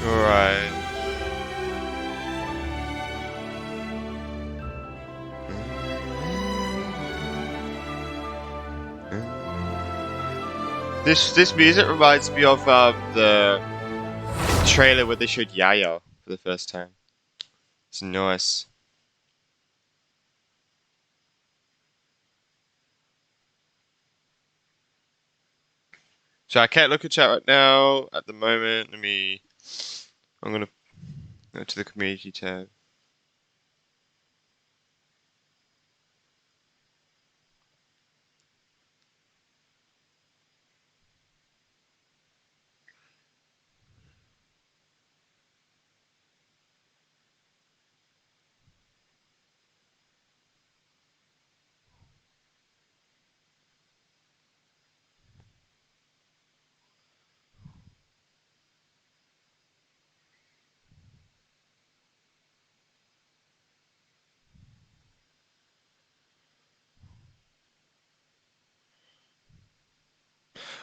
Alright. This music reminds me of the trailer where they showed Yaya for the first time. It's nice. So I can't look at chat right now at the moment. I'm gonna go to the community tab.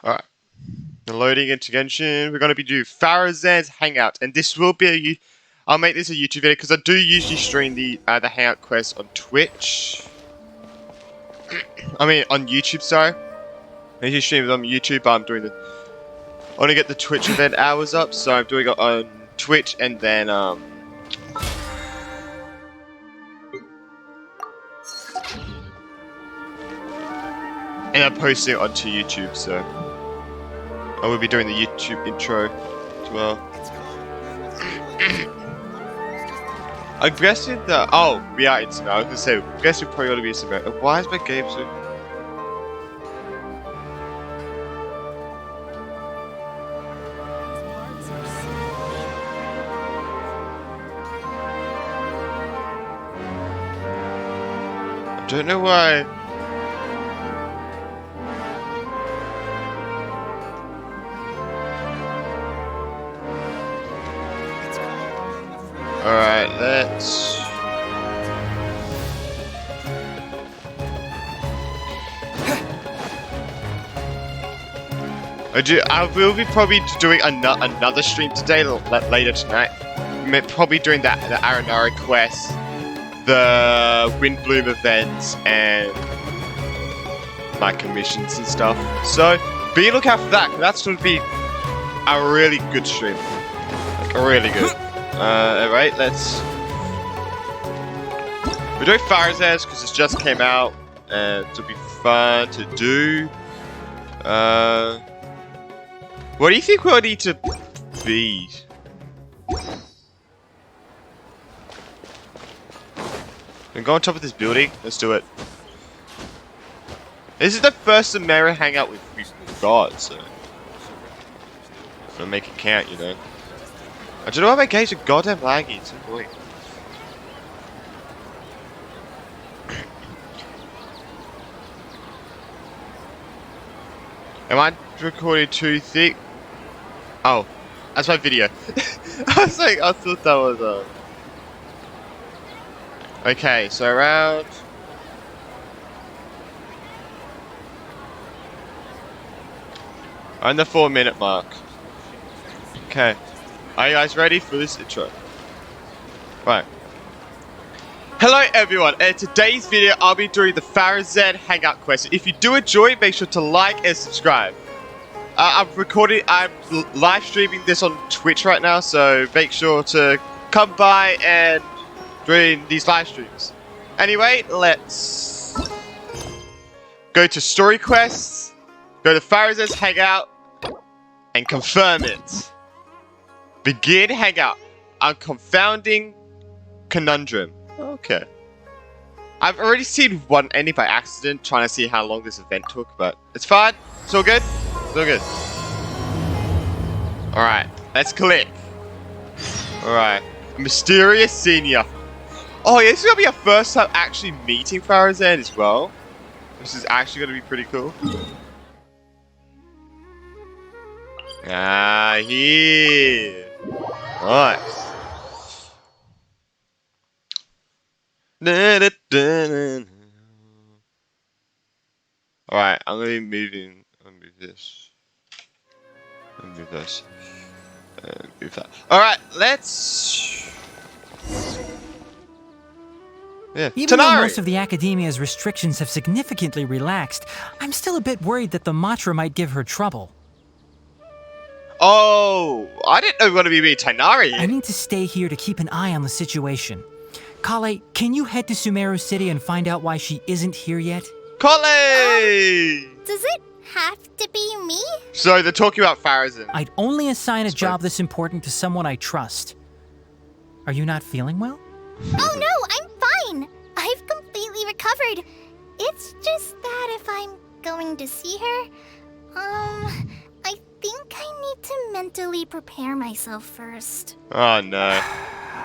Alright. Loading into Genshin. We're gonna be doing Faruzan's Hangout, and this will be I'll make this a YouTube video because I do usually stream the Hangout quest on Twitch. I mean on YouTube, sorry. I usually stream it on YouTube, but I'm doing the I only get the Twitch event hours up, so I'm doing it on Twitch and then and I'm posting it onto YouTube, so I will be doing the YouTube intro as well. I'm guessing that. Oh, we are in Summer. I was gonna say, I guess we're probably gonna be in Summer. Why is my game so. I don't know why. Alright, let's... I will be probably doing another stream today, later tonight. Probably doing the Aranara quest, the Windbloom events, and my commissions and stuff. So, be on lookout for that, 'cause that's going to be a really good stream. Like, really good. Alright, we're doing Faruzan's because it just came out, and it'll be fun to do. What do you think we'll need to be? And go on top of this building. Let's do it. This is the first Samara hangout we've got, so I'm gonna make it count, you know. I don't know why my games are goddamn laggy. It's so annoying. Am I recording too thick? Oh, that's my video. I was like, I thought that was Okay, so around. On the 4-minute mark. Okay. Are you guys ready for this intro? Right. Hello everyone, in today's video I'll be doing the Faruzan Hangout quest. If you do enjoy, make sure to like and subscribe. I'm live streaming this on Twitch right now, so make sure to come by and join these live streams. Anyway, let's go to story quests, go to Faruzan's Hangout, and confirm it. Begin Hangout. I'm confounding conundrum. Okay. I've already seen one ending by accident, trying to see how long this event took, but it's fine. It's all good. It's all good. Alright, let's click. Alright. Mysterious Senior. Oh yeah, this is gonna be our first time actually meeting Faruzan as well. This is actually gonna be pretty cool. Ah, here. Nice. Alright, I'm gonna be moving. I'm gonna move this. I'm gonna move this. Move that. Alright, let's... Yeah, Even though Tanari! most of the academia's restrictions have significantly relaxed, I'm still a bit worried that the Matra might give her trouble. Oh, I didn't know you were going to be Tanari. I need to stay here to keep an eye on the situation. Kale, can you head to Sumeru City and find out why she isn't here yet? Kale! Does it have to be me? So they're talking about Faruzan. I'd only assign a job this important to someone I trust. Are you not feeling well? Oh no, I'm fine. I've completely recovered. It's just that if I'm going to see her, I think I need to mentally prepare myself first. Oh no.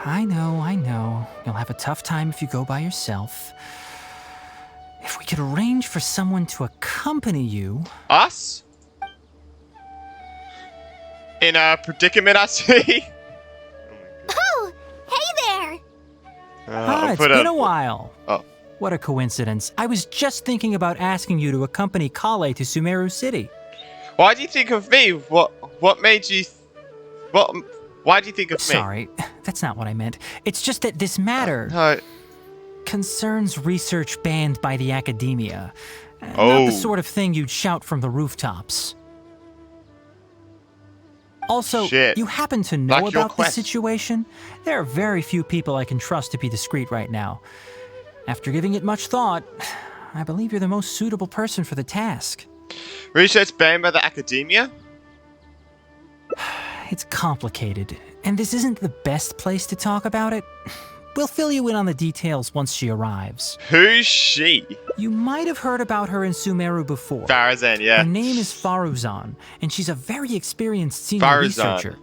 I know. You'll have a tough time if you go by yourself. If we could arrange for someone to accompany you... Us? In a predicament, I see. Oh, hey there! It's been a while. Oh. What a coincidence. I was just thinking about asking you to accompany Kale to Sumeru City. Why do you think of me? What made you... Why do you think of me? Sorry, that's not what I meant. It's just that this matter... No. concerns research banned by the academia. Not Oh. the sort of thing you'd shout from the rooftops. Also, Shit. you happen to know Like your about this quest. situation? There are very few people I can trust to be discreet right now. After giving it much thought, I believe you're the most suitable person for the task. Research banned by the academia? It's complicated, and this isn't the best place to talk about it. We'll fill you in on the details once she arrives. Who's she? You might have heard about her in Sumeru before. Faruzan, yeah. Her name is Faruzan, and she's a very experienced senior Faruzan. researcher.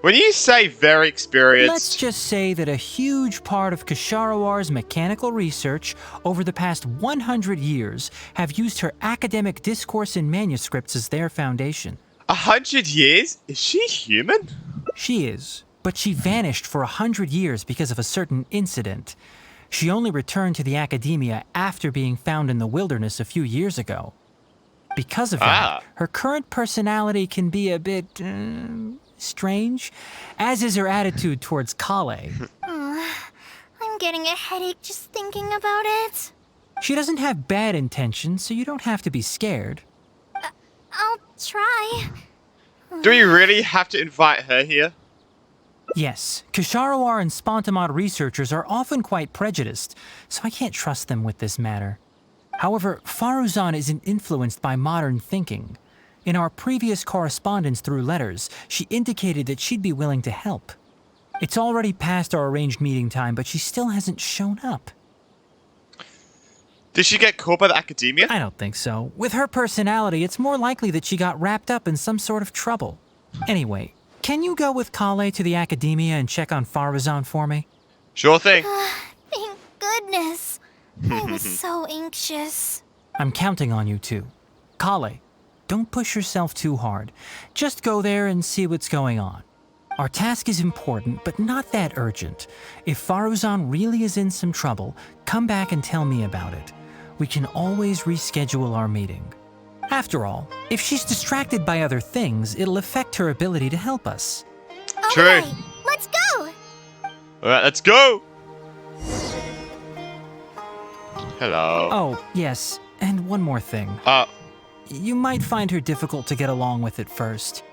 When you say very experienced... Let's just say that a huge part of Kasharawar's mechanical research over the past 100 years have used her academic discourse and manuscripts as their foundation. 100 years? Is she human? She is, but she vanished for 100 years because of a certain incident. She only returned to the academia after being found in the wilderness a few years ago. Because of that, her current personality can be a bit... strange, as is her attitude towards Kale. I'm getting a headache just thinking about it. She doesn't have bad intentions, so you don't have to be scared. I'll try. Do we really have to invite her here? Yes, Kasharawar and Spontamod researchers are often quite prejudiced, so I can't trust them with this matter. However, Faruzan isn't influenced by modern thinking. In our previous correspondence through letters, she indicated that she'd be willing to help. It's already past our arranged meeting time, but she still hasn't shown up. Did she get caught by the academia? I don't think so. With her personality, it's more likely that she got wrapped up in some sort of trouble. Anyway, can you go with Kale to the academia and check on Faruzan for me? Sure thing. Thank goodness. I was so anxious. I'm counting on you too. Kale, don't push yourself too hard. Just go there and see what's going on. Our task is important, but not that urgent. If Faruzan really is in some trouble, come back and tell me about it. We can always reschedule our meeting. After all, if she's distracted by other things, it'll affect her ability to help us. True. Alright, let's go! Alright, let's go! Hello. Oh, yes, and one more thing. You might find her difficult to get along with at first.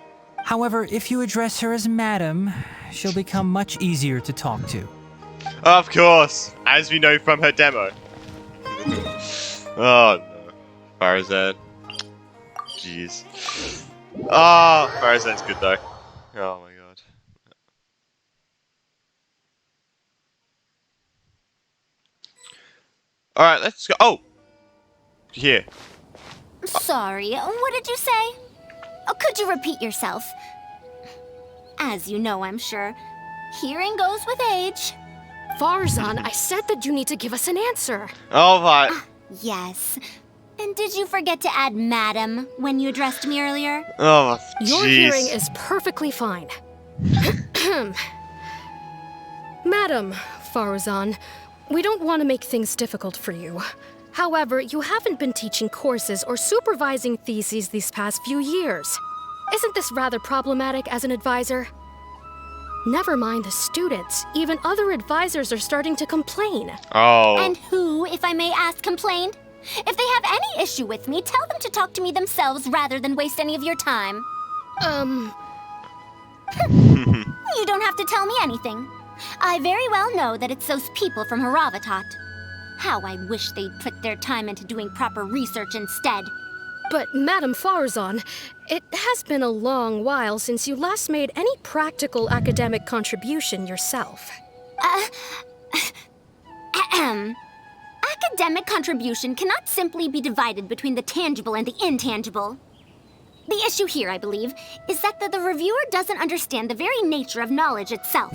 However, if you address her as Madam, she'll become much easier to talk to. Of course, as we know from her demo. Oh no. Faruzan. Jeez. Oh, Faruzan's good though. Oh my god. Alright, let's go. Oh! Here. Sorry, what did you say? Oh, could you repeat yourself? As you know, I'm sure, hearing goes with age. Faruzan, I said that you need to give us an answer. Oh my. Yes. And did you forget to add Madam when you addressed me earlier? Oh, Your jeez. hearing is perfectly fine. Madam Faruzan, we don't want to make things difficult for you. However, you haven't been teaching courses or supervising theses these past few years. Isn't this rather problematic as an advisor? Never mind the students. Even other advisors are starting to complain. Oh. And who, if I may ask, complained? If they have any issue with me, tell them to talk to me themselves rather than waste any of your time. You don't have to tell me anything. I very well know that it's those people from Haravatat. How I wish they'd put their time into doing proper research instead. But, Madam Faruzan, it has been a long while since you last made any practical academic contribution yourself. Academic contribution cannot simply be divided between the tangible and the intangible. The issue here, I believe, is that the reviewer doesn't understand the very nature of knowledge itself.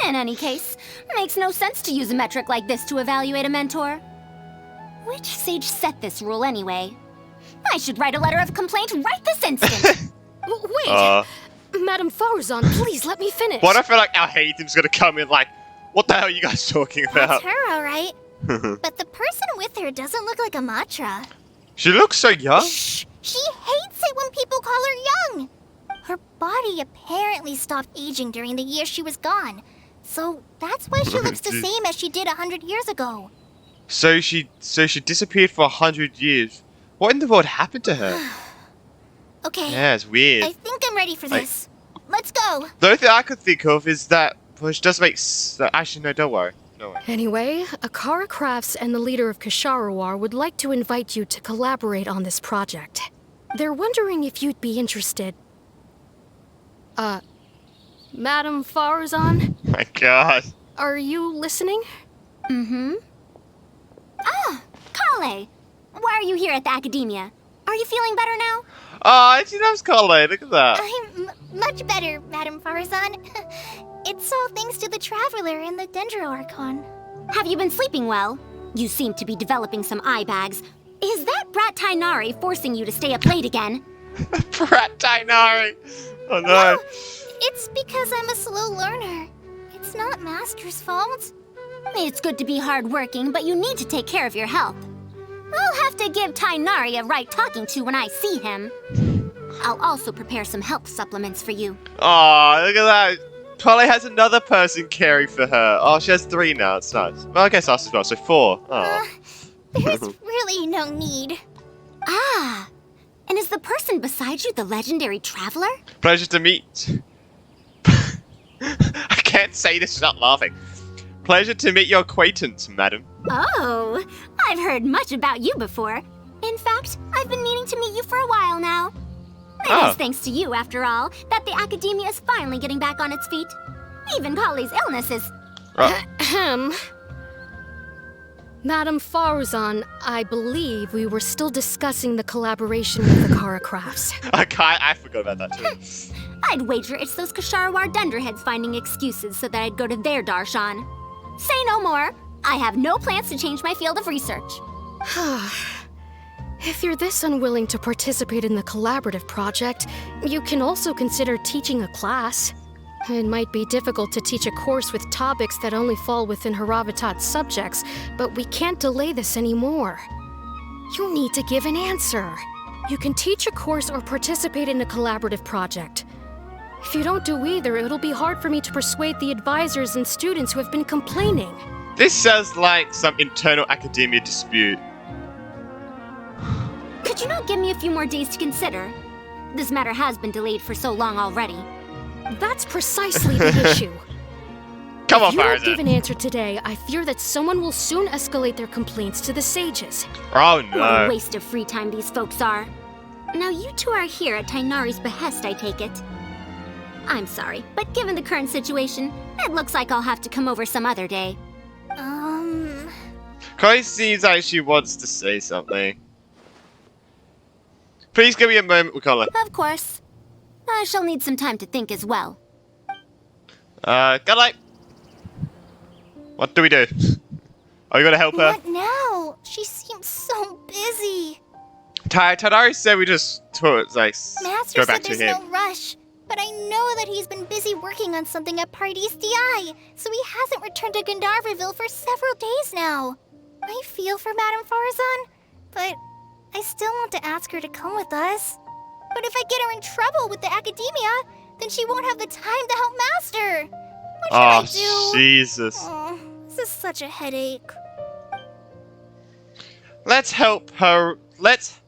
In any case, makes no sense to use a metric like this to evaluate a mentor. Which sage set this rule anyway? I should write a letter of complaint right this instant. Wait! Madam Faruzan, please let me finish. What I feel like our Hathem's gonna come in like, what the hell are you guys talking about? That's her, all right. But the person with her doesn't look like a Matra. She looks so young. Shh! She hates it when people call her young. Her body apparently stopped aging during the year she was gone. So that's why she looks the same as she did 100 years ago. So she disappeared for 100 years. What in the world happened to her? Okay. Yeah, it's weird. I think I'm ready for this. Let's go. The only thing I could think of is that, which does make actually, no, don't worry. Don't worry. Anyway, Akara Crafts and the leader of Kasharawar would like to invite you to collaborate on this project. They're wondering if you'd be interested. Madam Faruzan? My God. Are you listening? Mm-hmm. Ah, Kale. Why are you here at the academia? Are you feeling better now? Oh, she loves Kale. Look at that. I'm much better, Madam Faruzan. It's all thanks to the Traveler and the Dendro Archon. Have you been sleeping well? You seem to be developing some eye bags. Is that brat Tainari forcing you to stay up late again? Brat Tainari. Oh no. Well, it's because I'm a slow learner. It's not Master's fault. It's good to be hardworking, but you need to take care of your health. I'll have to give Tainari a right talking to when I see him. I'll also prepare some health supplements for you. Oh, look at that. Kale has another person caring for her. Oh, she has 3 now. It's nice. Well, I guess us as well, so 4. Oh. There's really no need. Ah, and is the person beside you the legendary Traveler? Pleasure to meet. I can't say this without laughing. Pleasure to meet your acquaintance, madam. Oh, I've heard much about you before. In fact, I've been meaning to meet you for a while now. It is thanks to you, after all, that the academia is finally getting back on its feet. Even Kale's illness is... Ahem. Madam Faruzan, I believe we were still discussing the collaboration with the Akara Crafts. I forgot about that too. I'd wager it's those Kasharawar Dunderheads finding excuses so that I'd go to their darshan. Say no more. I have no plans to change my field of research. If you're this unwilling to participate in the collaborative project, you can also consider teaching a class. It might be difficult to teach a course with topics that only fall within Haravatat's subjects, but we can't delay this anymore. You need to give an answer. You can teach a course or participate in a collaborative project. If you don't do either, it'll be hard for me to persuade the advisors and students who have been complaining. This sounds like some internal academia dispute. Could you not give me a few more days to consider? This matter has been delayed for so long already. That's precisely the issue. Come on, If you don't give Faruzan. an answer today, I fear that someone will soon escalate their complaints to the sages. Oh What a no. waste of free time these folks are. Now you two are here at Tainari's behest, I take it. I'm sorry, but given the current situation, it looks like I'll have to come over some other day. Kale seems like she wants to say something. Please give me a moment, Wakala. Of course. I shall need some time to think as well. Godlight. What do we do? Are you gonna help her? What now? She seems so busy. Tadari said we just like Master go said back to there's him. no rush, but I know that he's been busy working on something at Pardees DI, so he hasn't returned to Gandharville for several days now. I feel for Madame Faruzan, but I still want to ask her to come with us. But if I get her in trouble with the academia, then she won't have the time to help Master. What should I do? Jesus. Oh, this is such a headache. Let's help her. Let's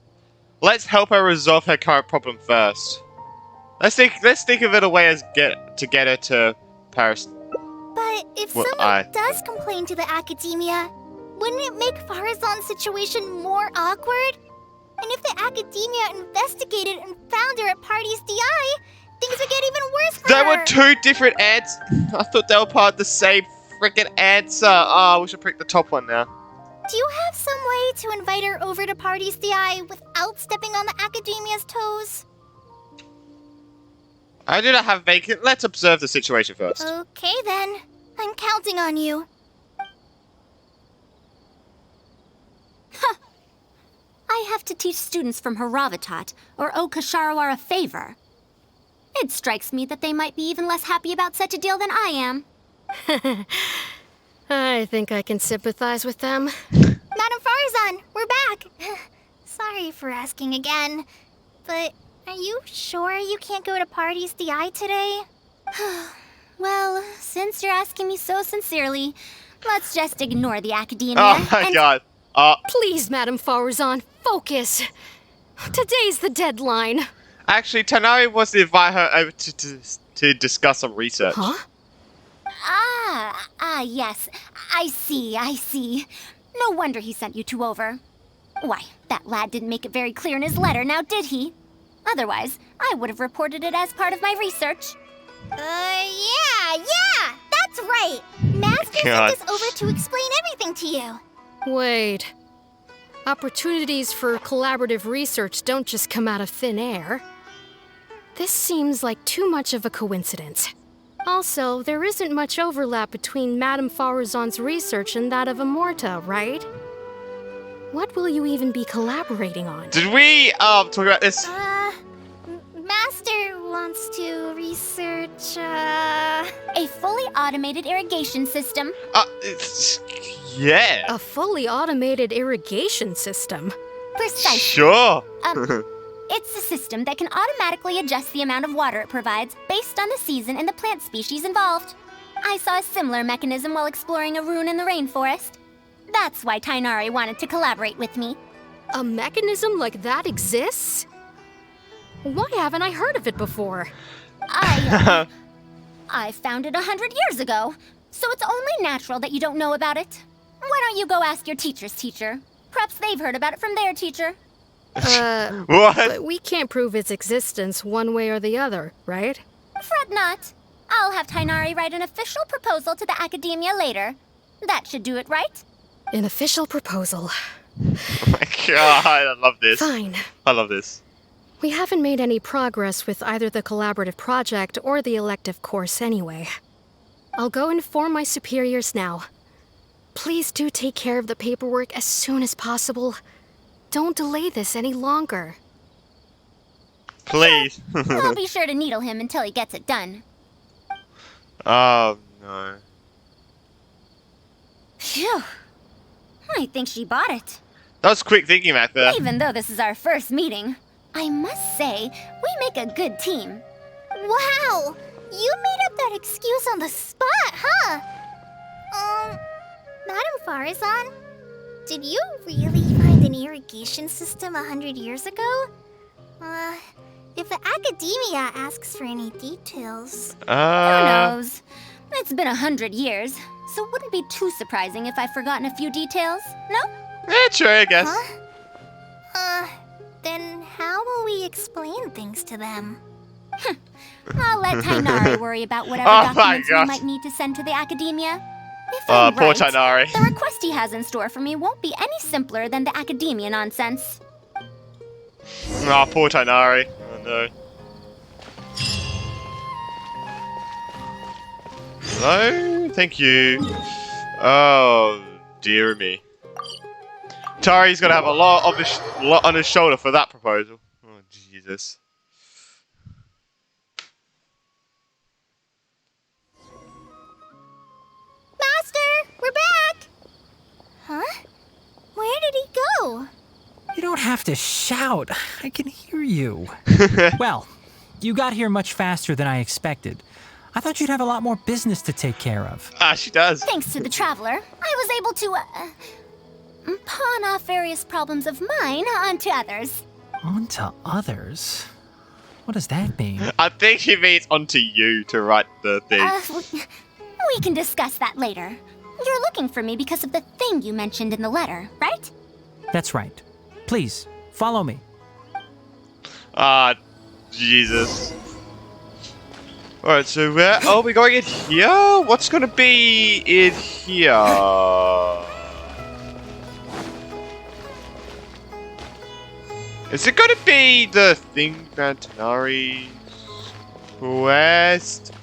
help her resolve her current problem first. Let's think of it a way as to get her to Paris. But if Well, someone does complain to the academia, wouldn't it make Faruzan's situation more awkward? And if the academia investigated and found her at Party's DI, things would get even worse for There her. were two different ads. I thought they were part of the same freaking answer. Oh, we should pick the top one now. Do you have some way to invite her over to Party's DI without stepping on the academia's toes? I do not have vacant. Let's observe the situation first. Okay then. I'm counting on you. Huh. I have to teach students from Haravatat or owe Kasharawar a favor. It strikes me that they might be even less happy about such a deal than I am. I think I can sympathize with them. Madam Faruzan, we're back. Sorry for asking again, but are you sure you can't go to Party's DI today? Well, since you're asking me so sincerely, let's just ignore the academia. Oh my and god. Please, Madam Faruzan, focus. Today's the deadline. Actually, Tanari wants to invite her over to discuss some research. Huh? Yes. I see. No wonder he sent you two over. Why, that lad didn't make it very clear in his letter, now did he? Otherwise, I would have reported it as part of my research. Yeah, that's right. Master sent us over to explain everything to you. Wait. Opportunities for collaborative research don't just come out of thin air. This seems like too much of a coincidence. Also, there isn't much overlap between Madame Faruzan's research and that of Amorta, right? What will you even be collaborating on? Did we talk about this? Master wants to research, A fully automated irrigation system. Yeah. A fully automated irrigation system? Precisely. Sure. It's a system that can automatically adjust the amount of water it provides based on the season and the plant species involved. I saw a similar mechanism while exploring a rune in the rainforest. That's why Tainari wanted to collaborate with me. A mechanism like that exists? Why haven't I heard of it before? I found it 100 years ago, so it's only natural that you don't know about it. Why don't you go ask your teacher's teacher? Perhaps they've heard about it from their teacher. What? But we can't prove its existence one way or the other, right? Fret not. I'll have Tainari write an official proposal to the academia later. That should do it, right? An official proposal. Oh my god, I love this. Fine. I love this. We haven't made any progress with either the collaborative project or the elective course anyway. I'll go inform my superiors now. Please do take care of the paperwork as soon as possible. Don't delay this any longer. Please. I'll be sure to needle him until he gets it done. Oh no. Phew. I think she bought it. That was quick thinking back there. Even though this is our first meeting, I must say, we make a good team. Wow! You made up that excuse on the spot, huh? Madam Faruzan, did you really find an irrigation system 100 years ago? If the academia asks for any details... Who knows? It's been 100 years, so it wouldn't be too surprising if I've forgotten a few details, no? Yeah, true, I guess. Huh? Then how will we explain things to them? I'll let Tainari worry about whatever Oh my documents we gosh. might need to send to the academia. If I'm Poor right, Tainari. the request he has in store for me won't be any simpler than the academia nonsense. Oh, poor Tainari. Oh no. Hello? Thank you. Oh, dear me. Tari's gonna have a lot on his shoulder for that proposal. Oh, Jesus. Master, we're back! Huh? Where did he go? It don't have to shout. I can hear you. Well, you got here much faster than I expected. I thought you'd have a lot more business to take care of. Ah, she does. Thanks to the Traveler, I was able to, pawn off various problems of mine onto others. Onto others? What does that mean? I think she means onto you to write the thing. We can discuss that later. You're looking for me because of the thing you mentioned in the letter, right? That's right. Please, follow me. Ah, Jesus. Alright, so where are we going in here? What's gonna be in here? Is it gonna be the thing Fantanari's quest?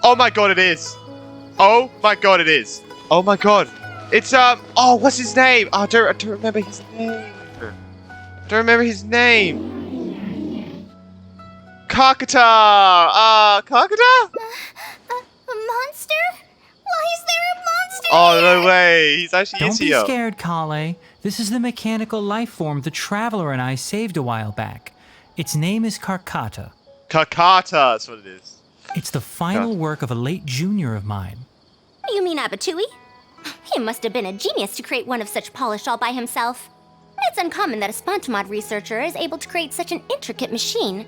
Oh my god, it is! Oh my god, it is! Oh my god! It's, oh, what's his name? Oh, I don't remember his name. Don't remember his name. Karkata! Karkata? A monster? Why is there a monster Oh, here? no way. He's actually Don't is be here. scared, Kale. This is the mechanical life form the Traveler and I saved a while back. Its name is Karkata. Karkata, that's what it is. It's the final work of a late junior of mine. You mean Abatui? He must have been a genius to create one of such polish all by himself. It's uncommon that a Spontamod researcher is able to create such an intricate machine.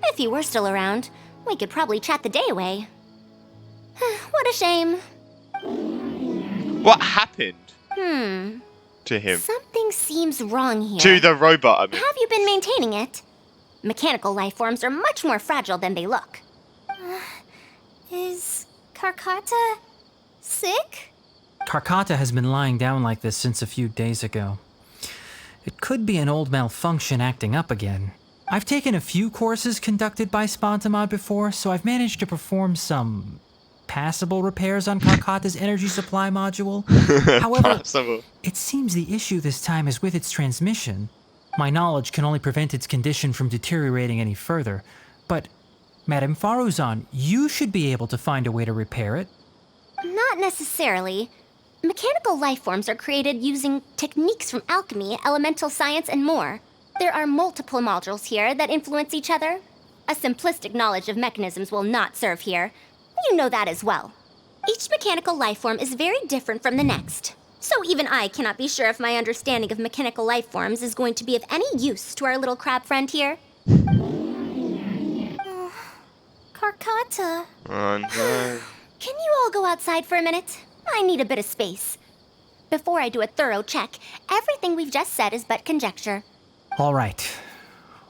If he were still around, we could probably chat the day away. What a shame. What happened to him? Something seems wrong here. To the robot, I mean. Have you been maintaining it? Mechanical life forms are much more fragile than they look. Is Karkata sick? Karkata has been lying down like this since a few days ago. It could be an old malfunction acting up again. I've taken a few courses conducted by Spontamod before, so I've managed to perform some passable repairs on Karkata's energy supply module. However, Possible. it seems the issue this time is with its transmission. My knowledge can only prevent its condition from deteriorating any further, but Madame Faruzan, you should be able to find a way to repair it. Not necessarily. Mechanical life forms are created using techniques from alchemy, elemental science, and more. There are multiple modules here that influence each other. A simplistic knowledge of mechanisms will not serve here. You know that as well. Each mechanical life form is very different from the next. So even I cannot be sure if my understanding of mechanical life forms is going to be of any use to our little crab friend here. Karkata. Oh no. Can you all go outside for a minute? I need a bit of space. Before I do a thorough check, everything we've just said is but conjecture. All right.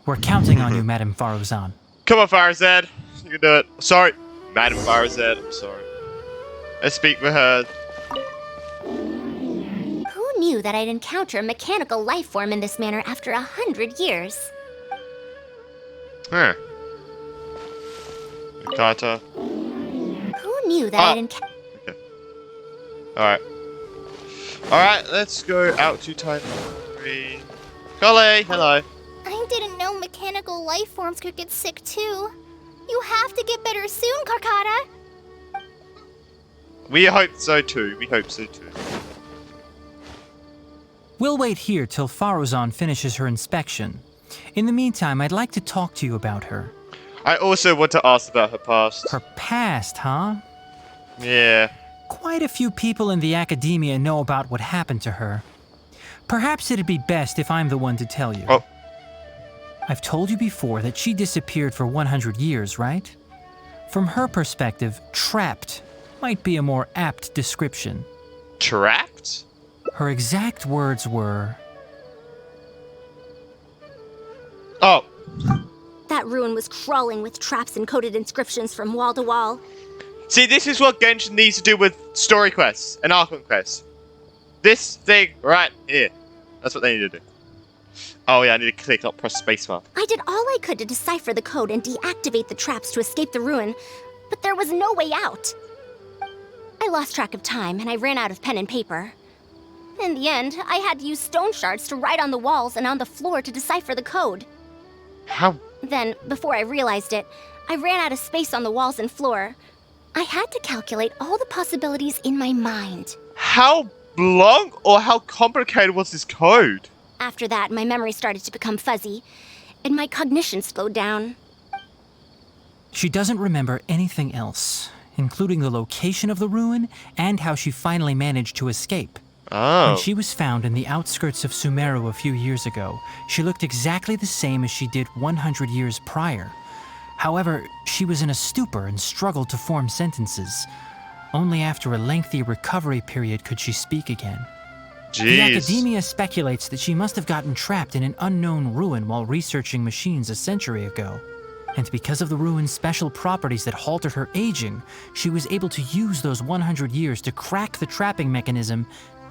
We're counting on you, Madame Faruzan. Come on, Faruzan. You can do it. Sorry. Madam Faruzan, I'm sorry. I speak for her. Who knew that I'd encounter a mechanical life form in this manner after 100 years? Huh. Kata. Who knew that I'd encounter... Okay. Alright. Alright, let's go out to time 3. Kale, hello. I didn't know mechanical life forms could get sick too. You have to get better soon, Karkata. We hope so too. We hope so too. We'll wait here till Faruzan finishes her inspection. In the meantime, I'd like to talk to you about her. I also want to ask about her past. Her past, huh? Yeah. Quite a few people in the academia know about what happened to her. Perhaps it'd be best if I'm the one to tell you. Oh. I've told you before that she disappeared for 100 years, right? From her perspective, trapped might be a more apt description. Trapped? Her exact words were, Oh. That ruin was crawling with traps and coded inscriptions from wall to wall. See, this is what Genshin needs to do with story quests and Archon quests. This thing right here. That's what they need to do. Oh yeah, I need to click, not press spacebar. I did all I could to decipher the code and deactivate the traps to escape the ruin, but there was no way out. I lost track of time and I ran out of pen and paper. In the end, I had to use stone shards to write on the walls and on the floor to decipher the code. How? Then, before I realized it, I ran out of space on the walls and floor. I had to calculate all the possibilities in my mind. How long or how complicated was this code? After that, my memory started to become fuzzy, and my cognition slowed down. She doesn't remember anything else, including the location of the ruin and how she finally managed to escape. Oh. When she was found in the outskirts of Sumeru a few years ago, she looked exactly the same as she did 100 years prior. However, she was in a stupor and struggled to form sentences. Only after a lengthy recovery period could she speak again. The Jeez. academia speculates that she must have gotten trapped in an unknown ruin while researching machines a century ago. And because of the ruin's special properties that halted her aging, she was able to use those 100 years to crack the trapping mechanism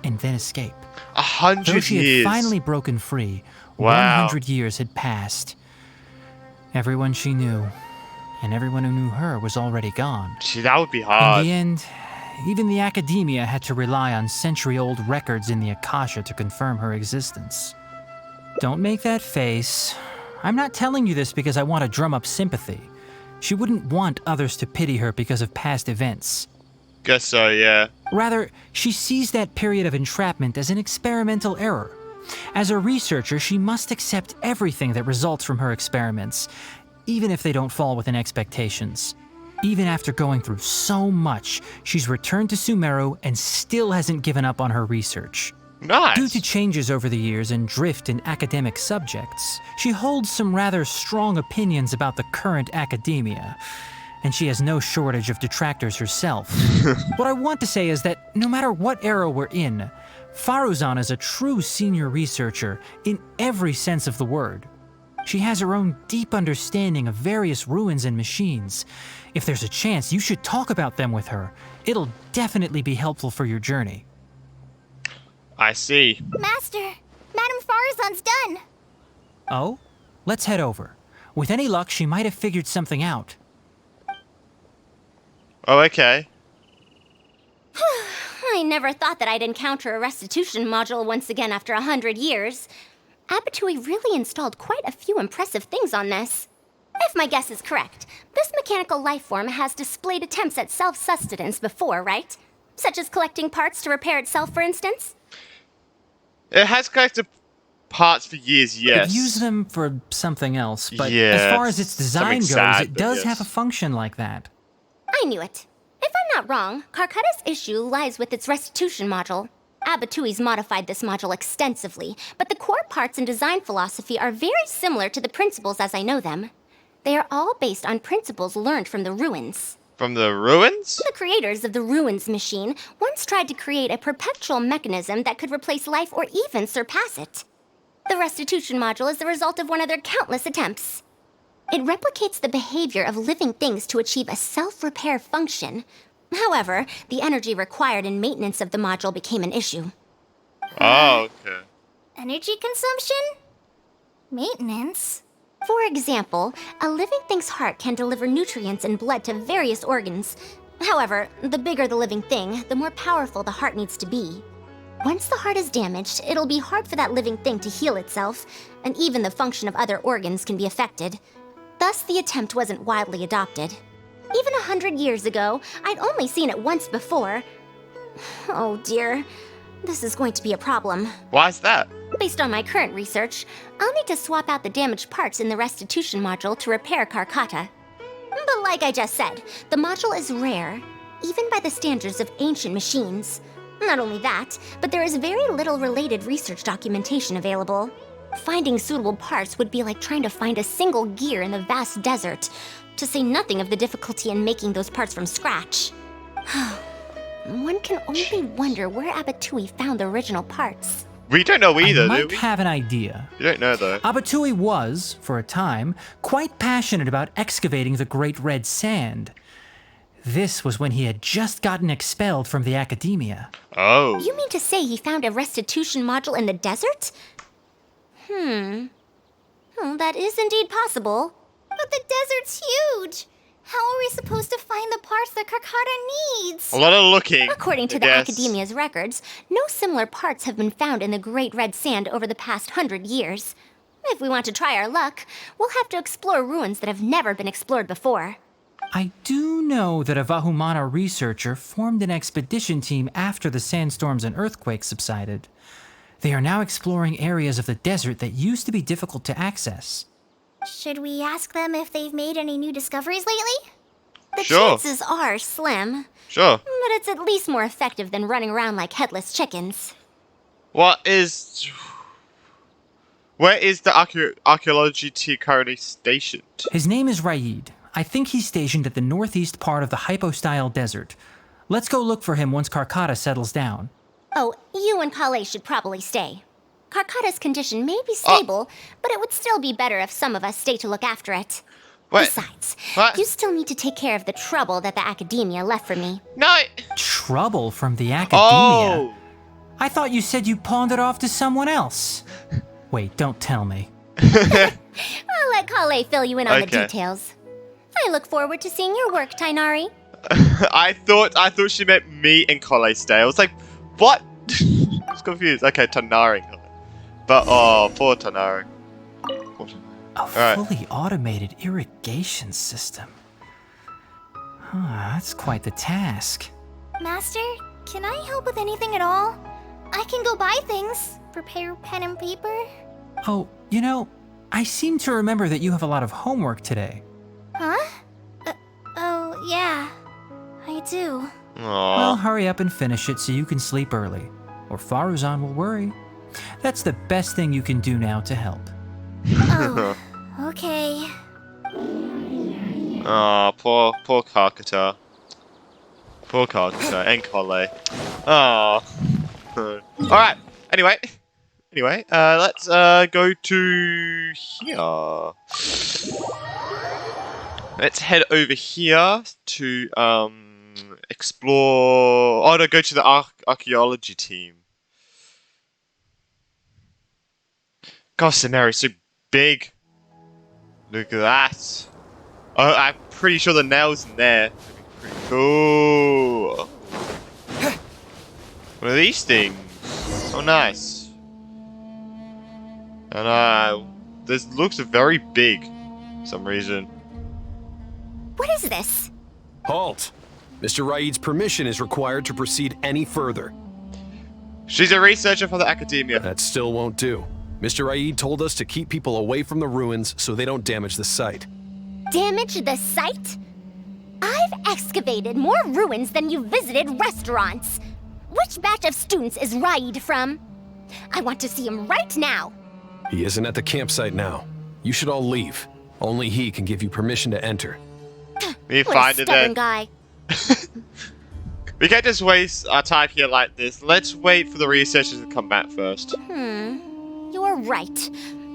and then escape. 100 Though she years. had finally broken free, Wow. 100 years had passed. Everyone she knew, and everyone who knew her was already gone. Gee, that would be In hard. the end, even the academia had to rely on century-old records in the Akasha to confirm her existence. Don't make that face. I'm not telling you this because I want to drum up sympathy. She wouldn't want others to pity her because of past events. Guess so, yeah. Rather, she sees that period of entrapment as an experimental error. As a researcher, she must accept everything that results from her experiments, even if they don't fall within expectations. Even after going through so much, she's returned to Sumeru and still hasn't given up on her research. Nice. Due to changes over the years and drift in academic subjects, she holds some rather strong opinions about the current academia, and she has no shortage of detractors herself. What I want to say is that no matter what era we're in, Faruzan is a true senior researcher in every sense of the word. She has her own deep understanding of various ruins and machines. If there's a chance, you should talk about them with her. It'll definitely be helpful for your journey. I see. Master, Madame Faruzan's done. Oh? Let's head over. With any luck, she might have figured something out. Oh, okay. I never thought that I'd encounter a restitution module once again after 100 years. Abatui really installed quite a few impressive things on this. If my guess is correct, this mechanical life form has displayed attempts at self-sustenance before, right? Such as collecting parts to repair itself, for instance? It has collected parts for years, yes. Could use them for something else, but Yeah, as far as its design something goes, sad, it but does yes. have a function like that. I knew it. If I'm not wrong, Karkata's issue lies with its restitution module. Abatui's modified this module extensively, but the core parts and design philosophy are very similar to the principles as I know them. They are all based on principles learned from the ruins. From the ruins? The creators of the Ruins machine once tried to create a perpetual mechanism that could replace life or even surpass it. The restitution module is the result of one of their countless attempts. It replicates the behavior of living things to achieve a self-repair function. However, the energy required in maintenance of the module became an issue. Oh, okay. Energy consumption? Maintenance? For example, a living thing's heart can deliver nutrients and blood to various organs. However, the bigger the living thing, the more powerful the heart needs to be. Once the heart is damaged, it'll be hard for that living thing to heal itself, and even the function of other organs can be affected. Thus, the attempt wasn't widely adopted. Even 100 years ago, I'd only seen it once before. Oh dear, this is going to be a problem. Why is that? Based on my current research, I'll need to swap out the damaged parts in the restitution module to repair Karkata. But like I just said, the module is rare, even by the standards of ancient machines. Not only that, but there is very little related research documentation available. Finding suitable parts would be like trying to find a single gear in the vast desert, to say nothing of the difficulty in making those parts from scratch. One can only wonder where Abatui found the original parts. We don't know either, I do might we? have an idea. You don't know, though. Abatui was, for a time, quite passionate about excavating the Great Red Sand. This was when he had just gotten expelled from the academia. Oh. You mean to say he found a restitution module in the desert? Oh, that is indeed possible. But the desert's huge. How are we supposed to find the parts that Karkata needs? A lot of looking. According to I the guess. Academia's records, no similar parts have been found in the Great Red Sand over the past 100 years. If we want to try our luck, we'll have to explore ruins that have never been explored before. I do know that a Vahumana researcher formed an expedition team after the sandstorms and earthquakes subsided. They are now exploring areas of the desert that used to be difficult to access. Should we ask them if they've made any new discoveries lately? The Sure. chances are slim, Sure. but it's at least more effective than running around like headless chickens. Where is the archaeology team currently stationed? His name is Raid. I think he's stationed at the northeast part of the hypostyle desert. Let's go look for him once Karkata settles down. Oh, you and Kale should probably stay. Karkata's condition may be stable, but it would still be better if some of us stay to look after it. Wait. Besides, What? you still need to take care of the trouble that the academia left for me. No. Trouble from the academia? Oh. I thought you said you pawned it off to someone else. Wait, don't tell me. I'll let Kale fill you in on the Okay. details. I look forward to seeing your work, Tainari. I thought she meant me and Kale stay. I was like, what? I was confused. Okay, Tanari. But oh, poor Tanari. A Alright. fully automated irrigation system. That's quite the task. Master, can I help with anything at all? I can go buy things, prepare pen and paper. Oh, you know, I seem to remember that you have a lot of homework today. Huh? Oh, yeah. I do. Well, Aww. hurry up and finish it so you can sleep early, or Faruzan will worry. That's the best thing you can do now to help. Oh, okay. Aw, poor Karkata. Poor Karkata and Kale. Aw. Alright, anyway, let's go to here. Let's head over here to explore. Oh no, go to the archaeology team. Gosh, Scenario's so big. Look at that. Oh, I'm pretty sure the nail's in there. Pretty cool. What are these things? Oh, nice. And this looks very big for some reason. What is this? Halt! Mr. Raid's permission is required to proceed any further. She's a researcher for the academia. That still won't do. Mr. Raid told us to keep people away from the ruins so they don't damage the site. Damage the site? I've excavated more ruins than you visited restaurants. Which batch of students is Raid from? I want to see him right now. He isn't at the campsite now. You should all leave. Only he can give you permission to enter. We What find a it stubborn then. guy. We can't just waste our time here like this. Let's wait for the researchers to come back first. You're right.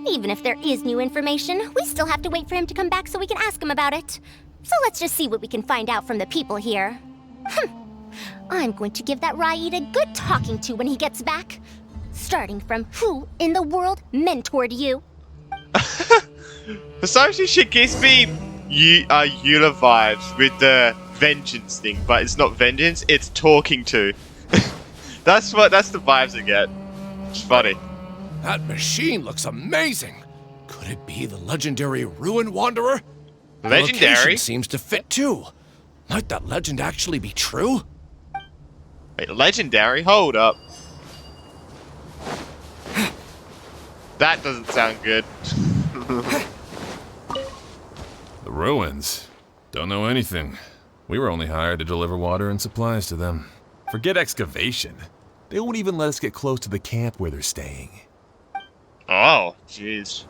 Even if there is new information, we still have to wait for him to come back so we can ask him about it. So let's just see what we can find out from the people here. I'm going to give that Raid a good talking to when he gets back. Starting from who in the world mentored you? For some reason, she gives me Eula vibes with the vengeance thing, but it's not vengeance, it's talking to. That's the vibes I get. It's funny. That machine looks amazing. Could it be the legendary Ruin Wanderer? The Legendary? location seems to fit too. Might that legend actually be true? Wait, legendary? Hold up. That doesn't sound good. The ruins? Don't know anything. We were only hired to deliver water and supplies to them. Forget excavation. They won't even let us get close to the camp where they're staying. Oh, jeez.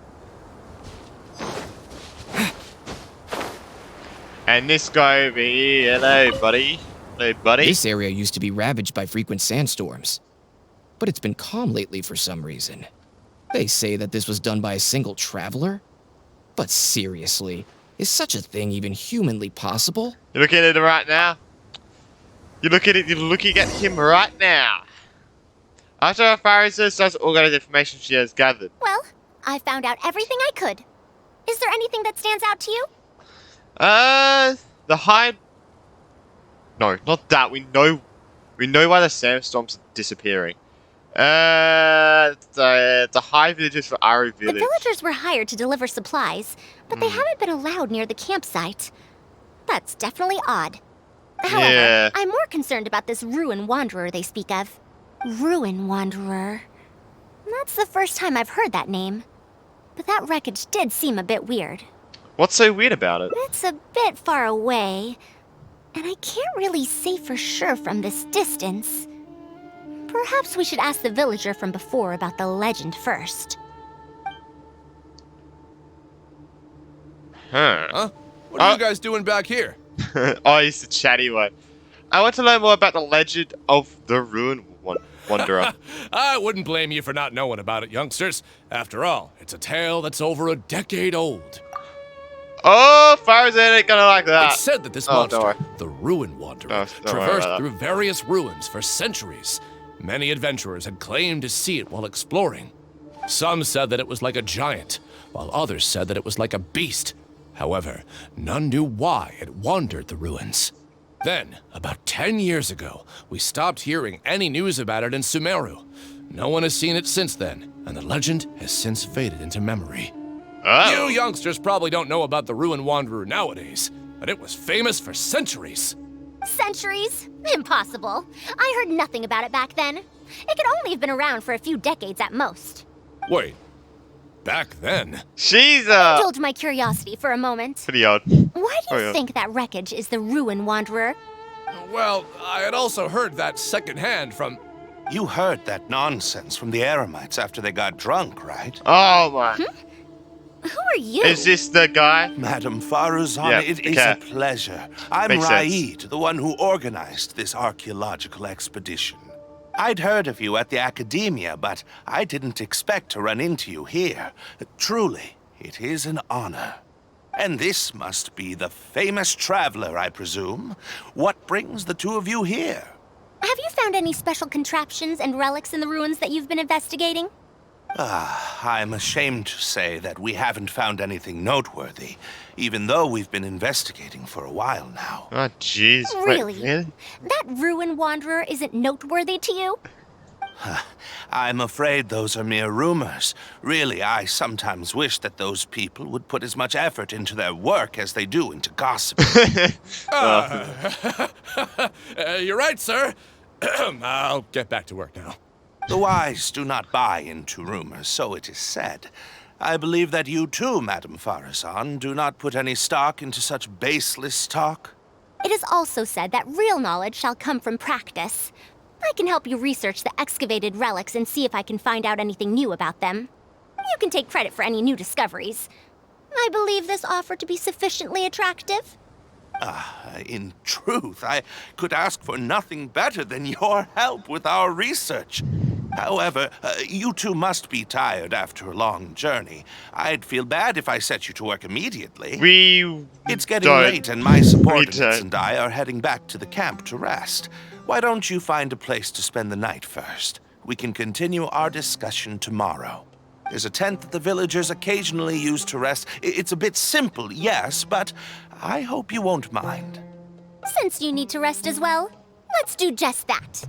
And this guy over here, hello, buddy. Hello, buddy. This area used to be ravaged by frequent sandstorms, but it's been calm lately for some reason. They say that this was done by a single traveler? But seriously, is such a thing even humanly possible? You're looking at it right now. You're looking at him right now. After Faruzan starts organizing information she has gathered. Well, I found out everything I could. Is there anything that stands out to you? The high. No, not that. We know why the sandstorms are disappearing. The high villagers for Aru The village. villagers were hired to deliver supplies, but they haven't been allowed near the campsite. That's definitely odd. However, Yeah. I'm more concerned about this Ruin Wanderer they speak of. Ruin Wanderer. That's the first time I've heard that name. But that wreckage did seem a bit weird. What's so weird about it? It's a bit far away, and I can't really say for sure from this distance. Perhaps we should ask the villager from before about the legend first. Huh? What are you guys doing back here? Oh, he's the chatty one. I want to learn more about the legend of the Ruin Wanderer. I wouldn't blame you for not knowing about it, youngsters. After all, it's a tale that's over a decade old. Oh, Faruzan ain't gonna like that. It's said that this don't monster, worry. the Ruin Wanderer, Don't worry traversed about that. through various ruins for centuries. Many adventurers had claimed to see it while exploring. Some said that it was like a giant, while others said that it was like a beast. However, none knew why it wandered the ruins. Then, about 10 years ago, we stopped hearing any news about it in Sumeru. No one has seen it since then, and the legend has since faded into memory. Oh. You youngsters probably don't know about the Ruin Wanderer nowadays, but it was famous for centuries. Centuries? Impossible. I heard nothing about it back then. It could only have been around for a few decades at most. Wait, back then? She's Indulge my curiosity for a moment. pretty odd. Why do you yeah. think that wreckage is the Ruin Wanderer? Well, I had also heard that secondhand from... You heard that nonsense from the Eremites after they got drunk, right? Oh my. Who are you? Is this the guy? Madam Faruzan, Yeah, it is okay. a pleasure. I'm Makes sense. Raid, the one who organized this archaeological expedition. I'd heard of you at the academia, but I didn't expect to run into you here. Truly, it is an honor. And this must be the famous traveler, I presume. What brings the two of you here? Have you found any special contraptions and relics in the ruins that you've been investigating? I'm ashamed to say that we haven't found anything noteworthy, even though we've been investigating for a while now. Oh jeez. Wait, Really? really? That Ruin Wanderer isn't noteworthy to you? I'm afraid those are mere rumors. Really, I sometimes wish that those people would put as much effort into their work as they do into gossip. You're right, sir. I'll get back to work now. The wise do not buy into rumors, so it is said. I believe that you too, Madam Faruzan, do not put any stock into such baseless talk. It is also said that real knowledge shall come from practice. I can help you research the excavated relics and see if I can find out anything new about them. You can take credit for any new discoveries. I believe this offer to be sufficiently attractive. In truth, I could ask for nothing better than your help with our research. However, you two must be tired after a long journey. I'd feel bad if I set you to work immediately. It's getting don't. late, and my subordinates don't. and I are heading back to the camp to rest. Why don't you find a place to spend the night first? We can continue our discussion tomorrow. There's a tent that the villagers occasionally use to rest. It's a bit simple, yes, but I hope you won't mind. Since you need to rest as well, let's do just that.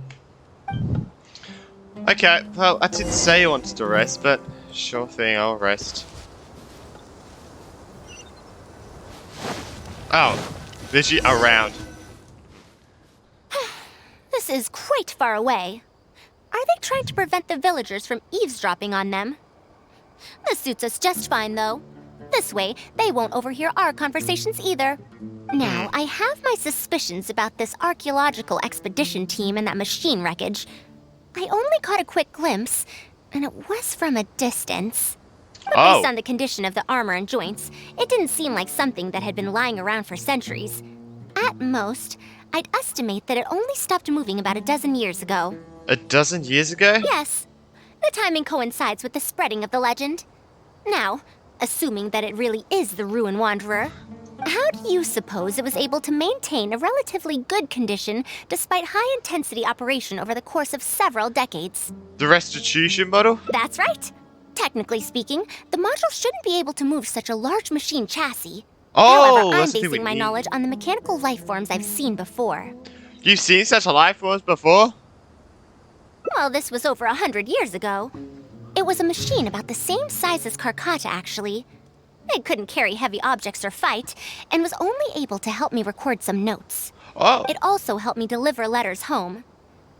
Okay, well, I didn't say I wanted to rest, but sure thing, I'll rest. Oh, literally around. This is quite far away. Are they trying to prevent the villagers from eavesdropping on them? This suits us just fine, though. This way, they won't overhear our conversations either. Now, I have my suspicions about this archaeological expedition team and that machine wreckage. I only caught a quick glimpse, and it was from a distance. But based on the condition of the armor and joints, it didn't seem like something that had been lying around for centuries. At most, I'd estimate that it only stopped moving about a dozen years ago. A dozen years ago? Yes. The timing coincides with the spreading of the legend. Now, assuming that it really is the Ruin Wanderer, how do you suppose it was able to maintain a relatively good condition despite high-intensity operation over the course of several decades? The restitution model? That's right. Technically speaking, the module shouldn't be able to move such a large machine chassis. Oh, However, I'm that's the thing we basing my need. knowledge on the mechanical life forms I've seen before. You've seen such a life force before? Well, this was over 100 years ago. It was a machine about the same size as Karkata, actually. It couldn't carry heavy objects or fight, and was only able to help me record some notes. Oh. It also helped me deliver letters home.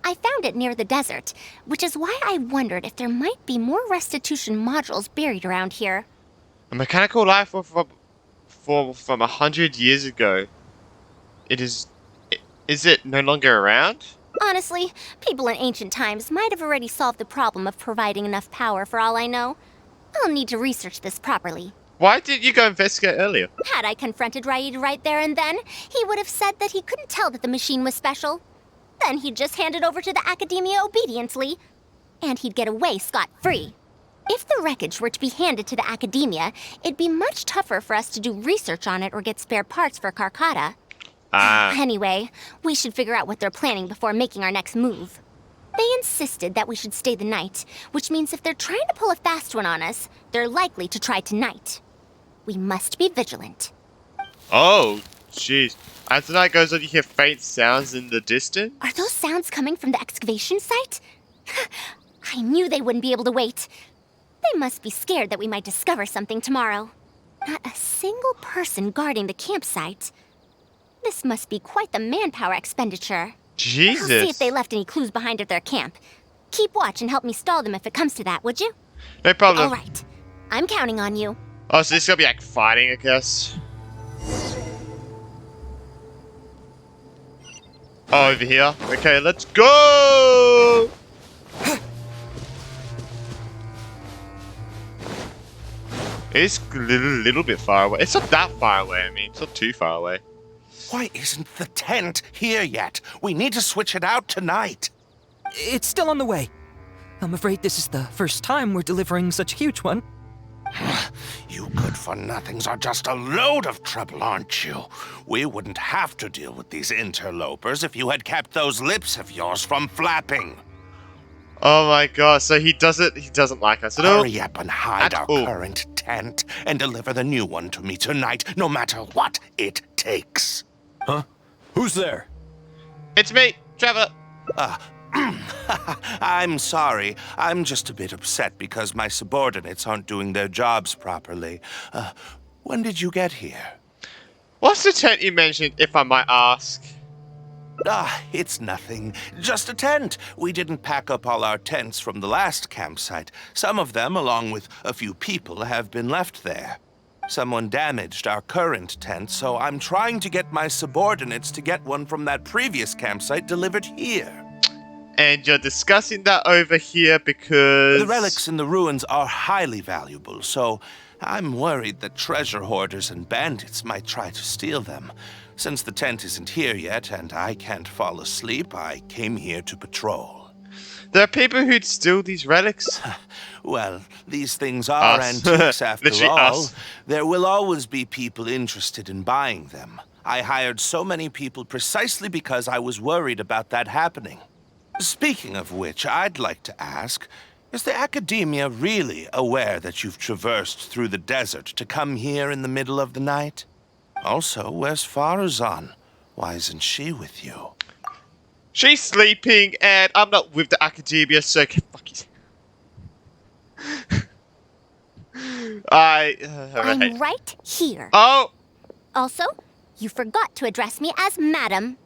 I found it near the desert, which is why I wondered if there might be more restitution modules buried around here. A mechanical life form from 100 years ago. Is it no longer around? Honestly, people in ancient times might have already solved the problem of providing enough power for all I know. I'll need to research this properly. Why didn't you go investigate earlier? Had I confronted Raid right there and then, he would have said that he couldn't tell that the machine was special. Then he'd just hand it over to the Academia obediently, and he'd get away scot-free. If the wreckage were to be handed to the Academia, it'd be much tougher for us to do research on it or get spare parts for Carcata. Anyway, we should figure out what they're planning before making our next move. They insisted that we should stay the night, which means if they're trying to pull a fast one on us, they're likely to try tonight. We must be vigilant. Oh, jeez. As the night goes on, you hear faint sounds in the distance. Are those sounds coming from the excavation site? I knew they wouldn't be able to wait. They must be scared that we might discover something tomorrow. Not a single person guarding the campsite. This must be quite the manpower expenditure. Jesus. I'll see if they left any clues behind at their camp. Keep watch and help me stall them if it comes to that, would you? No problem. All right. I'm counting on you. Oh, so this is gonna be like fighting, I guess. Oh, over here. Okay, let's go! It's a little bit far away. It's not that far away, I mean. It's not too far away. Why isn't the tent here yet? We need to switch it out tonight. It's still on the way. I'm afraid this is the first time we're delivering such a huge one. You good-for-nothings are just a load of trouble, aren't you? We wouldn't have to deal with these interlopers if you had kept those lips of yours from flapping. Oh my god, so he doesn't like us at all. Hurry up and hide our current tent and deliver the new one to me tonight, no matter what it takes. Huh? Who's there? It's me, Trevor. I'm sorry. I'm just a bit upset because my subordinates aren't doing their jobs properly. When did you get here? What's the tent you mentioned, if I might ask? It's nothing. Just a tent. We didn't pack up all our tents from the last campsite. Some of them, along with a few people, have been left there. Someone damaged our current tent, so I'm trying to get my subordinates to get one from that previous campsite delivered here. And you're discussing that over here because... The relics in the ruins are highly valuable, so I'm worried that treasure hoarders and bandits might try to steal them. Since the tent isn't here yet and I can't fall asleep, I came here to patrol. There are people who'd steal these relics? Well, these things are antiques after all. There will always be people interested in buying them. I hired so many people precisely because I was worried about that happening. Speaking of which, I'd like to ask, is the Academia really aware that you've traversed through the desert to come here in the middle of the night? Also, where's Faruzan? Why isn't she with you? She's sleeping, and I'm not with the Academia, so fuck it. I'm right here. Oh! Also, you forgot to address me as Madam.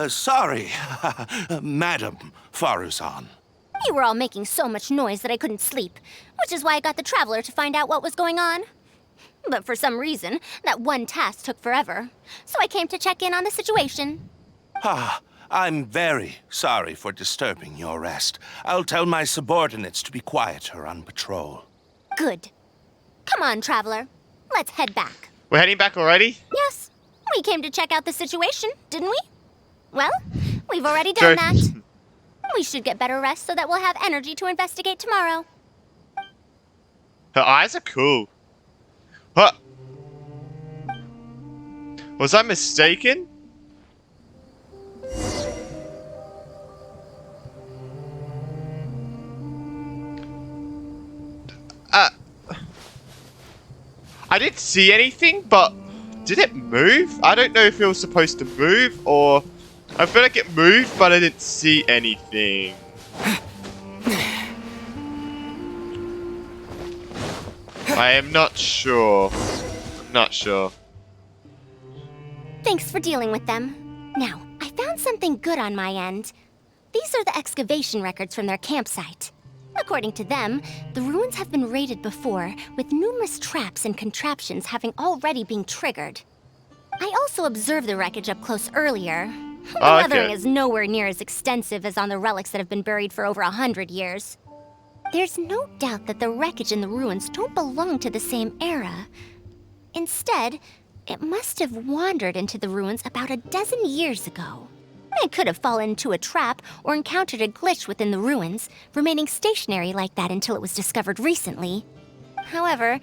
Sorry, Madam Faruzan. You were all making so much noise that I couldn't sleep, which is why I got the Traveler to find out what was going on. But for some reason, that one task took forever, so I came to check in on the situation. I'm very sorry for disturbing your rest. I'll tell my subordinates to be quieter on patrol. Good. Come on, Traveler. Let's head back. We're heading back already? Yes. We came to check out the situation, didn't we? Well, we've already done that. We should get better rest so that we'll have energy to investigate tomorrow. Her eyes are cool. What? Was I mistaken? I didn't see anything, but did it move? I don't know if it was supposed to move or... I feel like it moved, but I didn't see anything. I am not sure. I'm not sure. Thanks for dealing with them. Now, I found something good on my end. These are the excavation records from their campsite. According to them, the ruins have been raided before, with numerous traps and contraptions having already been triggered. I also observed the wreckage up close earlier. The weathering is nowhere near as extensive as on the relics that have been buried for over 100 years. There's no doubt that the wreckage in the ruins don't belong to the same era. Instead, it must have wandered into the ruins about a dozen years ago. It could have fallen into a trap or encountered a glitch within the ruins, remaining stationary like that until it was discovered recently. However,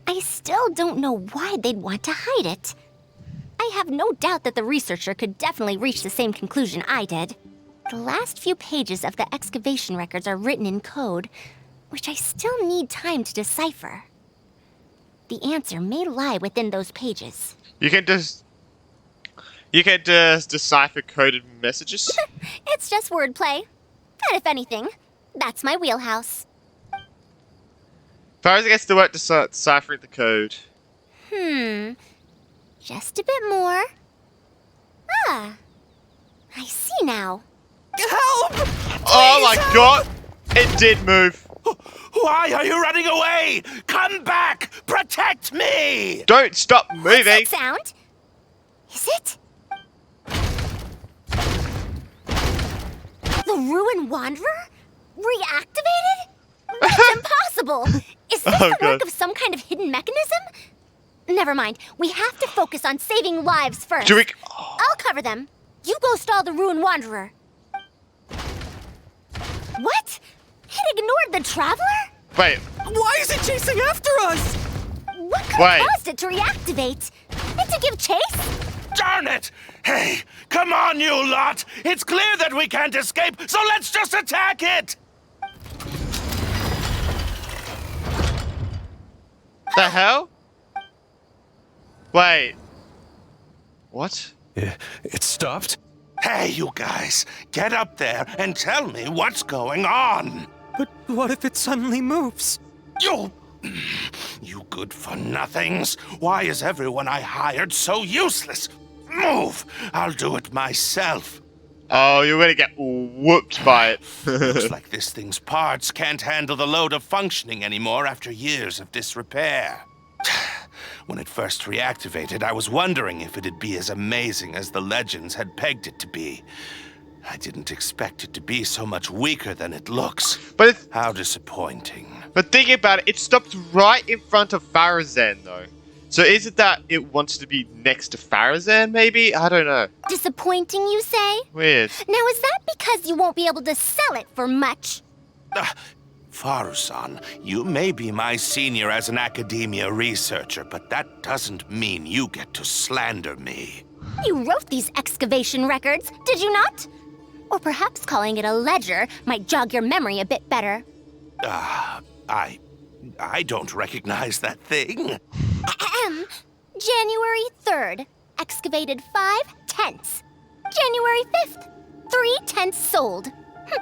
I still don't know why they'd want to hide it. I have no doubt that the researcher could definitely reach the same conclusion I did. The last few pages of the excavation records are written in code, which I still need time to decipher. The answer may lie within those pages. You can just decipher coded messages? It's just wordplay. And if anything, that's my wheelhouse. Faruzan gets to work deciphering the code. Just a bit more. Ah, I see now. Help! Oh my god! It did move. Why are you running away? Come back! Protect me! Don't stop moving! What's that sound? Is it? The Ruin Wanderer? Reactivated? That's impossible! Is this the work of some kind of hidden mechanism? Never mind. We have to focus on saving lives first. I'll cover them. You go stall the Ruin Wanderer. What? It ignored the Traveler? Wait. Why is it chasing after us? What could have caused it to reactivate? And to give chase? Darn it! Hey, come on, you lot! It's clear that we can't escape, so let's just attack it! The hell? Wait. What? It stopped? Hey, you guys, get up there and tell me what's going on! But what if it suddenly moves? You good-for-nothings! Why is everyone I hired so useless? Move! I'll do it myself. Oh, you're gonna get whooped by it. Looks like this thing's parts can't handle the load of functioning anymore after years of disrepair. When it first reactivated, I was wondering if it'd be as amazing as the legends had pegged it to be. I didn't expect it to be so much weaker than it looks. But how disappointing. But thinking about it, it stopped right in front of Faruzan, though. So is it that it wants to be next to Faruzan, maybe? I don't know. Disappointing, you say? Weird. Now, is that because you won't be able to sell it for much? Faruzan, you may be my senior as an academia researcher, but that doesn't mean you get to slander me. You wrote these excavation records, did you not? Or perhaps calling it a ledger might jog your memory a bit better. I don't recognize that thing. January 3rd, excavated 5 tents. January 5th, 3 tents sold.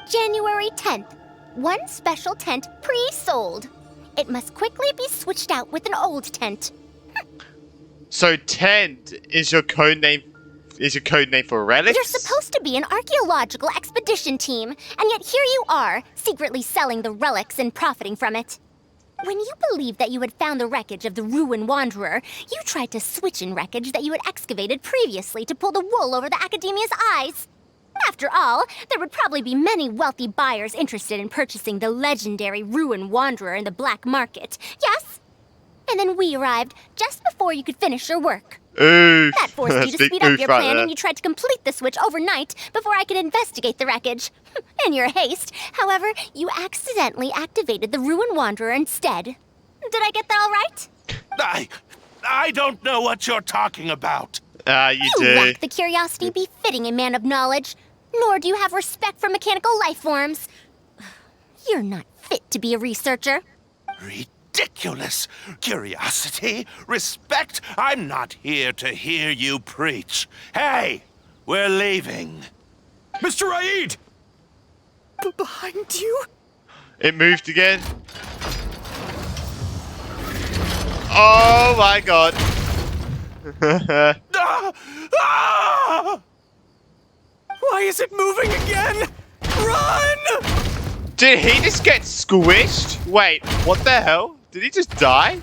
January 10th, 1 special tent pre-sold. It must quickly be switched out with an old tent. So tent is your code name for relics? You're supposed to be an archaeological expedition team, and yet here you are, secretly selling the relics and profiting from it. When you believed that you had found the wreckage of the Ruin Wanderer, you tried to switch in wreckage that you had excavated previously to pull the wool over the Academia's eyes. After all, there would probably be many wealthy buyers interested in purchasing the legendary Ruin Wanderer in the black market, yes? And then we arrived just before you could finish your work. Oof. That forced you to speed up your plan, and you tried to complete the switch overnight before I could investigate the wreckage. In your haste, however, you accidentally activated the Ruin Wanderer instead. Did I get that all right? I don't know what you're talking about. You do. lack the curiosity befitting a man of knowledge, nor do you have respect for mechanical life forms. You're not fit to be a researcher. Ridiculous. Curiosity? Respect? I'm not here to hear you preach. Hey, we're leaving. Mr. Aid! Behind you? It moved again. Oh my god. Ah! Ah! Why is it moving again? Run! Did he just get squished? Wait, what the hell? Did he just die?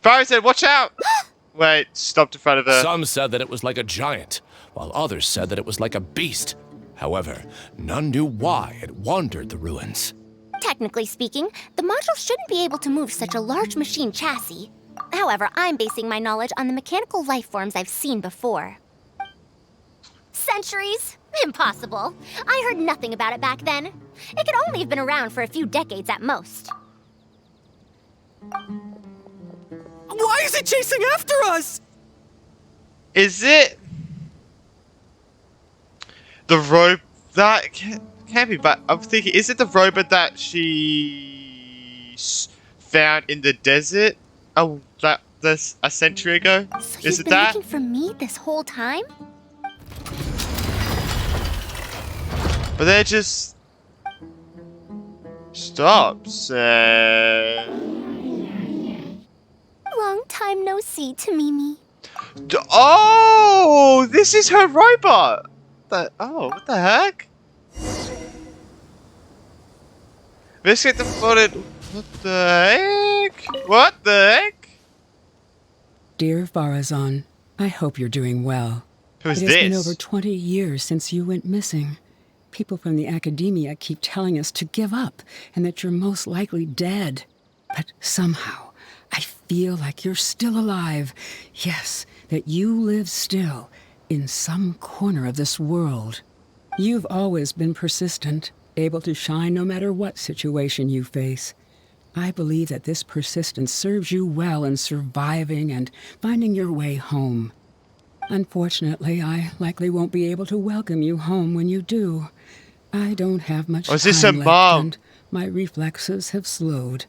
Faruzan, watch out! Wait, stopped in front of her. Some said that it was like a giant, while others said that it was like a beast. However, none knew why it wandered the ruins. Technically speaking, the module shouldn't be able to move such a large machine chassis. However, I'm basing my knowledge on the mechanical life forms I've seen before. Centuries? Impossible. I heard nothing about it back then. It could only have been around for a few decades at most. Why is it chasing after us? Is it the robot that can't be? But I'm thinking, is it the robot that she found in the desert? Oh, that's a century ago. So Is you've it been that? looking for me this whole time? But they're just stops. Long time no see, Tamimi. Oh, this is her robot. What the heck? Let's get the flooded. What the heck? What the heck? Dear Faruzan, I hope you're doing well. Who's It has been this? over 20 years since you went missing. People from the academia keep telling us to give up and that you're most likely dead. But somehow, I feel like you're still alive. Yes, that you live still in some corner of this world. You've always been persistent, able to shine no matter what situation you face. I believe that this persistence serves you well in surviving and finding your way home. Unfortunately, I likely won't be able to welcome you home when you do. I don't have much is this time a left, mom? and my reflexes have slowed.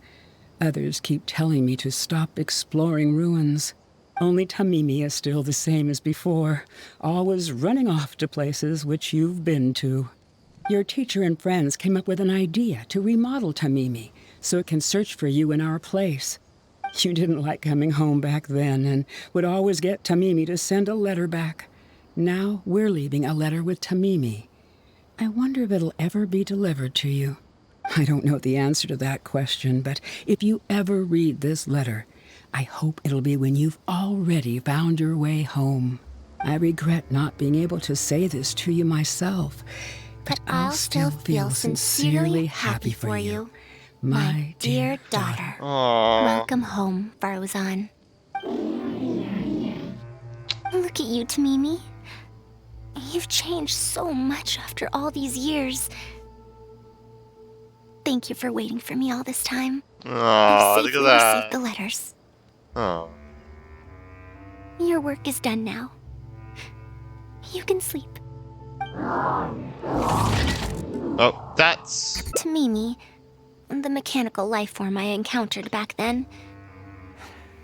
Others keep telling me to stop exploring ruins. Only Tamimi is still the same as before, always running off to places which you've been to. Your teacher and friends came up with an idea to remodel Tamimi so it can search for you in our place. You didn't like coming home back then and would always get Tamimi to send a letter back. Now we're leaving a letter with Tamimi. I wonder if it'll ever be delivered to you. I don't know the answer to that question, but if you ever read this letter, I hope it'll be when you've already found your way home. I regret not being able to say this to you myself, but I'll still feel sincerely happy for you, my dear daughter. Aww. Welcome home, Faruzan. Look at you, Tamimi. You've changed so much after all these years. Thank you for waiting for me all this time. Aww, I've look safely at that. received the letters. Oh. Your work is done now. You can sleep. Oh, that's... Tamimi, the mechanical life form I encountered back then.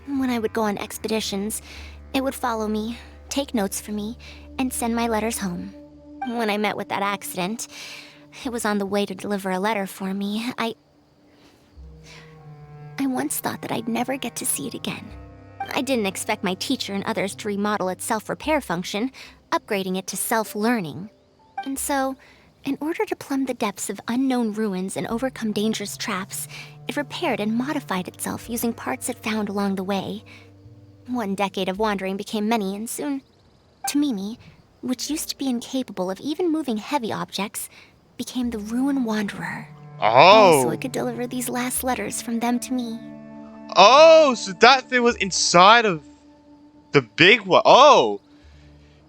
When I would go on expeditions, it would follow me, take notes for me, and send my letters home. When I met with that accident, it was on the way to deliver a letter for me. I once thought that I'd never get to see it again. I didn't expect my teacher and others to remodel its self-repair function, upgrading it to self-learning. And so, in order to plumb the depths of unknown ruins and overcome dangerous traps, it repaired and modified itself using parts it found along the way. 1 decade of wandering became many, and soon, Tamimi, which used to be incapable of even moving heavy objects, became the Ruin Wanderer. So I could deliver these last letters from them to me. Oh, so that thing was inside of the big one. Oh!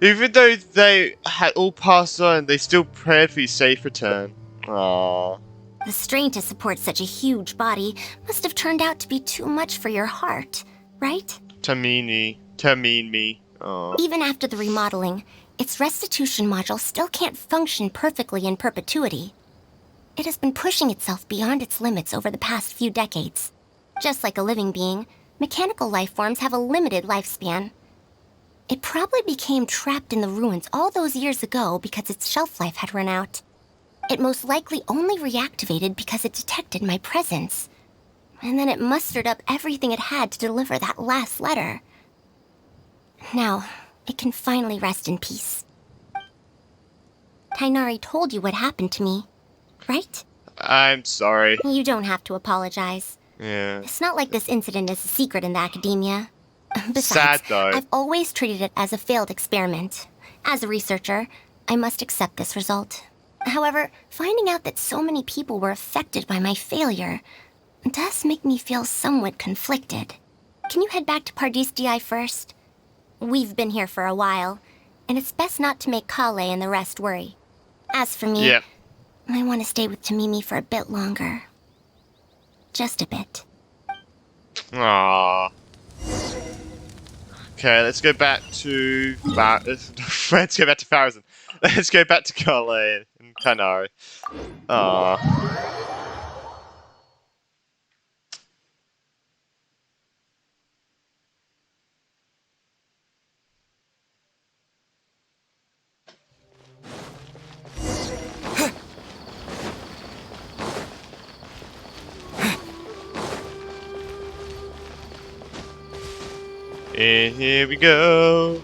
Even though they had all passed on, they still prayed for your safe return. Aww. The strain to support such a huge body must have turned out to be too much for your heart, right? Tamimi. Aww. Even after the remodeling, its restitution module still can't function perfectly in perpetuity. It has been pushing itself beyond its limits over the past few decades. Just like a living being, mechanical life forms have a limited lifespan. It probably became trapped in the ruins all those years ago because its shelf life had run out. It most likely only reactivated because it detected my presence. and then it mustered up everything it had to deliver that last letter. Now, it can finally rest in peace. Tainari told you what happened to me, right? I'm sorry. You don't have to apologize. Yeah. It's not like this incident is a secret in the academia. Besides, Sad, though. I've always treated it as a failed experiment. As a researcher, I must accept this result. However, finding out that so many people were affected by my failure does make me feel somewhat conflicted. Can you head back to Pardis DI first? We've been here for a while, and it's best not to make Kale and the rest worry. As for me, I want to stay with Tamimi for a bit longer. Just a bit. Aww. Okay, let's go back to let's go back to Faruzan. Let's go back to Kale and Tainari. Aww. And here we go.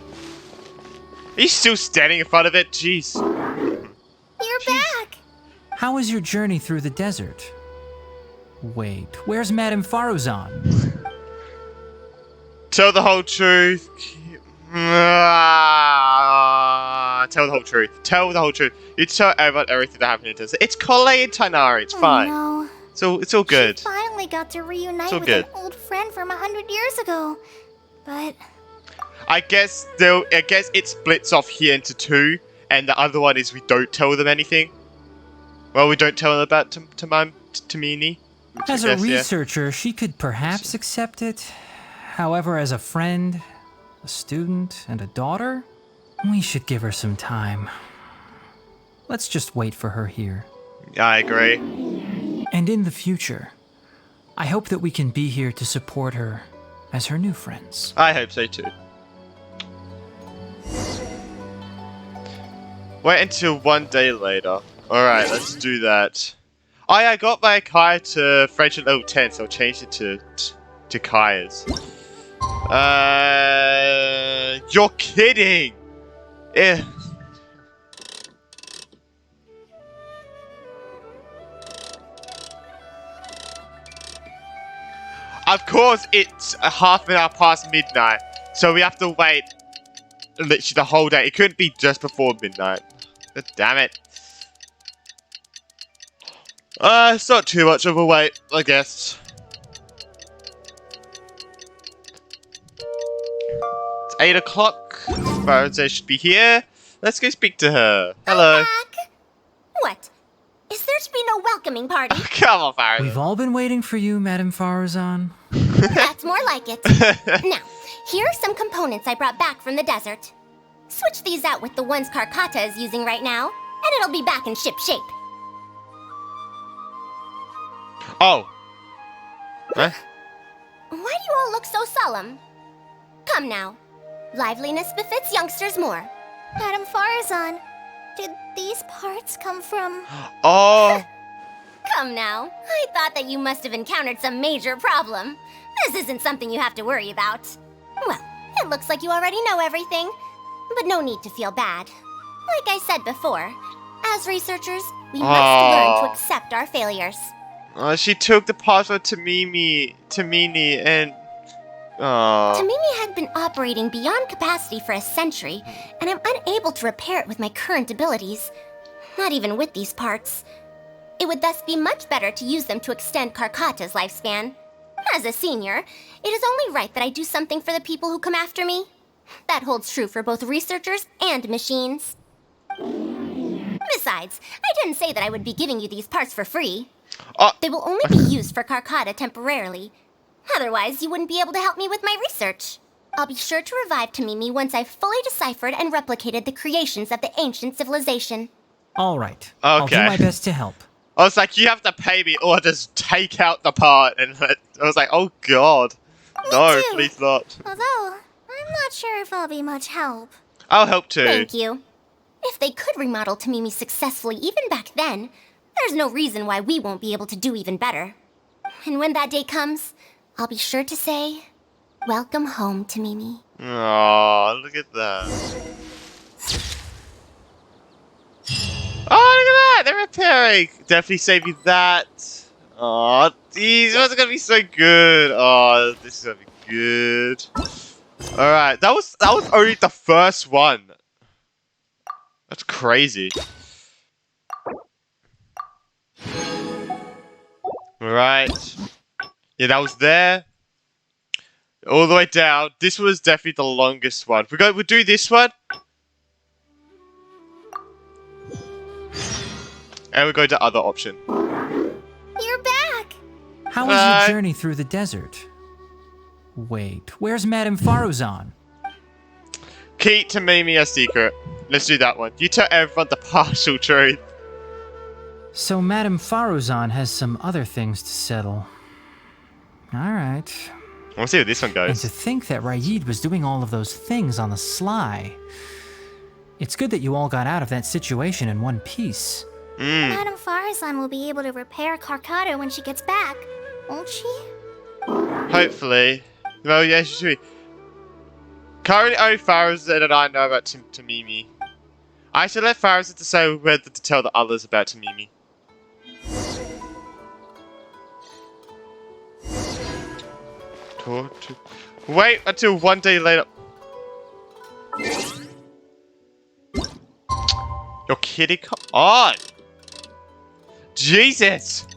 He's still standing in front of it. Jeez. You're back. How was your journey through the desert? Wait, where's Madame Faruzan? Tell the whole truth. Tell the whole truth. Tell the whole truth. You tell everyone everything that happened in the desert. It's Kale and Tainari. It's fine. No. It's all good. She finally got to reunite with good. an old friend from 100 years ago. But I guess it splits off here into two, and the other one is we don't tell them anything. Well, we don't tell them about Tamini. As a researcher, she could perhaps accept it. However, as a friend, a student, and a daughter, we should give her some time. Let's just wait for her here. I agree. And in the future, I hope that we can be here to support her as her new friends. I hope so too. Wait until one day later. Alright, let's do that. Oh yeah, I got my Kai to friendship level 10, so I'll change it to Kaya's. You're kidding! Eh. Of course, it's a half an hour past midnight, so we have to wait literally the whole day. It couldn't be just before midnight. God damn it. It's not too much of a wait, I guess. It's 8 o'clock. Faruzan should be here. Let's go speak to her. Hello. What? Is there to be no welcoming party? Come on, Faruzan. We've all been waiting for you, Madame Faruzan. That's more like it. Now, here are some components I brought back from the desert. Switch these out with the ones Karkata is using right now, and it'll be back in ship shape. Oh. Huh? Why do you all look so solemn? Come now. Liveliness befits youngsters more. Madame Faruzan, did these parts come from... Oh. Come now. I thought that you must have encountered some major problem. This isn't something you have to worry about. Well, it looks like you already know everything. But no need to feel bad. Like I said before, as researchers, we must learn to accept our failures. She took the password to Tamini, and... Tamimi had been operating beyond capacity for a century, and I'm unable to repair it with my current abilities. Not even with these parts. It would thus be much better to use them to extend Karkata's lifespan. As a senior, it is only right that I do something for the people who come after me. That holds true for both researchers and machines. Besides, I didn't say that I would be giving you these parts for free. They will only be used for Karkata temporarily. Otherwise, you wouldn't be able to help me with my research. I'll be sure to revive Tamimi once I've fully deciphered and replicated the creations of the ancient civilization. All right. I'll do my best to help. I was like, you have to pay me or just take out the part. And I was like, oh god. No, please not. Although, I'm not sure if I'll be much help. I'll help too. Thank you. If they could remodel Tamimi successfully even back then, there's no reason why we won't be able to do even better. And when that day comes, I'll be sure to say, welcome home to Mimi. Oh, look at that. Oh, look at that! They're repairing. Definitely save you that. Oh, these ones are gonna be so good. Oh, this is gonna be good. All right, that was only the first one. That's crazy. All right. Yeah, that was there. All the way down. This was definitely the longest one. We'll do this one. And we'll go to other option. You're back! How was your journey through the desert? Wait, where's Madame Faruzan? Keep to Mimi a secret. Let's do that one. You tell everyone the partial truth. So Madame Faruzan has some other things to settle. Alright. We'll see how this one And goes. to think that Raid was doing all of those things on the sly. It's good that you all got out of that situation in one piece. Madame Faruzan will be able to repair Carcata when she gets back, won't she? Hopefully. Well, yeah, she should be. Currently, only Faruzan and I know about Tamimi. I should let Faruzan decide whether to tell the others about Tamimi. Wait until one day later. You're kidding? Come on! Jesus!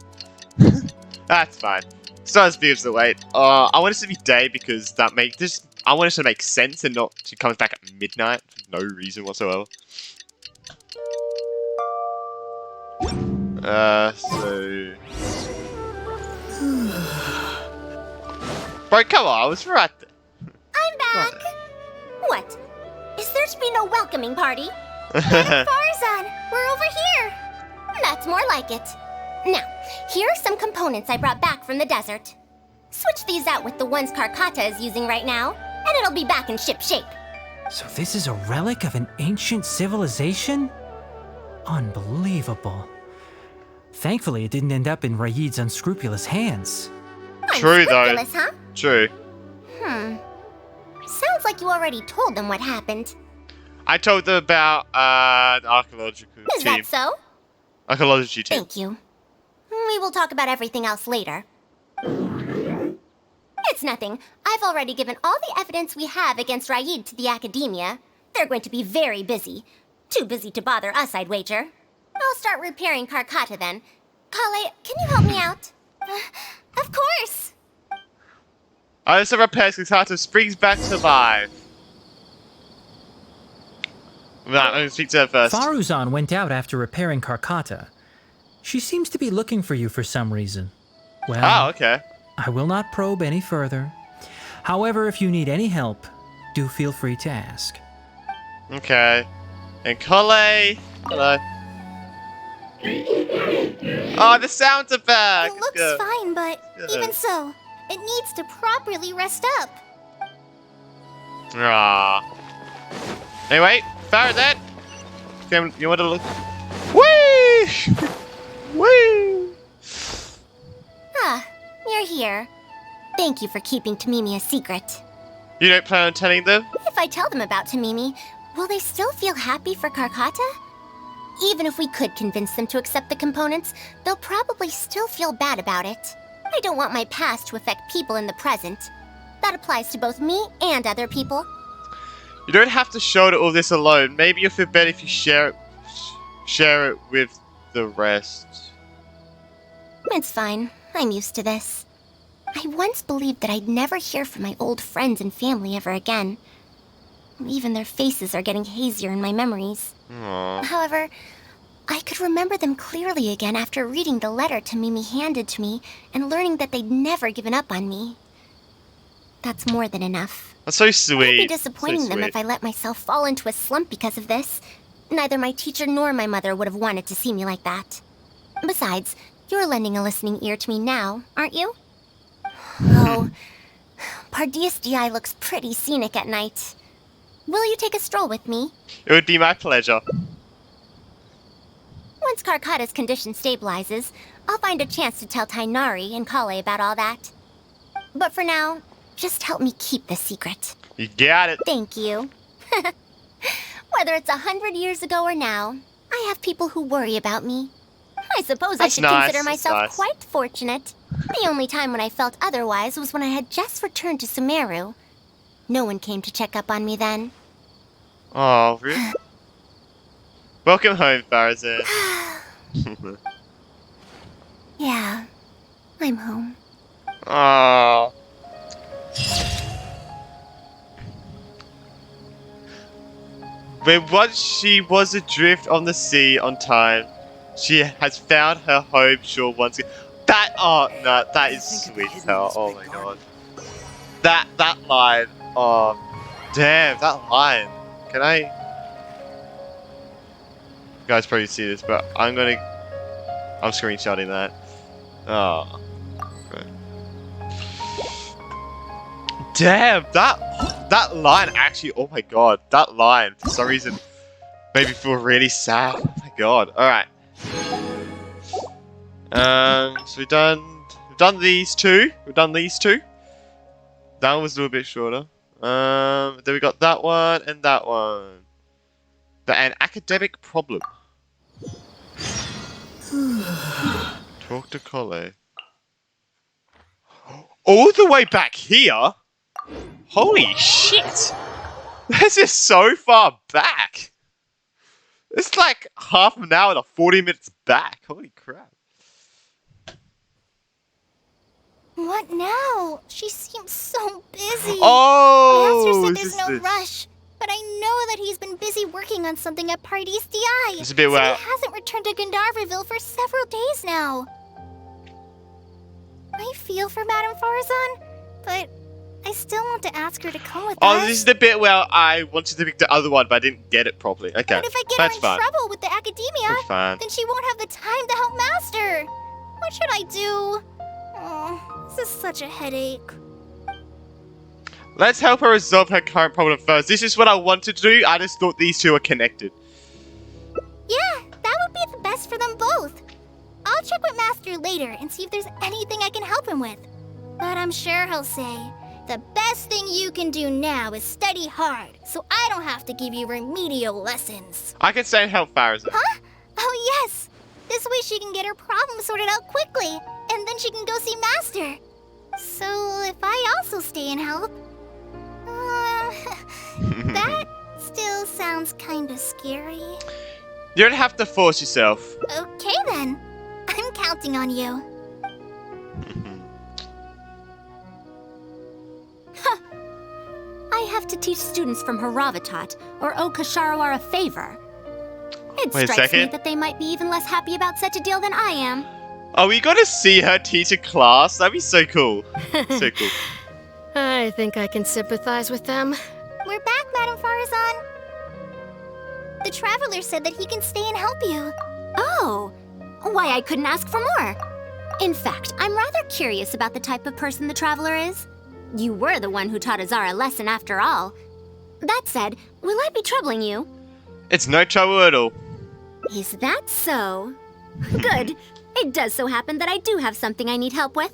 That's fine. It's not as big as the wait. I want it to be day because that makes this. I want it to make sense and not she comes back at midnight for no reason whatsoever. So. Bro, come on, I was right there. I'm back! What? Is there to be no welcoming party? Faruzan, we're over here! That's more like it. Now, here are some components I brought back from the desert. Switch these out with the ones Carcata is using right now, and it'll be back in ship shape. So this is a relic of an ancient civilization? Unbelievable. Thankfully, it didn't end up in Raid's unscrupulous hands. True, though. Unscrupulous, huh? True. Sounds like you already told them what happened. I told them about the archaeological Is team. that so? Archaeology team. Thank you. We will talk about everything else later. It's nothing. I've already given all the evidence we have against Raid to the Academia. They're going to be very busy. Too busy to bother us, I'd wager. I'll start repairing Carcata then. Kale, can you help me out? Of course! Also repairs Carcata springs back to life. Right, I'm gonna speak to her first. Faruzan went out after repairing Carcata. She seems to be looking for you for some reason. Well, Oh, okay. I will not probe any further. However, if you need any help, do feel free to ask. Okay. And Kale. Hello. Oh, the sounds are back. It looks Good. fine, but Good. even so, it needs to properly rest up. Ah. Anyway, Faruzan. You want to look? Whee! Whee! Ah, you're here. Thank you for keeping Tamimi a secret. You don't plan on telling them? If I tell them about Tamimi, will they still feel happy for Carcata? Even if we could convince them to accept the components, they'll probably still feel bad about it. I don't want my past to affect people in the present. That applies to both me and other people. You don't have to shoulder all this alone. Maybe you'll feel better if you share it with the rest. It's fine. I'm used to this. I once believed that I'd never hear from my old friends and family ever again. Even their faces are getting hazier in my memories. Aww. However, I could remember them clearly again after reading the letter Tamimi handed to me and learning that they'd never given up on me. That's more than enough. That's so sweet. I'd be disappointing them if I let myself fall into a slump because of this. Neither my teacher nor my mother would have wanted to see me like that. Besides, you're lending a listening ear to me now, aren't you? Oh, Pardius DI looks pretty scenic at night. Will you take a stroll with me? It would be my pleasure. Once Karkata's condition stabilizes, I'll find a chance to tell Tainari and Kale about all that. But for now, just help me keep the secret. You got it. Thank you. Whether it's 100 years ago or now, I have people who worry about me. I suppose I should consider myself quite fortunate. The only time when I felt otherwise was when I had just returned to Sumeru. No one came to check up on me then. Oh, really? Welcome home, Faruzan. Yeah, I'm home. Oh. When once she was adrift on the sea on time, she has found her home shore once again. That is sweet as hell. Oh my god. That line. Oh, damn, that line. Can I? You guys probably see this, but I'm screenshotting that. Oh. Okay. Damn, that line actually, oh my god, that line for some reason made me feel really sad. Oh my god. Alright. So we've done these two. We've done these two. That one was a little bit shorter. Then we got that one and that one. An academic problem. Talk to Kale. All the way back here? Holy shit! This is so far back! It's like half an hour to 40 minutes back. Holy crap. What now? She seems so busy. Oh! Master said there's no rush, but I know that he's been busy working on something at Pardis DI. It's a bit wild. He hasn't returned to Gandharvaville for several days now. I feel for Madame Faruzan, but I still want to ask her to come with us. Oh, this is the bit where I wanted to pick the other one, but I didn't get it properly. Okay, but if I get her in trouble with the academia, then she won't have the time to help Master. What should I do? Oh, this is such a headache. Let's help her resolve her current problem first. This is what I wanted to do. I just thought these two are connected. Yeah, that would be the best for them both. I'll check with Master later and see if there's anything I can help him with. But I'm sure he'll say, the best thing you can do now is study hard, so I don't have to give you remedial lessons. I can stay and help Faruzan. Huh? Oh yes! This way she can get her problem sorted out quickly, and then she can go see Master. So if I also stay and help... that still sounds kinda scary. You don't have to force yourself. Okay then. I'm counting on you. Huh. I have to teach students from Haravatat or owe Ksharawar a favor. It Wait a strikes me second. that they might be even less happy about such a deal than I am. Oh, we gotta see her teach a class? That'd be so cool. So cool. I think I can sympathize with them. We're back, Madame Faruzan. The Traveler said that he can stay and help you. Oh, why I couldn't ask for more. In fact, I'm rather curious about the type of person the Traveler is. You were the one who taught Azar a lesson after all. That said, will I be troubling you? It's no trouble at all. Is that so? Good. It does so happen that I do have something I need help with.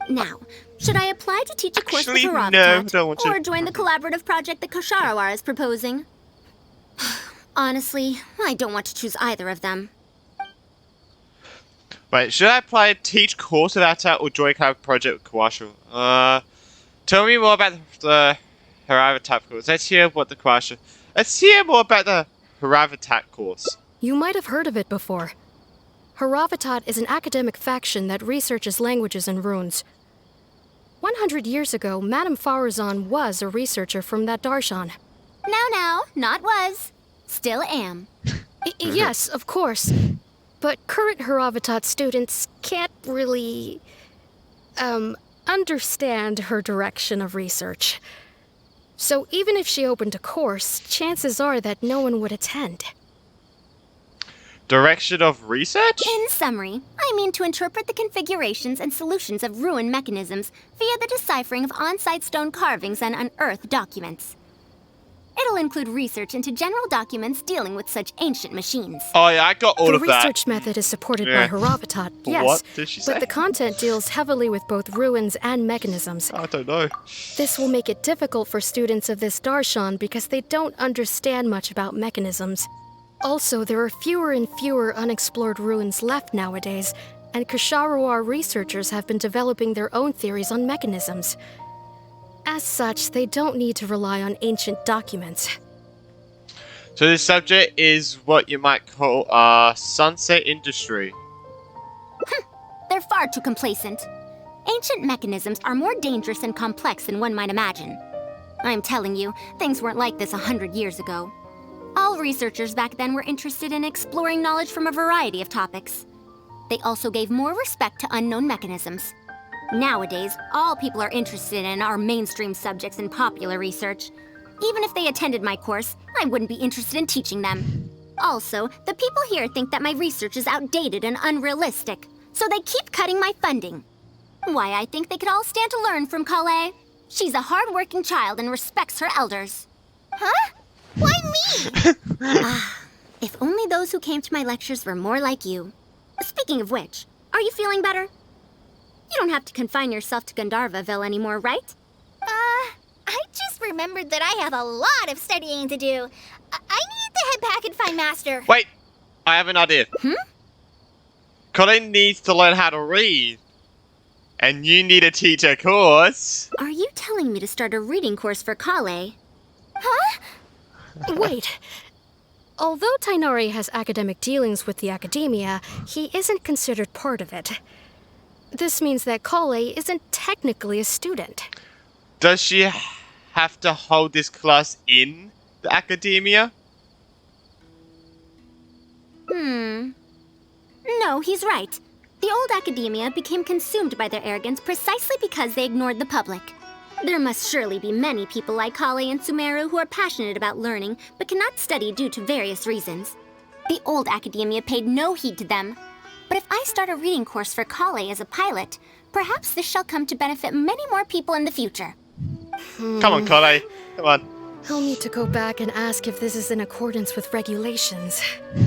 Now, should I apply to teach a course with Haravatat, no, don't want to. or join the collaborative project that Ksharawar is proposing? Honestly, I don't want to choose either of them. Wait, should I apply to teach course about that or join a project with Kawasha? Tell me more about the Haravatat course. Let's hear more about the Haravatat course. You might have heard of it before. Haravatat is an academic faction that researches languages and runes. 100 years ago, Madame Faruzan was a researcher from that darshan. Now, not was. Still am. Yes, of course. But current Haravatat students can't really, understand her direction of research. So even if she opened a course, chances are that no one would attend. Direction of research? In summary, I mean to interpret the configurations and solutions of ruin mechanisms via the deciphering of on-site stone carvings and unearthed documents. It'll include research into general documents dealing with such ancient machines. Oh yeah, I got all The of that. research method is supported Yeah. by Haravatat, yes. What did she say? But the content deals heavily with both ruins and mechanisms. I don't know. This will make it difficult for students of this darshan because they don't understand much about mechanisms. Also, there are fewer and fewer unexplored ruins left nowadays, and Ksharawar researchers have been developing their own theories on mechanisms. As such, they don't need to rely on ancient documents. So this subject is what you might call sunset industry. They're far too complacent. Ancient mechanisms are more dangerous and complex than one might imagine. I'm telling you, things weren't like this 100 years ago. All researchers back then were interested in exploring knowledge from a variety of topics. They also gave more respect to unknown mechanisms. Nowadays, all people are interested in are mainstream subjects in popular research. Even if they attended my course, I wouldn't be interested in teaching them. Also, the people here think that my research is outdated and unrealistic, so they keep cutting my funding. Why, I think they could all stand to learn from Kale. She's a hard-working child and respects her elders. Huh? Why me? If only those who came to my lectures were more like you. Speaking of which, are you feeling better? You don't have to confine yourself to Gandharvaville anymore, right? I just remembered that I have a lot of studying to do. I need to head back and find Master. Wait, I have an idea. Colin needs to learn how to read. And you need to teach a course. Are you telling me to start a reading course for Kale? Huh? Wait. Although Tainari has academic dealings with the academia, he isn't considered part of it. This means that Kale isn't technically a student. Does she have to hold this class in the academia? No, he's right. The old academia became consumed by their arrogance precisely because they ignored the public. There must surely be many people like Kale and Sumeru who are passionate about learning but cannot study due to various reasons. The old academia paid no heed to them. But if I start a reading course for Kale as a pilot, perhaps this shall come to benefit many more people in the future. Come on, Kale. Come on. I'll need to go back and ask if this is in accordance with regulations.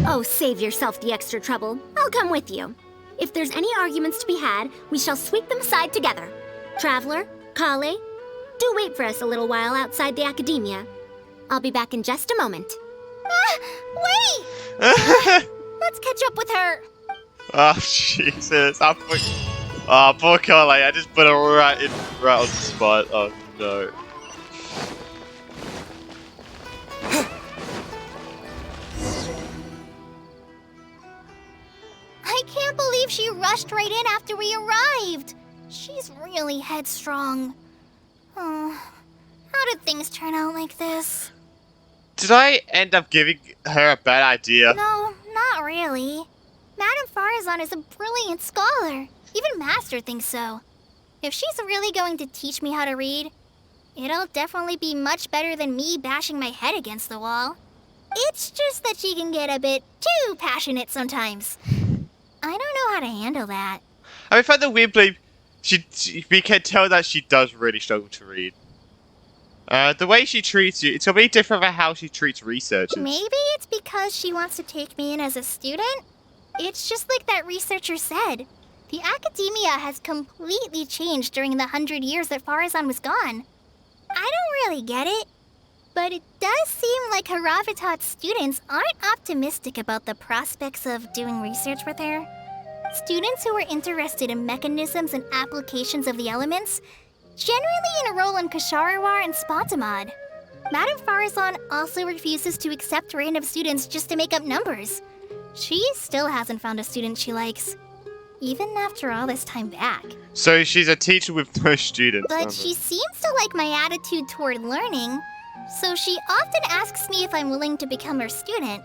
Oh, save yourself the extra trouble. I'll come with you. If there's any arguments to be had, we shall sweep them aside together. Traveler, Kale, do wait for us a little while outside the academia. I'll be back in just a moment. Wait! Let's catch up with her. Oh, Jesus. Poor Kale. I just put her right on the spot. Oh, no. I can't believe she rushed right in after we arrived. She's really headstrong. Oh, how did things turn out like this? Did I end up giving her a bad idea? No, not really. Madame Faruzan is a brilliant scholar. Even Master thinks so. If she's really going to teach me how to read, it'll definitely be much better than me bashing my head against the wall. It's just that she can get a bit too passionate sometimes. I don't know how to handle that. I find it weird, but we can tell that she does really struggle to read. The way she treats you, it's gonna be different from how she treats researchers. Maybe it's because she wants to take me in as a student? It's just like that researcher said. The academia has completely changed during the 100 years that Faruzan was gone. I don't really get it. But it does seem like Haravatat's students aren't optimistic about the prospects of doing research with her. Students who are interested in mechanisms and applications of the elements generally enroll in Ksharawar and Spontamod. Madame Faruzan also refuses to accept random students just to make up numbers. She still hasn't found a student she likes, even after all this time back. So she's a teacher with no students. But she seems to like my attitude toward learning, so she often asks me if I'm willing to become her student.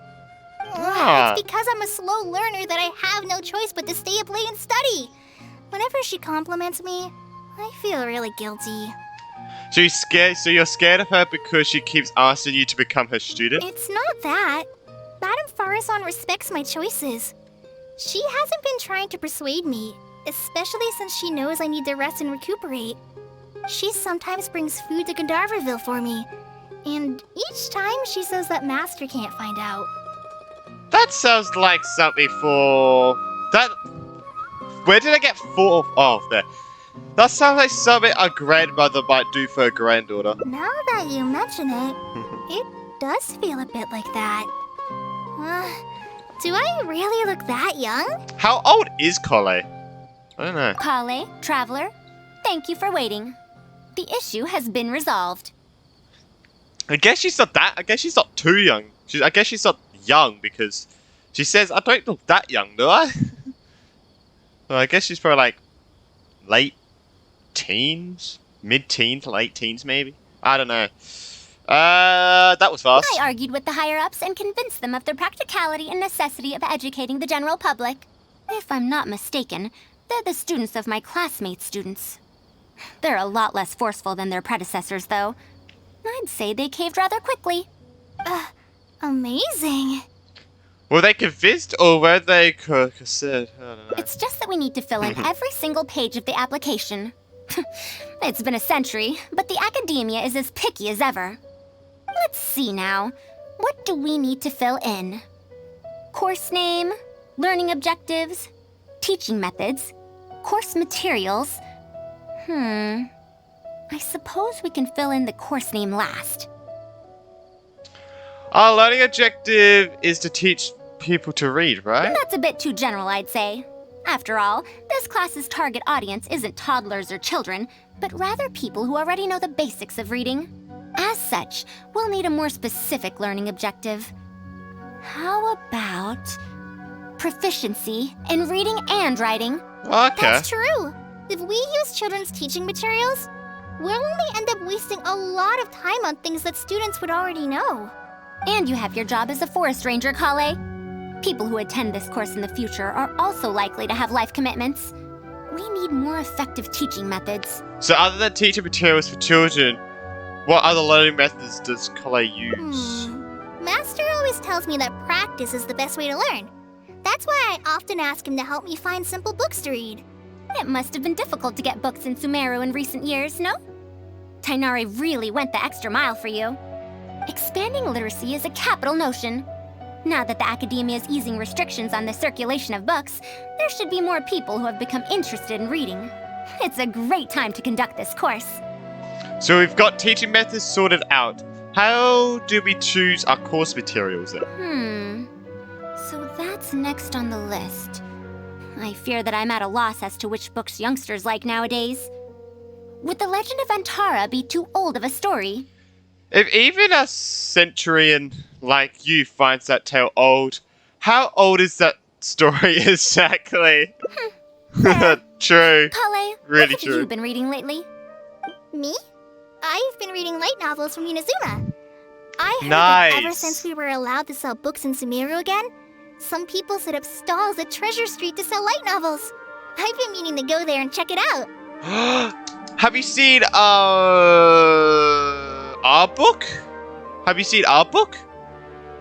It's because I'm a slow learner that I have no choice but to stay up late and study. Whenever she compliments me, I feel really guilty. So you're scared of her because she keeps asking you to become her student? It's not that. Madame Faruzan respects my choices. She hasn't been trying to persuade me, especially since she knows I need to rest and recuperate. She sometimes brings food to Gandharvaville for me, And each time she says that Master can't find out. That sounds like something for... That... Where did I get 4? Oh, there. That sounds like something a grandmother might do for a granddaughter. Now that you mention it, it does feel a bit like that. Do I really look that young? How old is Kale? I don't know. Kale, traveler, thank you for waiting. The issue has been resolved. I guess she's not that... I guess she's not too young. I guess she's not young because she says, I don't look that young, do I? Well, I guess she's probably like late teens? Mid-teens, late teens maybe? I don't know. That was fast. I argued with the higher-ups and convinced them of the practicality and necessity of educating the general public. If I'm not mistaken, they're the students of my classmates' students. They're a lot less forceful than their predecessors, though. I'd say they caved rather quickly. Amazing. Were they convinced or were they concerned? I don't know. It's just that we need to fill in every single page of the application. It's been a century, but the academia is as picky as ever. Let's see now. What do we need to fill in? Course name, learning objectives, teaching methods, course materials. I suppose we can fill in the course name last. Our learning objective is to teach people to read, right? That's a bit too general, I'd say. After all, this class's target audience isn't toddlers or children, but rather people who already know the basics of reading. As such, we'll need a more specific learning objective. How about proficiency in reading and writing? Okay. That's true. If we use children's teaching materials, we'll only end up wasting a lot of time on things that students would already know. And you have your job as a forest ranger, Kale. People who attend this course in the future are also likely to have life commitments. We need more effective teaching methods. So other than teaching materials for children, what other learning methods does Kale use? Master always tells me that practice is the best way to learn. That's why I often ask him to help me find simple books to read. It must have been difficult to get books in Sumeru in recent years, no? Tainari really went the extra mile for you. Expanding literacy is a capital notion. Now that the academia is easing restrictions on the circulation of books, there should be more people who have become interested in reading. It's a great time to conduct this course. So we've got teaching methods sorted out. How do we choose our course materials then? So that's next on the list. I fear that I'm at a loss as to which books youngsters like nowadays. Would The Legend of Antara be too old of a story? If even a centurion like you finds that tale old, how old is that story exactly? True. Kale, Really what true. have you been reading lately? Me? I've been reading light novels from Inazuma. I heard Nice. that ever since we were allowed to sell books in Sumeru again, some people set up stalls at Treasure Street to sell light novels. I've been meaning to go there and check it out. Have you seen our book? Have you seen our book?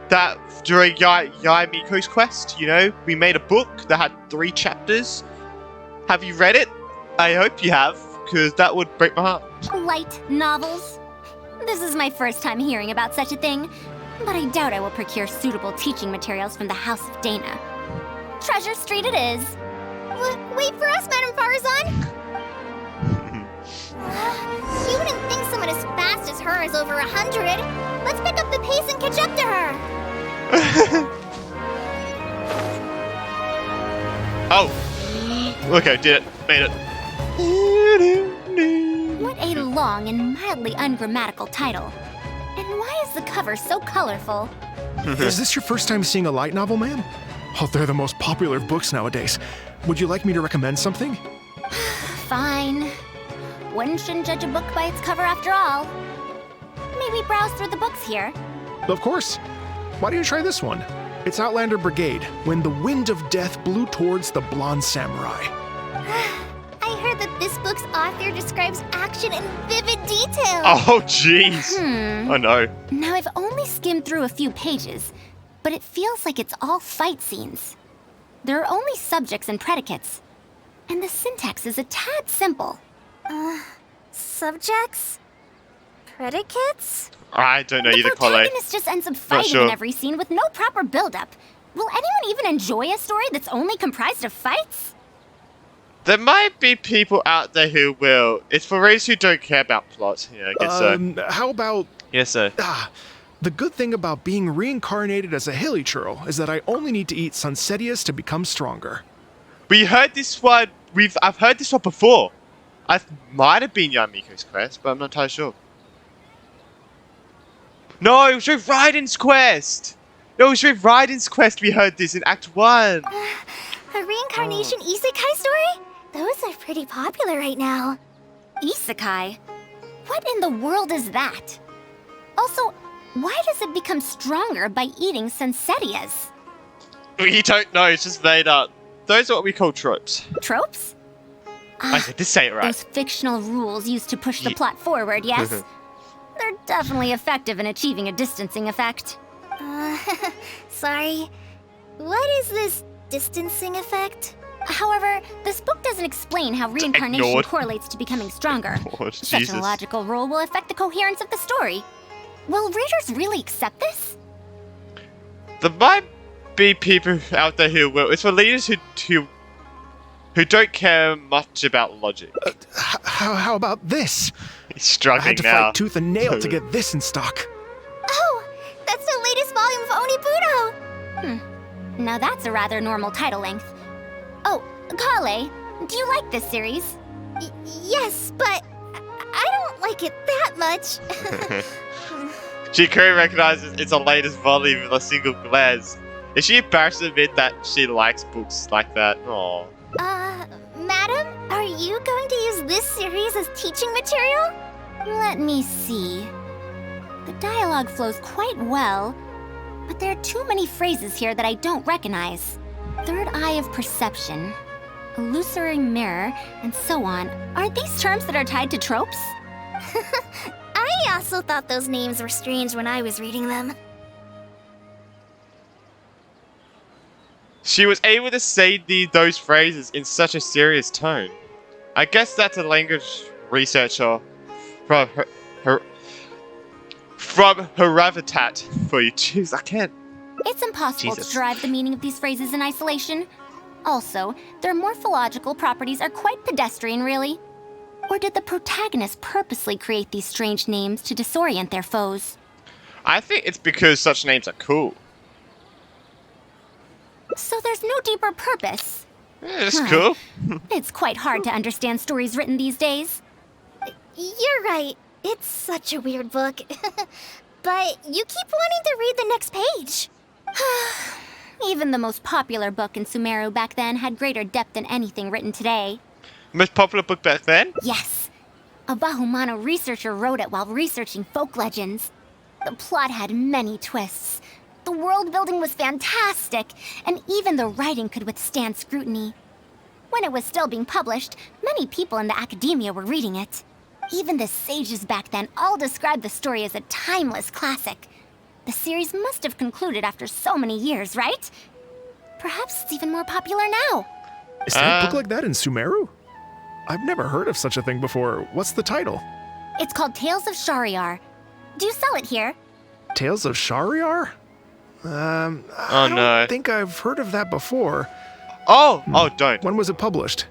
That during Yai Miko's quest, you know, we made a book that had 3 chapters. Have you read it? I hope you have, because that would break my heart. Light novels? This is my first time hearing about such a thing, but I doubt I will procure suitable teaching materials from the House of Dana. Treasure Street it is. Wait for us, Madame Faruzan! You wouldn't think someone as fast as her is over 100. Let's pick up the pace and catch up to her. Oh. Okay, did it. Made it. What a long and mildly ungrammatical title. And why is the cover so colorful? Is this your first time seeing a light novel, ma'am? Oh, they're the most popular of books nowadays. Would you like me to recommend something? Fine. One shouldn't judge a book by its cover after all. Maybe browse through the books here. Of course. Why don't you try this one? It's Outlander Brigade, When the Wind of Death Blew Towards the Blonde Samurai. I heard that this book's author describes action in vivid detail. Oh, jeez. Oh, no. Now, I've only skimmed through a few pages, but it feels like it's all fight scenes. There are only subjects and predicates, and the syntax is a tad simple. Subjects? Predicates? I don't know either, The Kale. protagonist just ends up fighting sure. in every scene with no proper build-up. Will anyone even enjoy a story that's only comprised of fights? There might be people out there who will. It's for readers who don't care about plot. Yeah, I guess so. How about... Yes, sir. The good thing about being reincarnated as a hilly churl is that I only need to eat Sunsetias to become stronger. We heard this one. I've heard this one before. I might have been Yamiko's quest, but I'm not entirely sure. No, it was with Raiden's quest. No, it was with Raiden's quest. We heard this in Act 1. A reincarnation isekai story? Those are pretty popular right now. Isekai? What in the world is that? Also, why does it become stronger by eating Sunsetias? We don't know. It's just made up. Those are what we call tropes. Tropes? I did this say it right. Those fictional rules used to push the plot forward, yes? They're definitely effective in achieving a distancing effect. Sorry. What is this distancing effect? However, this book doesn't explain how reincarnation Ignored. correlates to becoming stronger. Ignored, Such Jesus. a logical rule will affect the coherence of the story. Will readers really accept this? There might be people out there who will. It's for leaders who don't care much about logic. How about this? He's I struggling had to now. fight tooth and nail to get this in stock. Oh, that's the latest volume of Onibudo! Now that's a rather normal title length. Oh, Kale, do you like this series? Yes, but I don't like it that much. She clearly recognizes it's the latest volume with a single glance. Is she embarrassed to admit that she likes books like that? Aww. Madam, are you going to use this series as teaching material? Let me see. The dialogue flows quite well, but there are too many phrases here that I don't recognize. Third eye of perception, illusory mirror, and so on. Are these terms that are tied to tropes? I also thought those names were strange when I was reading them. She was able to say those phrases in such a serious tone. I guess that's a language researcher from her habitat for you. Jeez, I can't. It's impossible Jesus. to derive the meaning of these phrases in isolation. Also, their morphological properties are quite pedestrian, really. Or did the protagonist purposely create these strange names to disorient their foes? I think it's because such names are cool. So there's no deeper purpose. It's cool. It's quite hard to understand stories written these days. You're right. It's such a weird book. But you keep wanting to read the next page. Even the most popular book in Sumeru back then had greater depth than anything written today. Most popular book back then? Yes. A Bahumano researcher wrote it while researching folk legends. The plot had many twists. The world building was fantastic, and even the writing could withstand scrutiny. When it was still being published, many people in the academia were reading it. Even the sages back then all described the story as a timeless classic. The series must have concluded after so many years, right? Perhaps it's even more popular now. Is there a book like that in Sumeru? I've never heard of such a thing before. What's the title? It's called Tales of Shariar. Do you sell it here? Tales of Shariar? I don't think I've heard of that before. Oh, don't. When was it published?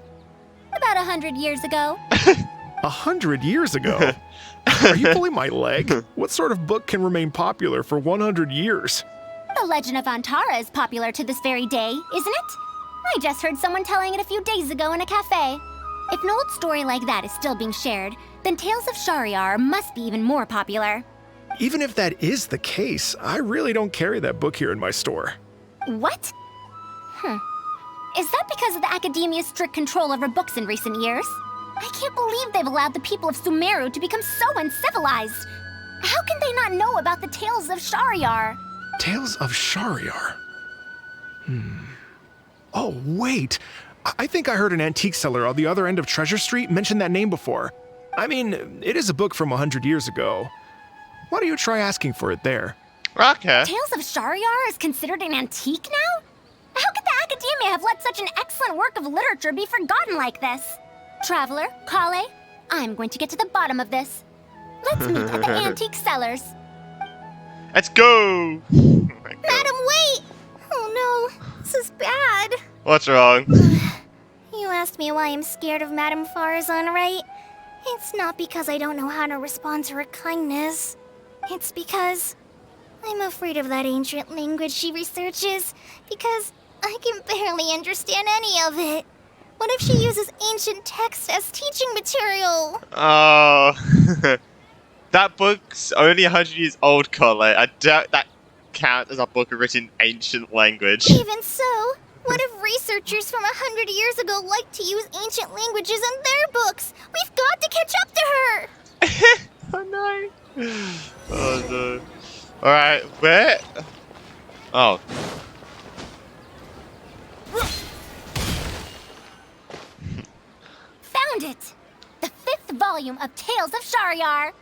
About 100 years ago. 100 years ago? Are you pulling my leg? What sort of book can remain popular for 100 years? The Legend of Antara is popular to this very day, isn't it? I just heard someone telling it a few days ago in a cafe. If an old story like that is still being shared, then Tales of Shariar must be even more popular. Even if that is the case, I really don't carry that book here in my store. What? Is that because of the academia's strict control over books in recent years? I can't believe they've allowed the people of Sumeru to become so uncivilized. How can they not know about the Tales of Shariar? Tales of Shariar? Oh, wait. I think I heard an antique seller on the other end of Treasure Street mention that name before. I mean, it is a book from 100 years ago. Why don't you try asking for it there? Okay. Tales of Shariar is considered an antique now? How could the academia have let such an excellent work of literature be forgotten like this? Traveler, Kale, I'm going to get to the bottom of this. Let's meet at the antique sellers. Let's go! Oh my God. Madam, wait! Oh no, this is bad. What's wrong? You asked me why I'm scared of Madame Faruzan, right? It's not because I don't know how to respond to her kindness. It's because I'm afraid of that ancient language she researches, because I can barely understand any of it. What if she uses ancient texts as teaching material? Oh. That book's only 100 years old, Cole. I doubt that counts as a book written in ancient language. Even so, what if researchers from 100 years ago like to use ancient languages in their books? We've got to catch up to her! Oh no. Oh no. Alright, where? Oh. Found it! The 5th volume of Tales of Shahryar.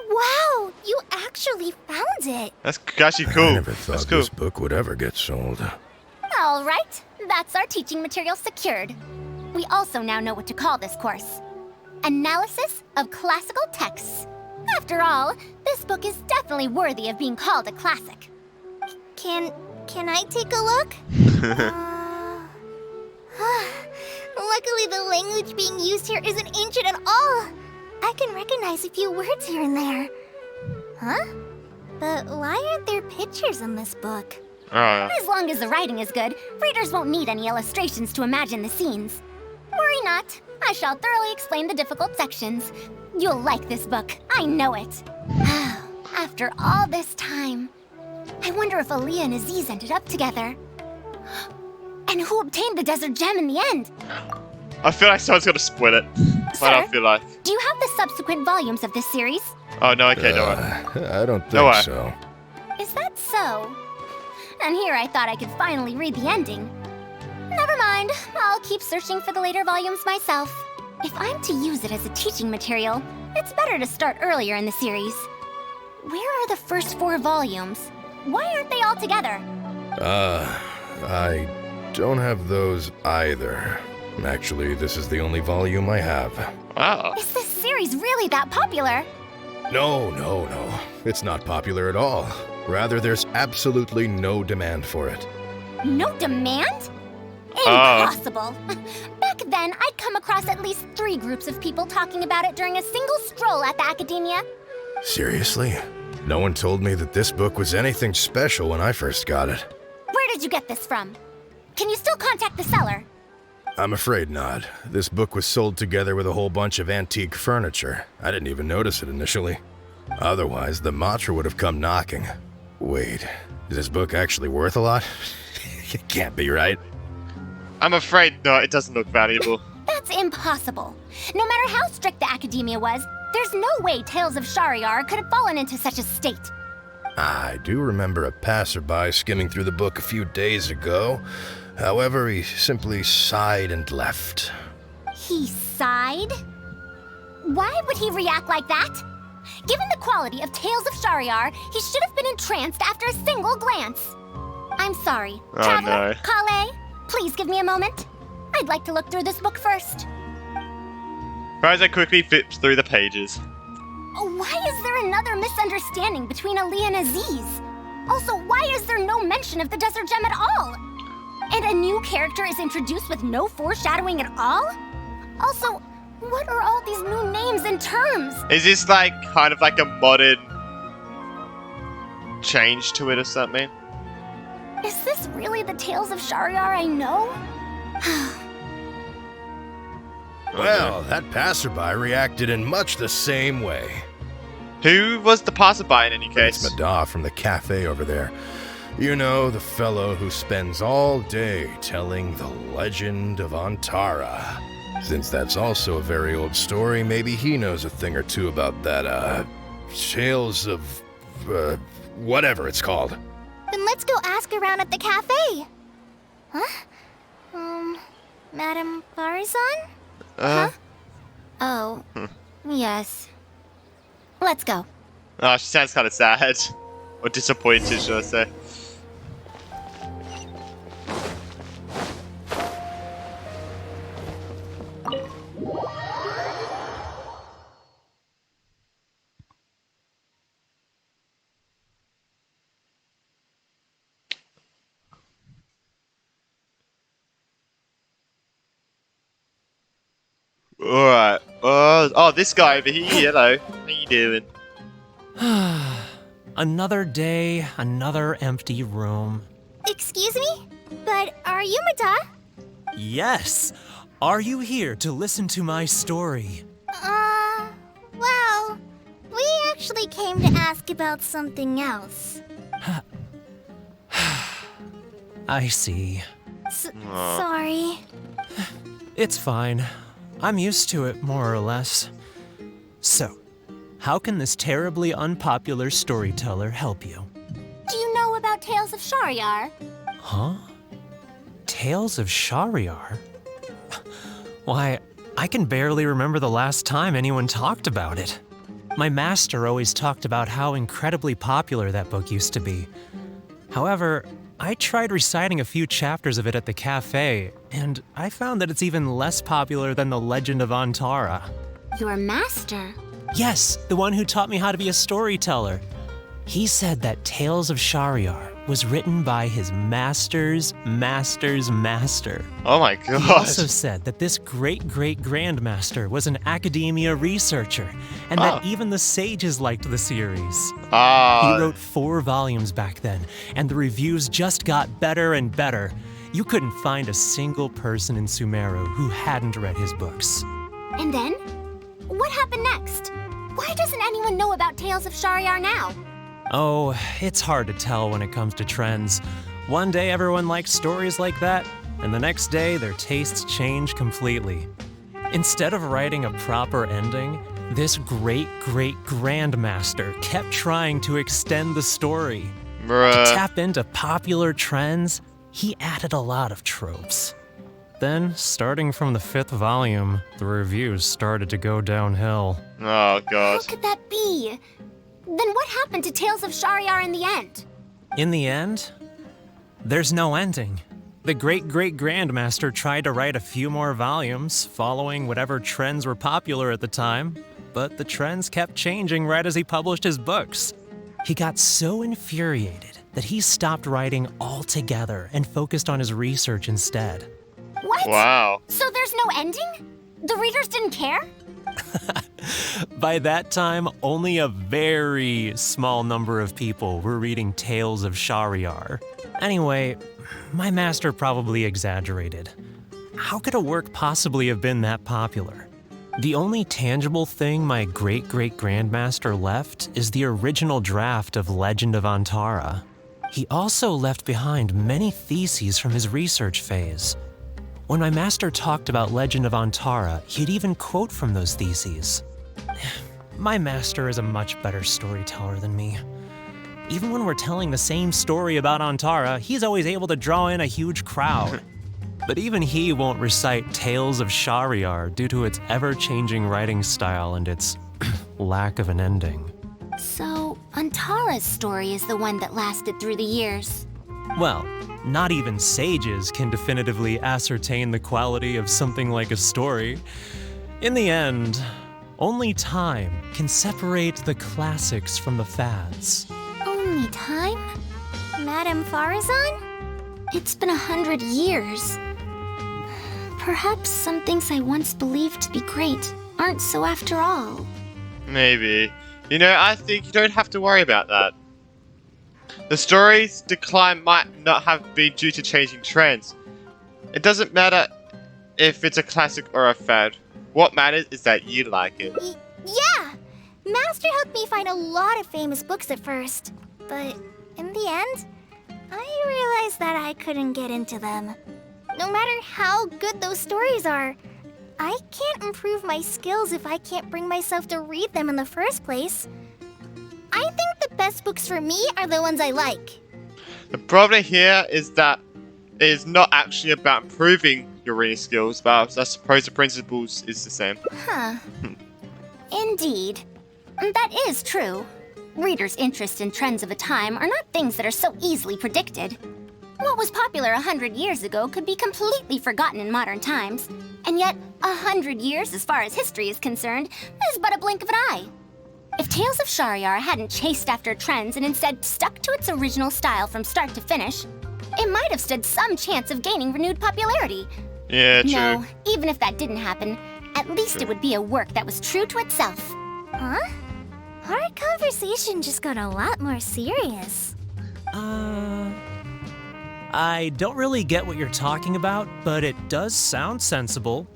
Wow, you actually found it! That's actually cool. I never thought That's cool. this book would ever get sold. All right, that's our teaching material secured. We also now know what to call this course. Analysis of Classical Texts. After all, this book is definitely worthy of being called a classic. Can I take a look? Luckily, the language being used here isn't ancient at all. I can recognize a few words here and there. Huh? But why aren't there pictures in this book? As long as the writing is good, readers won't need any illustrations to imagine the scenes. Worry not. I shall thoroughly explain the difficult sections. You'll like this book. I know it. After all this time, I wonder if Aaliyah and Aziz ended up together. And who obtained the desert gem in the end? I feel like someone's gonna spoil it. What I feel like. Do you have the subsequent volumes of this series? Oh no, okay, don't worry. I don't think No way. so. Is that so? And here I thought I could finally read the ending. Never mind, I'll keep searching for the later volumes myself. If I'm to use it as a teaching material, it's better to start earlier in the series. Where are the first 4 volumes? Why aren't they all together? I don't have those either. Actually, this is the only volume I have. Wow. Is this series really that popular? No. It's not popular at all. Rather, there's absolutely no demand for it. No demand? Impossible. Back then, I'd come across at least 3 groups of people talking about it during a single stroll at the Academia. Seriously? No one told me that this book was anything special when I first got it. Where did you get this from? Can you still contact the seller? I'm afraid not. This book was sold together with a whole bunch of antique furniture. I didn't even notice it initially. Otherwise, the Matra would have come knocking. Wait, is this book actually worth a lot? It can't be, right? I'm afraid no, it doesn't look valuable. That's impossible. No matter how strict the Academia was, there's no way Tales of Shahryar could have fallen into such a state. I do remember a passerby skimming through the book a few days ago. However, he simply sighed and left. He sighed? Why would he react like that? Given the quality of Tales of Shahryar, he should have been entranced after a single glance. I'm sorry. Oh, Traveler, no. Kale, please give me a moment. I'd like to look through this book first. Faruzan quickly flips through the pages. Why is there another misunderstanding between Aaliyah and Aziz? Also, why is there no mention of the Desert Gem at all? And a new character is introduced with no foreshadowing at all? Also, what are all these new names and terms? Is this like kind of like a modern change to it or something? Is this really the Tales of Shahryar I know? Well, that passerby reacted in much the same way. Who was the passerby in any case? It's Mada from the cafe over there. You know, the fellow who spends all day telling the legend of Antara. Since that's also a very old story, maybe he knows a thing or two about that, Tales of, whatever it's called. Then let's go ask around at the cafe. Huh? Madame Faruzan? Oh, yes. Let's go. Oh, she sounds kind of sad. Or disappointed, should I say. Alright. Oh, this guy over here. Hello. How you doing? Another day, another empty room. Excuse me? But are you Mada? Yes! Are you here to listen to my story? Well, we actually came to ask about something else. I see. Sorry. It's fine. I'm used to it, more or less. So, how can this terribly unpopular storyteller help you? Do you know about Tales of Shahryar? Huh? Tales of Shahryar? Why, I can barely remember the last time anyone talked about it. My master always talked about how incredibly popular that book used to be. However, I tried reciting a few chapters of it at the cafe, and I found that it's even less popular than The Legend of Antara. Your master? Yes, the one who taught me how to be a storyteller. He said that Tales of Shahryar was written by his master's master's master. Oh my god. He also said that this great-great-grandmaster was an academia researcher, and that even the sages liked the series. He wrote 4 volumes back then, and the reviews just got better and better. You couldn't find a single person in Sumeru who hadn't read his books. And then? What happened next? Why doesn't anyone know about Tales of Shahryar now? Oh, it's hard to tell when it comes to trends. One day everyone likes stories like that, and the next day their tastes change completely. Instead of writing a proper ending, this great-great-grandmaster kept trying to extend the story. To tap into popular trends, he added a lot of tropes. Then, starting from the 5th volume, the reviews started to go downhill. Oh, God. How could that be? Then what happened to Tales of Shahryar in the end? In the end, there's no ending. The great-great-grandmaster tried to write a few more volumes, following whatever trends were popular at the time, but the trends kept changing right as he published his books. He got so infuriated that he stopped writing altogether and focused on his research instead. What? Wow. So there's no ending? The readers didn't care? By that time, only a very small number of people were reading Tales of Shahryar. Anyway, my master probably exaggerated. How could a work possibly have been that popular? The only tangible thing my great-great-grandmaster left is the original draft of Legend of Antara. He also left behind many theses from his research phase. When my master talked about Legend of Antara, he'd even quote from those theses. My master is a much better storyteller than me. Even when we're telling the same story about Antara, he's always able to draw in a huge crowd. But even he won't recite Tales of Shahryar due to its ever-changing writing style and its lack of an ending. So, Antara's story is the one that lasted through the years. Well, not even sages can definitively ascertain the quality of something like a story. In the end, only time can separate the classics from the fads. Only time? Madame Faruzan? It's been 100 years. Perhaps some things I once believed to be great aren't so after all. Maybe. You know, I think you don't have to worry about that. The story's decline might not have been due to changing trends. It doesn't matter if it's a classic or a fad. What matters is that you like it. Yeah! Master helped me find a lot of famous books at first. But in the end, I realized that I couldn't get into them. No matter how good those stories are, I can't improve my skills if I can't bring myself to read them in the first place. I think the best books for me are the ones I like. The problem here is that it is not actually about improving your reading skills, but I suppose the principles is the same. Huh. Indeed. That is true. Readers' interest in trends of a time are not things that are so easily predicted. What was popular 100 years ago could be completely forgotten in modern times. And yet, 100 years, as far as history is concerned, is but a blink of an eye. If Tales of Shahryar hadn't chased after trends and instead stuck to its original style from start to finish, it might have stood some chance of gaining renewed popularity. Yeah, true. No, even if that didn't happen, At least it would be a work that was true to itself. Huh? Our conversation just got a lot more serious. I don't really get what you're talking about, but it does sound sensible.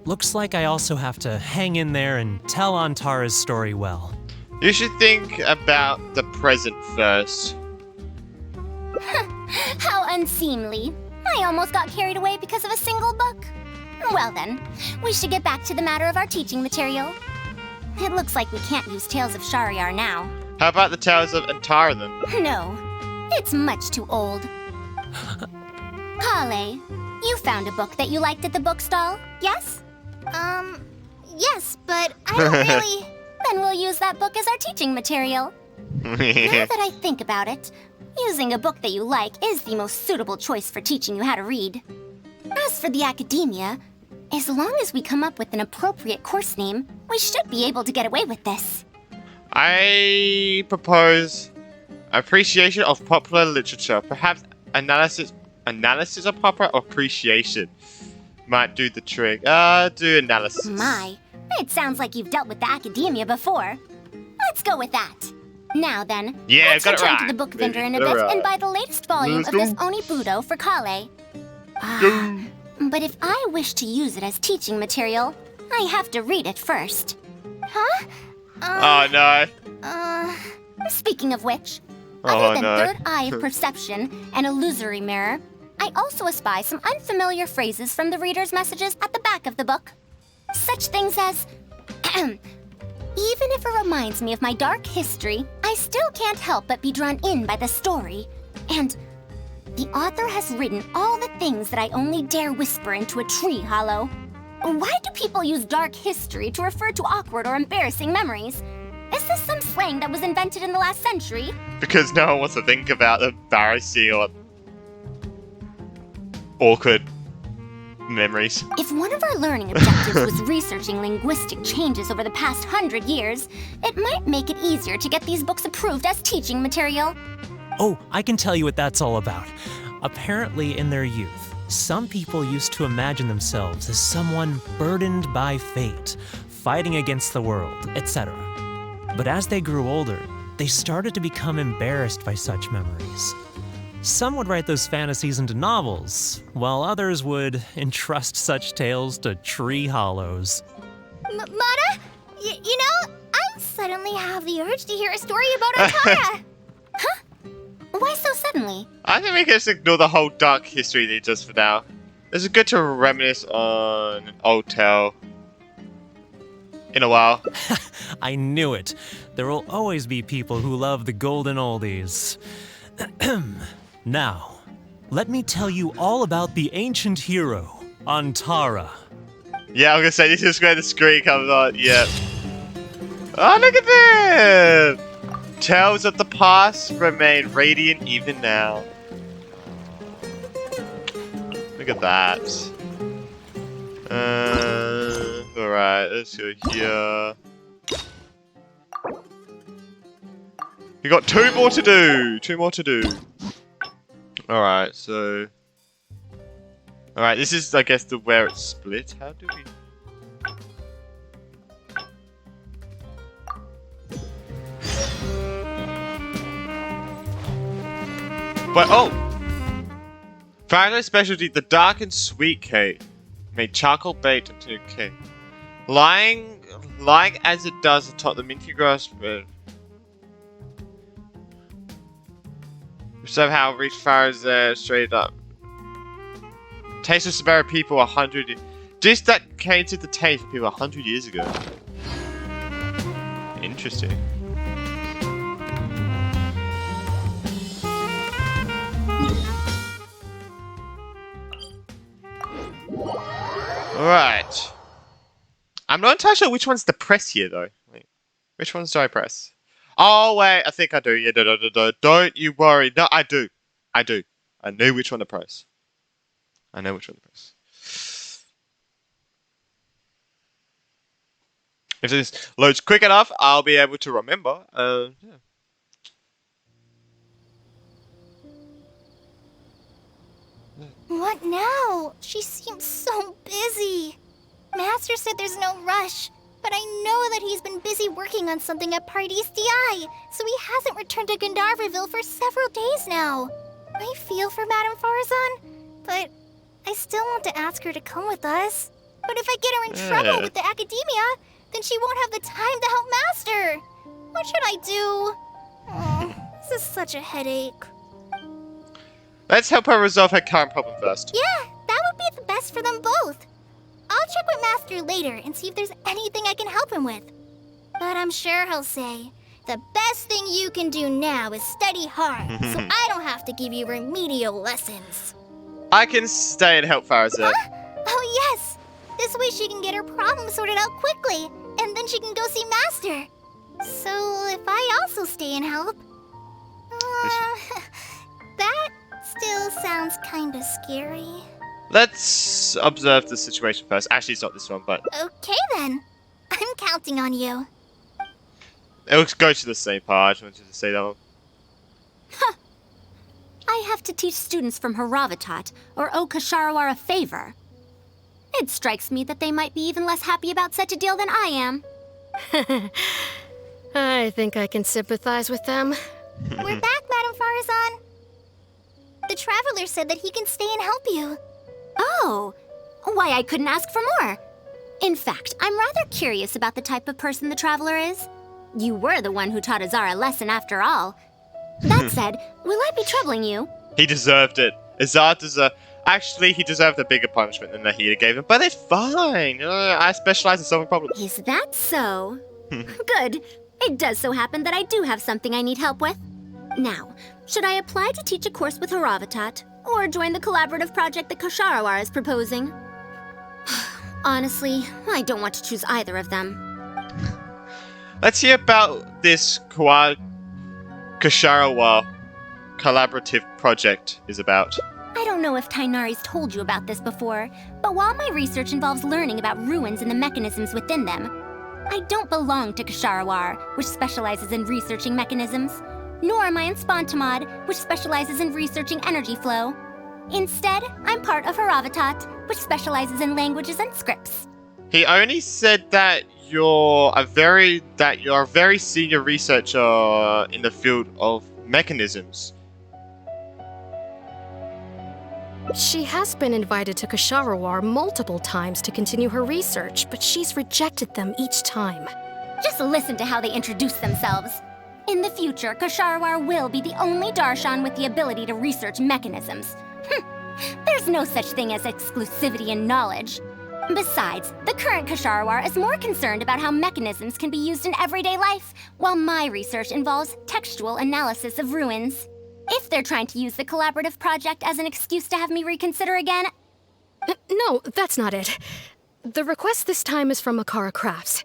Looks like I also have to hang in there and tell Antara's story well. You should think about the present first. How unseemly. I almost got carried away because of a single book. Well then, we should get back to the matter of our teaching material. It looks like we can't use Tales of Shariar now. How about the Tales of Antara then? No, it's much too old. Kale, you found a book that you liked at the bookstall, yes? Yes, but I don't really... Then we'll use that book as our teaching material. Now that I think about it, using a book that you like is the most suitable choice for teaching you how to read. As for the academia, as long as we come up with an appropriate course name, we should be able to get away with this. I propose appreciation of popular literature. Perhaps analysis of popular appreciation might do the trick. Do analysis. My, it sounds like you've dealt with the academia before. Let's go with that. Now then, yeah, let's got it return right. to the book vendor in a bit and buy the latest volume of this Onibudo for Kale. But if I wish to use it as teaching material, I have to read it first. Huh? Oh no. Speaking of which, Oh, other than no. third eye of perception and illusory mirror, I also espy some unfamiliar phrases from the reader's messages at the back of the book. Such things as, even if it reminds me of my dark history, I still can't help but be drawn in by the story. And the author has written all the things that I only dare whisper into a tree hollow. Why do people use dark history to refer to awkward or embarrassing memories? Is this some slang that was invented in the last century? Because no one wants to think about embarrassing or awkward memories. If one of our learning objectives was researching linguistic changes over the past 100 years, it might make it easier to get these books approved as teaching material. Oh, I can tell you what that's all about. Apparently, in their youth, some people used to imagine themselves as someone burdened by fate, fighting against the world, etc. But as they grew older, they started to become embarrassed by such memories. Some would write those fantasies into novels, while others would entrust such tales to tree hollows. Mata? You know, I suddenly have the urge to hear a story about Antara. Huh? Why so suddenly? I think we can just ignore the whole dark history thing just for now. It's good to reminisce on an old tale in a while. I knew it. There will always be people who love the golden oldies. Now, let me tell you all about the ancient hero, Antara. Yeah, I'm gonna say this is where the screen comes on. Yeah. Oh, look at this! Tales of the past remain radiant even now. Look at that. Alright, let's go here. We got two more to do. Alright, so... Alright, this is, I guess, where it's split. How do we... But, oh! Faruzan's specialty, the dark and sweet cake. Made charcoal baked into a cake. Lying as it does atop the minty grass bed. Somehow reached Faruzan straight up. Taste of Sabera people 100 Dish that came to the taste of people 100 years ago. Interesting. Alright. I'm not entirely sure which one's to press here, though. Wait, which ones do I press? Oh, wait, I think I do. Yeah, don't you worry. No, I do. I know which one to press. If this loads quick enough, I'll be able to remember. Yeah. What now? She seems so busy. Master said there's no rush, but I know that he's been busy working on something at Pardis DI, so he hasn't returned to Gandharville for several days now. I feel for Madame Faruzan, but I still want to ask her to come with us. But if I get her in trouble with the academia, then she won't have the time to help Master. What should I do? Oh, this is such a headache. Let's help her resolve her current problem first. Yeah, that would be the best for them both. I'll check with Master later and see if there's anything I can help him with. But I'm sure he'll say, the best thing you can do now is study hard, so I don't have to give you remedial lessons. I can stay and help Faruzan. Huh? Oh yes! This way she can get her problem sorted out quickly, and then she can go see Master. So if I also stay and help... that still sounds kinda scary. Let's observe the situation first. Actually, it's not this one, but... Okay then. I'm counting on you. It'll go to the same part. I just wanted to say that one. I have to teach students from Haravatat, or owe Kasharawar a favor. It strikes me that they might be even less happy about such a deal than I am. I think I can sympathize with them. We're back, Madame Faruzan. The Traveler said that he can stay and help you. Oh, why I couldn't ask for more. In fact, I'm rather curious about the type of person the Traveler is. You were the one who taught Azar a lesson after all. That said, will I be troubling you? He deserved it. Azar deserved... Actually, he deserved a bigger punishment than Nahida gave him, but it's fine. I specialize in solving problems. Is that so? Good. It does so happen that I do have something I need help with. Now, should I apply to teach a course with Haravatat, or join the collaborative project that Kasharawar is proposing? Honestly, I don't want to choose either of them. Let's hear about this Kasharawar collaborative project is about. I don't know if Tainari's told you about this before, but while my research involves learning about ruins and the mechanisms within them, I don't belong to Kasharawar, which specializes in researching mechanisms, nor am I in Spontamod, which specializes in researching energy flow. Instead, I'm part of Haravatat, which specializes in languages and scripts. He only said that you're a very senior researcher in the field of mechanisms. She has been invited to Kasharawar multiple times to continue her research, but she's rejected them each time. Just listen to how they introduce themselves. In the future, Kasharawar will be the only Darshan with the ability to research mechanisms. There's no such thing as exclusivity in knowledge. Besides, the current Kasharawar is more concerned about how mechanisms can be used in everyday life, while my research involves textual analysis of ruins. If they're trying to use the collaborative project as an excuse to have me reconsider again... No, that's not it. The request this time is from Akara Crafts.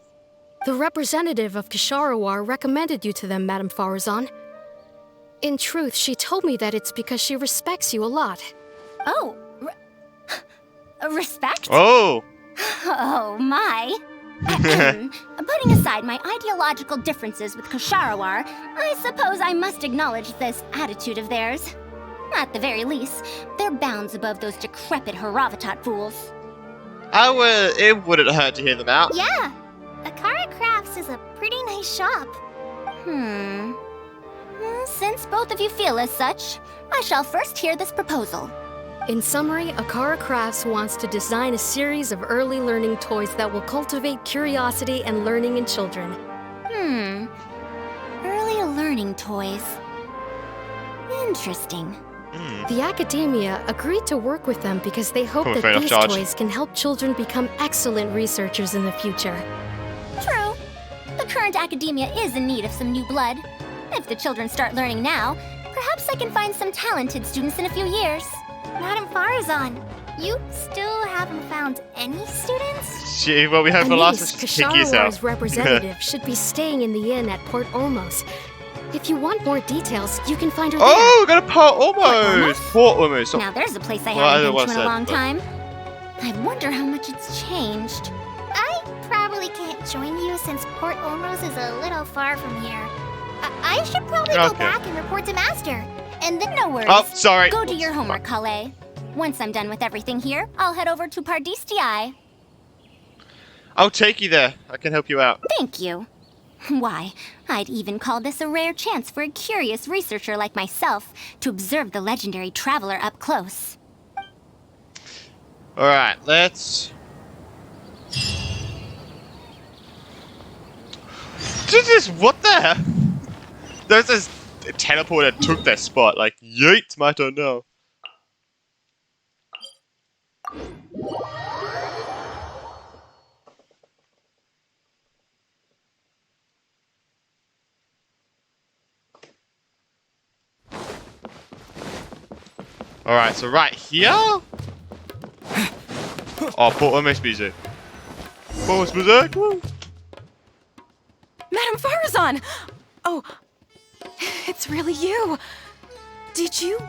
The representative of Kasharawar recommended you to them, Madame Faruzan. In truth, she told me that it's because she respects you a lot. Oh, respect? Oh! Oh, my. Putting aside my ideological differences with Kasharawar, I suppose I must acknowledge this attitude of theirs. At the very least, they're bounds above those decrepit Haravatat fools. It wouldn't hurt to hear them out. Yeah, Akara Crafts is a pretty nice shop. Since both of you feel as such, I shall first hear this proposal. In summary, Akara Crafts wants to design a series of early learning toys that will cultivate curiosity and learning in children. Early learning toys. Interesting. The academia agreed to work with them because they hope that these toys can help children become excellent researchers in the future. True. The current academia is in need of some new blood. If the children start learning now, perhaps I can find some talented students in a few years. Madame Faruzan, you still haven't found any students? Well, we have the last one. Kasharawar's representative should be staying in the inn at Port Olmos. If you want more details, you can find her there. Oh, we got a Port Olmos! Port Olmos. Now there's a place I haven't been to in a long time. I wonder how much it's changed. I probably can't join you since Port Olmos is a little far from here. I should probably go back and report to Master. And then no worries. Oh, sorry. Go do your homework, Kale. Once I'm done with everything here, I'll head over to Pardis DI. I'll take you there. I can help you out. Thank you. Why, I'd even call this a rare chance for a curious researcher like myself to observe the legendary traveler up close. Alright, let's... What the hell? There's this teleporter took their spot. Like, yeet, I don't know. Alright, so right here? Oh, poor music. Poor music. Woo. Madame Faruzan! Oh, it's really you. Did you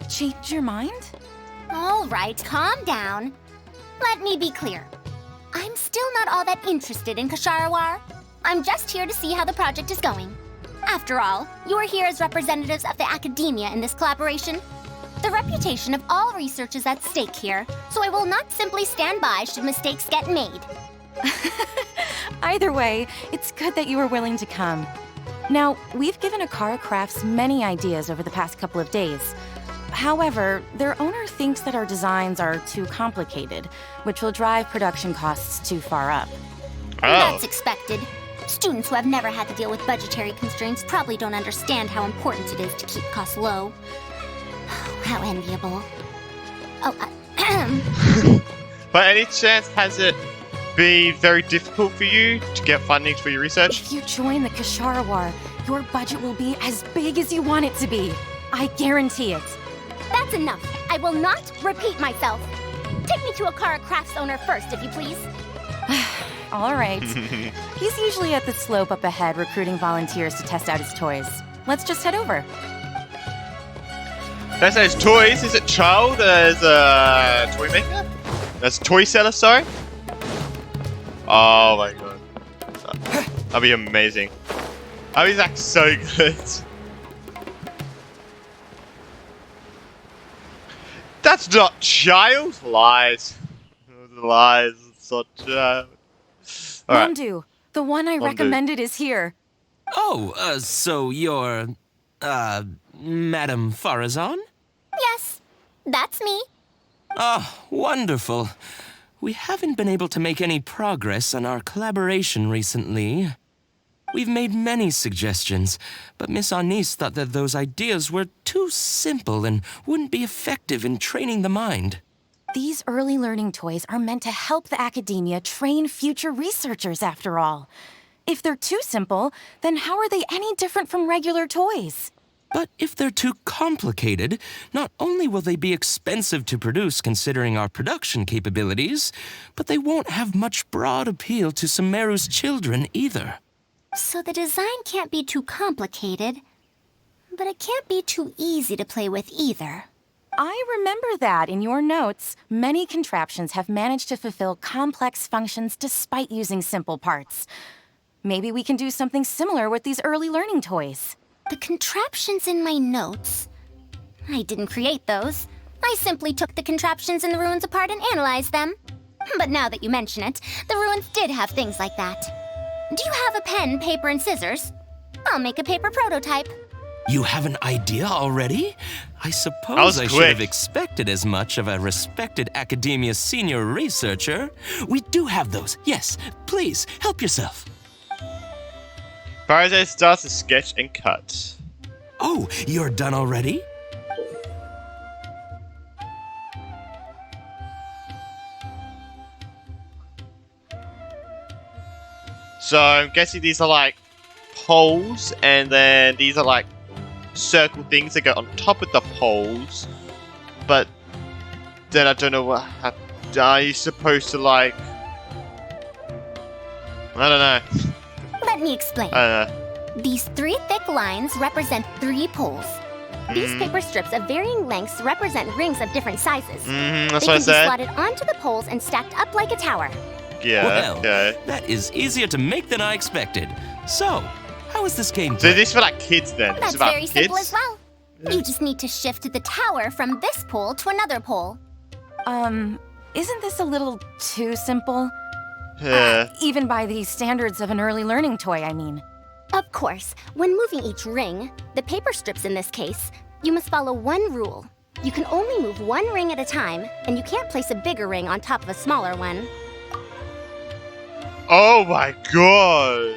change your mind? All right, calm down. Let me be clear. I'm still not all that interested in Kasharawar. I'm just here to see how the project is going. After all, you're here as representatives of the academia in this collaboration. The reputation of all research is at stake here, so I will not simply stand by should mistakes get made. Either way, it's good that you were willing to come. Now, we've given Akara Crafts many ideas over the past couple of days. However, their owner thinks that our designs are too complicated, which will drive production costs too far up. That's expected. Students who have never had to deal with budgetary constraints probably don't understand how important it is to keep costs low. How enviable. Oh, By any chance, has it been very difficult for you to get funding for your research? If you join the Kasharawar, your budget will be as big as you want it to be. I guarantee it. That's enough. I will not repeat myself. Take me to Akara Crafts owner first, if you please. All right. He's usually at the slope up ahead recruiting volunteers to test out his toys. Let's just head over. That says toys. Is it child as a toy maker? That's a toy seller, sorry? Oh my god. That'd be amazing. That'd be like so good. That's not child? Lies. Lies. It's not child. Alright. Mondu, the one I recommended is here. Oh, so you're, Madame Faruzan? Yes, that's me. Ah, wonderful. We haven't been able to make any progress on our collaboration recently. We've made many suggestions, but Miss Anis thought that those ideas were too simple and wouldn't be effective in training the mind. These early learning toys are meant to help the academia train future researchers, after all. If they're too simple, then how are they any different from regular toys? But if they're too complicated, not only will they be expensive to produce considering our production capabilities, but they won't have much broad appeal to Sumeru's children either. So the design can't be too complicated, but it can't be too easy to play with either. I remember that in your notes. Many contraptions have managed to fulfill complex functions despite using simple parts. Maybe we can do something similar with these early learning toys. The contraptions in my notes? I didn't create those. I simply took the contraptions in the ruins apart and analyzed them. But now that you mention it, the ruins did have things like that. Do you have a pen, paper, and scissors? I'll make a paper prototype. You have an idea already? I suppose I should have expected as much of a respected academia senior researcher. We do have those. Yes, please, help yourself. Faruzan starts to sketch and cut. Oh, you're done already? So I'm guessing these are like poles, and then these are like circle things that go on top of the poles. But then I don't know what happened. Are you supposed to like... I don't know. Let me explain. These 3 thick lines represent 3 poles. These paper strips of varying lengths represent rings of different sizes. That's they what I said. can be slotted onto the poles and stacked up like a tower. Yeah, well, okay. That is easier to make than I expected. So, how is this game So played? this is for like kids then? That's It's about very kids? simple as well. You just need to shift the tower from this pole to another pole. Isn't this a little too simple? Even by the standards of an early learning toy, I mean. Of course, when moving each ring, the paper strips in this case, you must follow one rule. You can only move one ring at a time, and you can't place a bigger ring on top of a smaller one. Oh my god!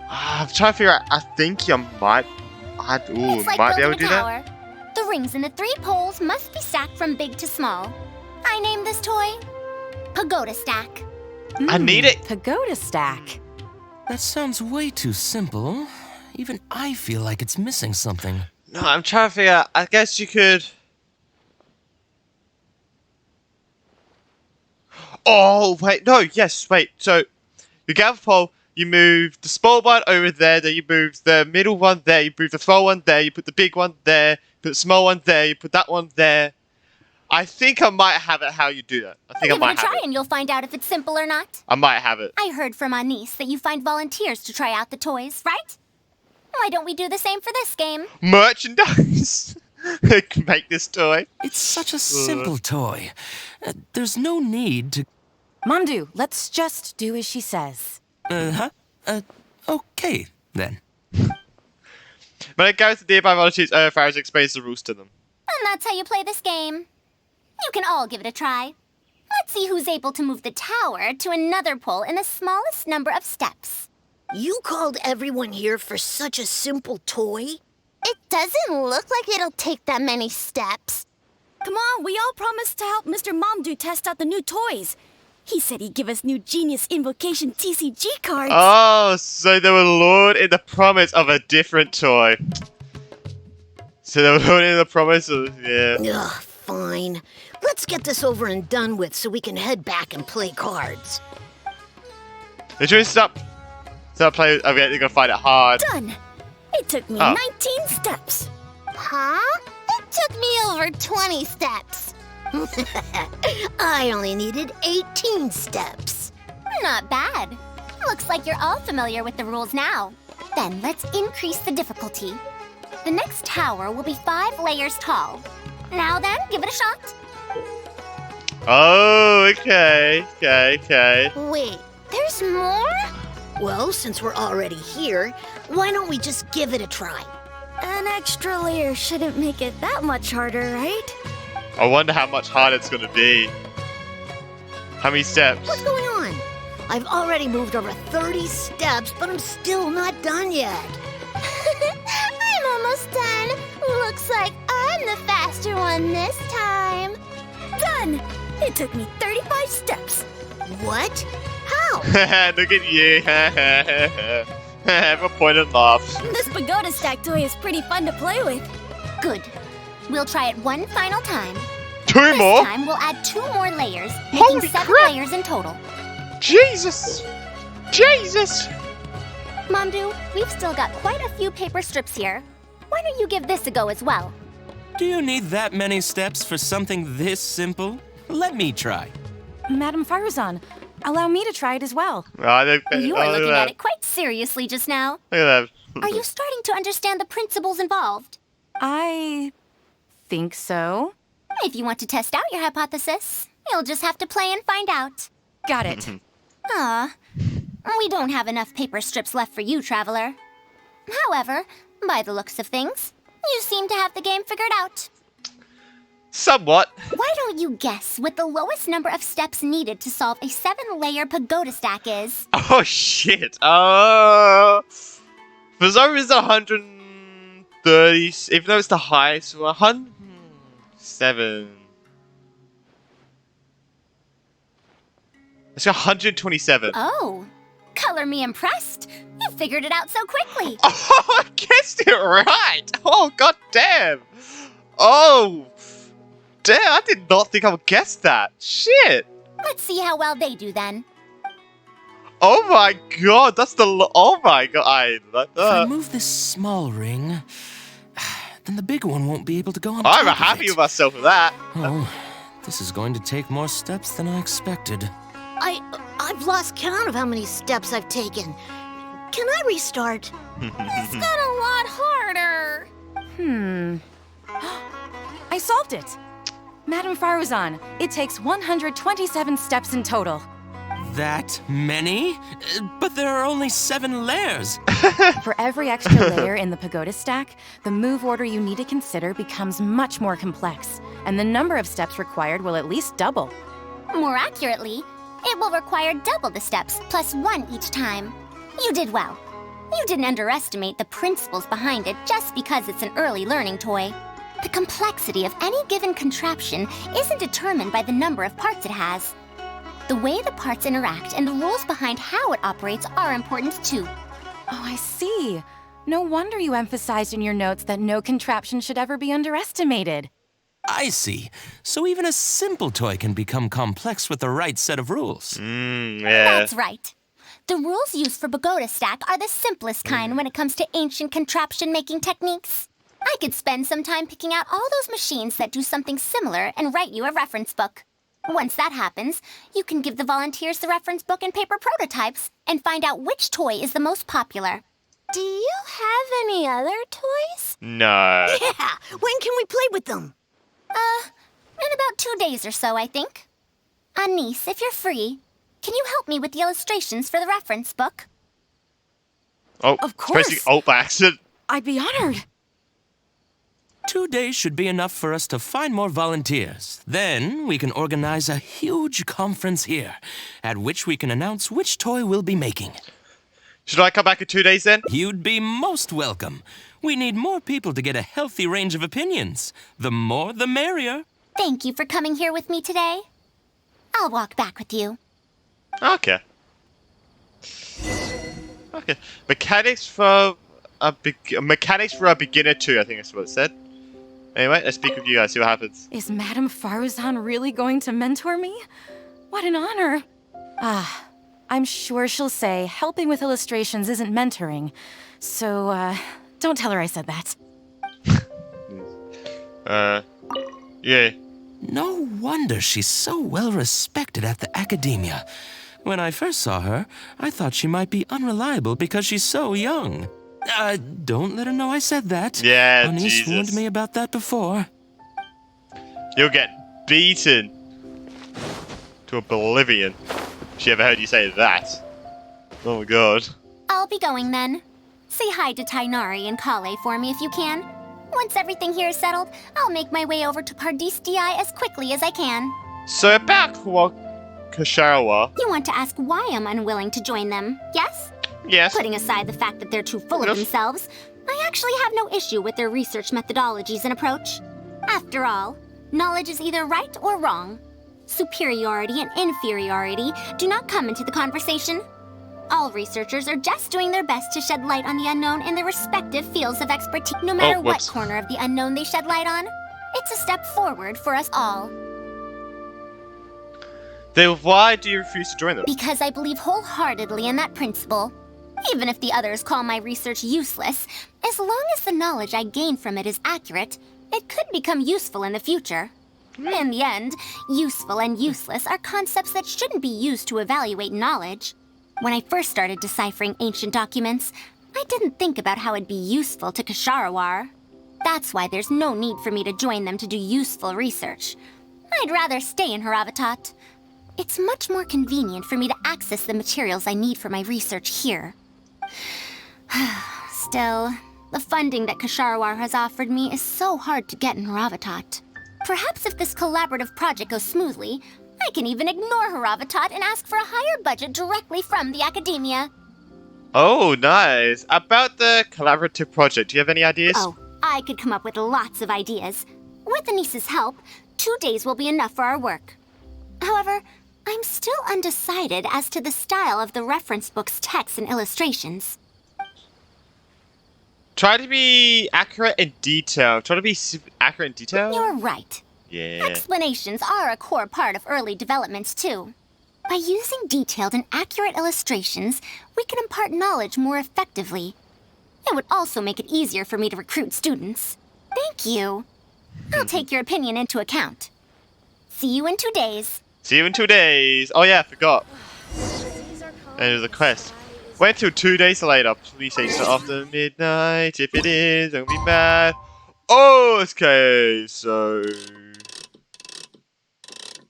I'm trying to figure out. I think you might. It's like might be able building to do a tower. that. The rings in the 3 poles must be stacked from big to small. I named this toy Pagoda Stack. I need it. Pagoda Stack. That sounds way too simple. Even I feel like it's missing something. No, I'm trying to figure out. I guess you could. Oh wait, no, yes, wait. So you gather pole. You move the small one over there, then you move the middle one there, you move the small one there, you put the big one there, put the small one there, you put that one there. I think I might have it how you do that. I think I might Give it a have try it. and you'll find out if it's simple or not. I might have it. I heard from Anise that you find volunteers to try out the toys, right? Why don't we do the same for this game? Merchandise! Make this toy. It's such a simple toy. There's no need to... Mandu, let's just do as she says. Okay, then. When it goes to nearby volunteers, Faruzan explains the rules to them. And that's how you play this game. You can all give it a try. Let's see who's able to move the tower to another pole in the smallest number of steps. You called everyone here for such a simple toy? It doesn't look like it'll take that many steps. Come on, we all promised to help Mr. Mamdu test out the new toys. He said he'd give us new Genius Invocation TCG cards. Oh, so they were lured in the promise of a different toy. So they were lured in the promise of... yeah. Ugh, fine. Let's get this over and done with so we can head back and play cards. They're trying to stop playing... okay, they're gonna find it hard. Done. It took me 19 steps. Huh? It took me over 20 steps. I only needed 18 steps. Not bad. Looks like you're all familiar with the rules now. Then let's increase the difficulty. The next tower will be 5 layers tall. Now then, give it a shot. Oh, okay. Wait, there's more? Well, since we're already here, why don't we just give it a try? An extra layer shouldn't make it that much harder, right? I wonder how much harder it's gonna be. How many steps? What's going on? I've already moved over 30 steps, but I'm still not done yet. I'm almost done. Looks like I'm the faster one this time. Done! It took me 35 steps. What? How? Look at you. Have a point and laugh. This Pagoda Stack toy is pretty fun to play with. Good. We'll try it one final time. 2 more? This time we'll add 2 more layers, making Holy 7 crap. layers in total. Jesus! Mamdu, we've still got quite a few paper strips here. Why don't you give this a go as well? Do you need that many steps for something this simple? Let me try. Madam Faruzan, allow me to try it as well. You were looking at it quite seriously just now. Look at that. Are you starting to understand the principles involved? I think so. If you want to test out your hypothesis, you'll just have to play and find out. Got it. We don't have enough paper strips left for you, Traveler. However, by the looks of things, you seem to have the game figured out. Somewhat. Why don't you guess what the lowest number of steps needed to solve a 7-layer pagoda stack is? Oh shit. For some reason 130, even though it's the highest, 107. It's got 127. Oh, color me impressed. You figured it out so quickly. Oh, I guessed it right. Oh, god damn. Oh, damn, I did not think I would guess that. Shit. Let's see how well they do then. Oh my god, that's the... oh my god, If I move this small ring, then the big one won't be able to go on I'm top of happy it. with myself with that. Oh, this is going to take more steps than I expected. I've lost count of how many steps I've taken. Can I restart? This got a lot harder. I solved it. Madam Faruzan, it takes 127 steps in total. That many? But there are only 7 layers. For every extra layer in the pagoda stack, the move order you need to consider becomes much more complex, and the number of steps required will at least double. More accurately, it will require double the steps, plus 1 each time. You did well. You didn't underestimate the principles behind it just because it's an early learning toy. The complexity of any given contraption isn't determined by the number of parts it has. The way the parts interact and the rules behind how it operates are important too. Oh, I see. No wonder you emphasized in your notes that no contraption should ever be underestimated. I see. So even a simple toy can become complex with the right set of rules. That's right. The rules used for Pagoda Stack are the simplest kind when it comes to ancient contraption-making techniques. I could spend some time picking out all those machines that do something similar and write you a reference book. Once that happens, you can give the volunteers the reference book and paper prototypes and find out which toy is the most popular. Do you have any other toys? No. Yeah, when can we play with them? In about 2 days or so, I think. Anise, if you're free, can you help me with the illustrations for the reference book? Oh, of course. Pressing Alt by accident. I'd be honored. 2 days should be enough for us to find more volunteers. Then we can organize a huge conference here, at which we can announce which toy we'll be making. Should I come back in 2 days then? You'd be most welcome. We need more people to get a healthy range of opinions. The more, the merrier. Thank you for coming here with me today. I'll walk back with you. Okay. Okay. Mechanics for a beginner 2, I think that's what it said. Anyway, let's speak with you guys, see what happens. Is Madam Faruzan really going to mentor me? What an honor. I'm sure she'll say helping with illustrations isn't mentoring. So, don't tell her I said that. Yeah. No wonder she's so well respected at the academia. When I first saw her, I thought she might be unreliable because she's so young. Don't let her know I said that. Yeah, Anise Jesus. warned me about that before. You'll get beaten to oblivion. If she ever heard you say that. Oh my god. I'll be going then. Say hi to Tainari and Kale for me if you can. Once everything here is settled, I'll make my way over to Pardis DI as quickly as I can. So about Kasharawa. You want to ask why I'm unwilling to join them, yes? Yes. Putting aside the fact that they're too full of themselves, I actually have no issue with their research methodologies and approach. After all, knowledge is either right or wrong. Superiority and inferiority do not come into the conversation. All researchers are just doing their best to shed light on the unknown in their respective fields of expertise. No matter what corner of the unknown they shed light on, it's a step forward for us all. Then why do you refuse to join them? Because I believe wholeheartedly in that principle. Even if the others call my research useless, as long as the knowledge I gain from it is accurate, it could become useful in the future. In the end, useful and useless are concepts that shouldn't be used to evaluate knowledge. When I first started deciphering ancient documents, I didn't think about how it'd be useful to Kasharawar. That's why there's no need for me to join them to do useful research. I'd rather stay in Haravatat. It's much more convenient for me to access the materials I need for my research here. Still, the funding that Kasharawar has offered me is so hard to get in Haravatat. Perhaps if this collaborative project goes smoothly, I can even ignore Haravatat and ask for a higher budget directly from the academia. Oh, nice. About the collaborative project, do you have any ideas? Oh, I could come up with lots of ideas. With Anise's help, 2 days will be enough for our work. However, I'm still undecided as to the style of the reference book's text and illustrations. Try to be accurate and detailed. Try to be accurate and detailed? You're right. Yeah. Explanations are a core part of early developments, too. By using detailed and accurate illustrations, we can impart knowledge more effectively. It would also make it easier for me to recruit students. Thank you. I'll take your opinion into account. See you in 2 days. See you in 2 days. Oh yeah, I forgot. And there's a quest. Wait till 2 days later. Please say so after midnight. If it is, don't be mad. Oh, okay. So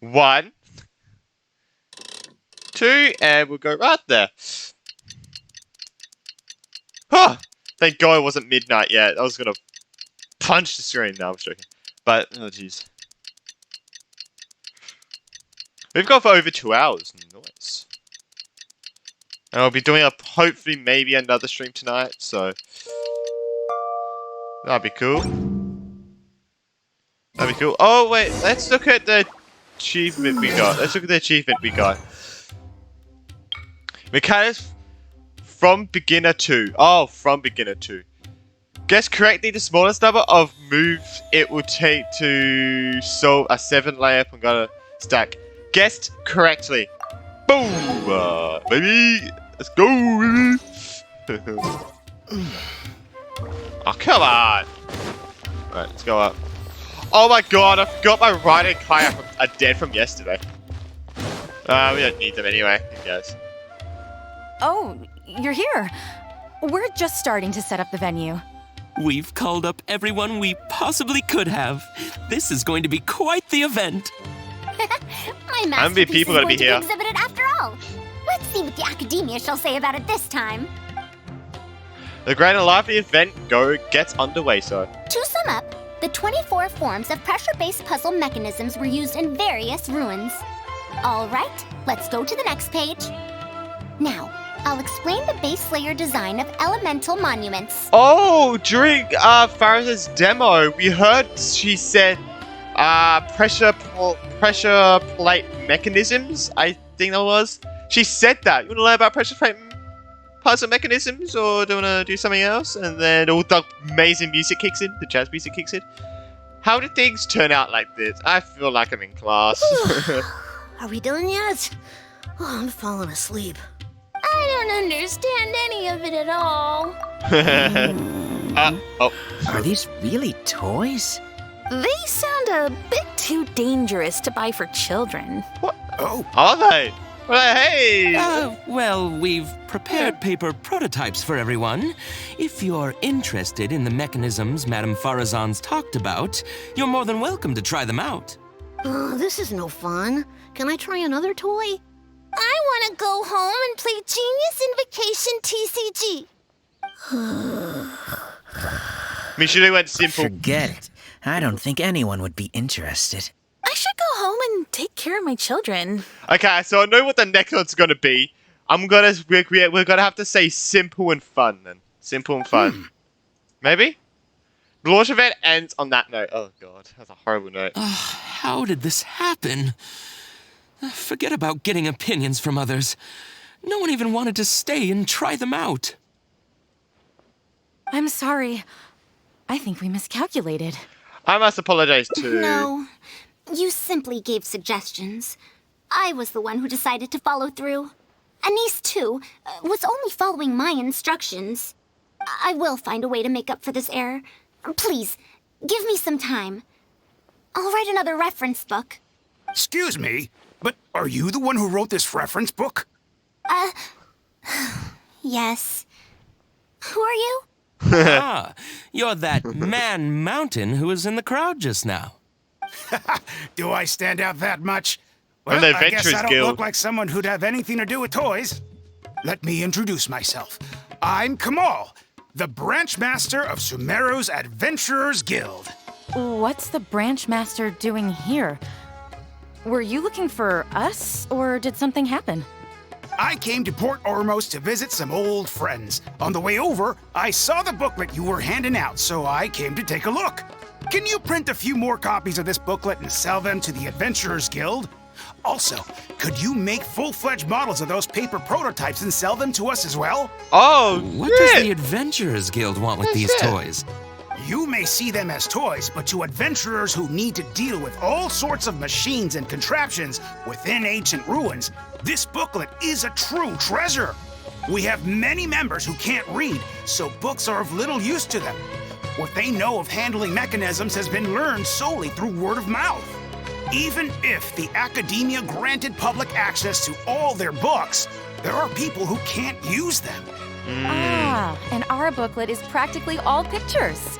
1, 2, and we'll go right there. Oh, thank God it wasn't midnight yet. I was gonna punch the screen. No, I'm joking. But, oh jeez. We've gone for over 2 hours. Nice. And I'll be doing hopefully maybe another stream tonight, so that'd be cool. That'd be cool. Oh wait, let's look at the achievement we got. Let's look at the achievement we got. Mechanics from beginner 2. Oh, from beginner 2. Guess correctly the smallest number of moves it will take to solve a 7-layer Pangana stack. Guessed correctly. Boom! Baby! Let's go, baby! Oh, come on! Alright, let's go up. Oh my God, I forgot my riding kayak are dead from yesterday. We don't need them anyway, I guess. Oh, you're here. We're just starting to set up the venue. We've called up everyone we possibly could have. This is going to be quite the event. My masterpiece is going to be exhibited after all. Let's see what the Academia shall say about it this time. The grand and lively event gets underway, so. To sum up, the 24 forms of pressure-based puzzle mechanisms were used in various ruins. All right, let's go to the next page. Now, I'll explain the base layer design of elemental monuments. Oh, during Faruzan's demo, we heard she said pressure plate mechanisms, I think that was. She said that. You want to learn about pressure plate puzzle mechanisms, or do you want to do something else? And then all the amazing music kicks in, the jazz music kicks in. How did things turn out like this? I feel like I'm in class. Are we done yet? Oh, I'm falling asleep. I don't understand any of it at all. Are these really toys? They sound a bit too dangerous to buy for children. What? Oh, are they? Well, hey! Well, we've prepared paper prototypes for everyone. If you're interested in the mechanisms Madame Faruzan's talked about, you're more than welcome to try them out. Oh, this is no fun. Can I try another toy? I want to go home and play Genius Invocation TCG. We should have went simple. Forget it. I don't think anyone would be interested. I should go home and take care of my children. Okay, so I know what the next one's gonna be. We're gonna have to say simple and fun then. Simple and fun. Maybe? The launch event ends on that note. Oh god, that's a horrible note. How did this happen? Forget about getting opinions from others. No one even wanted to stay and try them out. I'm sorry. I think we miscalculated. I must apologize too. No, you simply gave suggestions. I was the one who decided to follow through. Anise, too, was only following my instructions. I will find a way to make up for this error. Please, give me some time. I'll write another reference book. Excuse me, but are you the one who wrote this reference book? Yes. Who are you? You're that man mountain who was in the crowd just now. Do I stand out that much? Well, Well, I guess I don't look like someone who'd have anything to do with toys. Let me introduce myself. I'm Kamal, the branch master of Sumeru's Adventurers Guild. What's the branch master doing here? Were you looking for us, or did something happen? I came to Port Ormos to visit some old friends. On the way over, I saw the booklet you were handing out, so I came to take a look. Can you print a few more copies of this booklet and sell them to the Adventurers Guild? Also, could you make full-fledged models of those paper prototypes and sell them to us as well? Oh, what does the Adventurers Guild want with these toys? You may see them as toys, but to adventurers who need to deal with all sorts of machines and contraptions within ancient ruins, this booklet is a true treasure. We have many members who can't read, so books are of little use to them. What they know of handling mechanisms has been learned solely through word of mouth. Even if the Academia granted public access to all their books, there are people who can't use them. Ah, and our booklet is practically all pictures.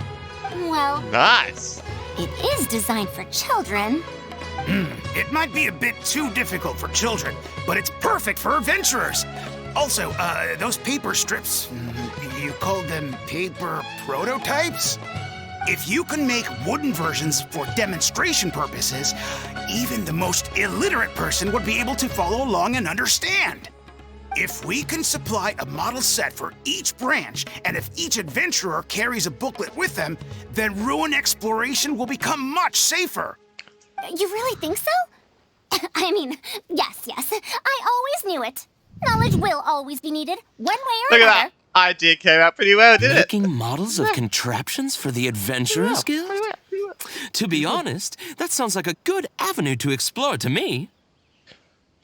Well, nice. It is designed for children. It might be a bit too difficult for children, but it's perfect for adventurers. Also, those paper strips, you called them paper prototypes? If you can make wooden versions for demonstration purposes, even the most illiterate person would be able to follow along and understand. If we can supply a model set for each branch, and if each adventurer carries a booklet with them, then ruin exploration will become much safer. You really think so? I mean, yes. I always knew it. Knowledge will always be needed, one way or Look another. at that. Idea came out pretty well, didn't it? Making models of contraptions for the Adventurers Guild? To be honest, that sounds like a good avenue to explore to me.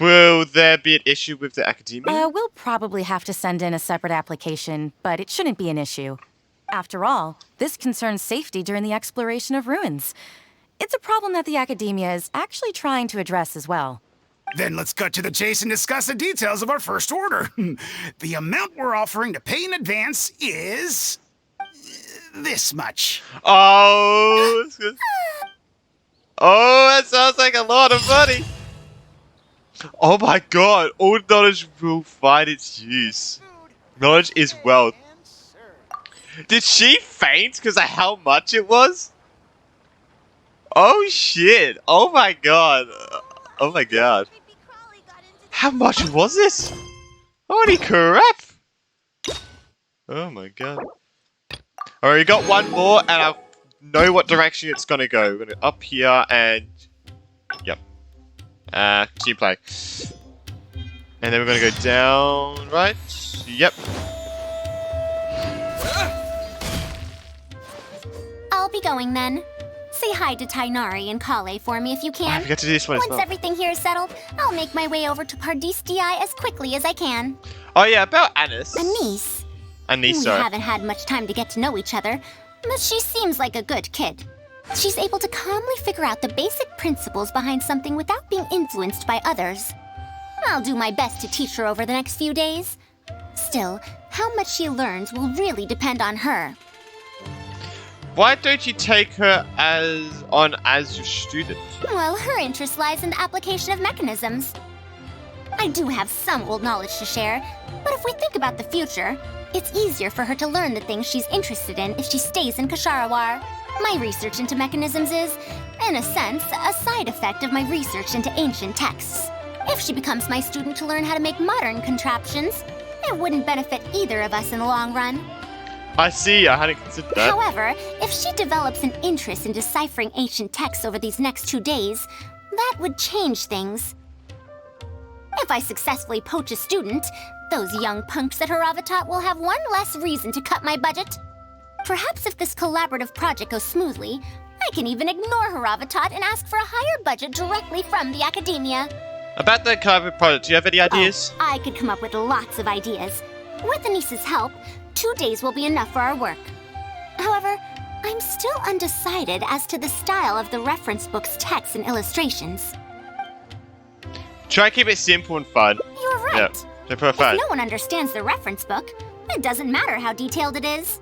Will there be an issue with the academia? We'll probably have to send in a separate application, but it shouldn't be an issue. After all, this concerns safety during the exploration of ruins. It's a problem that the academia is actually trying to address as well. Then let's cut to the chase and discuss the details of our first order. The amount we're offering to pay in advance is this much. Oh, that sounds like a lot of money. Oh my god, all knowledge will find its use. Knowledge is wealth. Did she faint because of how much it was? Oh shit, oh my god. Oh my god. How much was this? Holy crap! Oh my god. Alright, we got one more and I know what direction it's gonna go. We're gonna up here and... Yep. Continue play. And then we're gonna go down, right? Yep. I'll be going then. Say hi to Tainari and Kale for me if you can. I forgot to do this one as Once well. everything here is settled, I'll make my way over to Pardistii as quickly as I can. Oh yeah, about Anis. Anise. Anise, We sorry. haven't had much time to get to know each other, but she seems like a good kid. She's able to calmly figure out the basic principles behind something without being influenced by others. I'll do my best to teach her over the next few days. Still, how much she learns will really depend on her. Why don't you take her as your student? Well, her interest lies in the application of mechanisms. I do have some old knowledge to share, but if we think about the future, it's easier for her to learn the things she's interested in if she stays in Kasharawar. My research into mechanisms is, in a sense, a side effect of my research into ancient texts. If she becomes my student to learn how to make modern contraptions, it wouldn't benefit either of us in the long run. I see, I hadn't considered that. However, if she develops an interest in deciphering ancient texts over these next 2 days, that would change things. If I successfully poach a student, those young punks at Haravatat will have one less reason to cut my budget. Perhaps if this collaborative project goes smoothly, I can even ignore Haravatat and ask for a higher budget directly from the academia. About the collaborative project, do you have any ideas? I could come up with lots of ideas. With Anis's help, 2 days will be enough for our work. However, I'm still undecided as to the style of the reference book's text and illustrations. Try to keep it simple and fun. You're right. Yeah, simple and fun. If no one understands the reference book, it doesn't matter how detailed it is.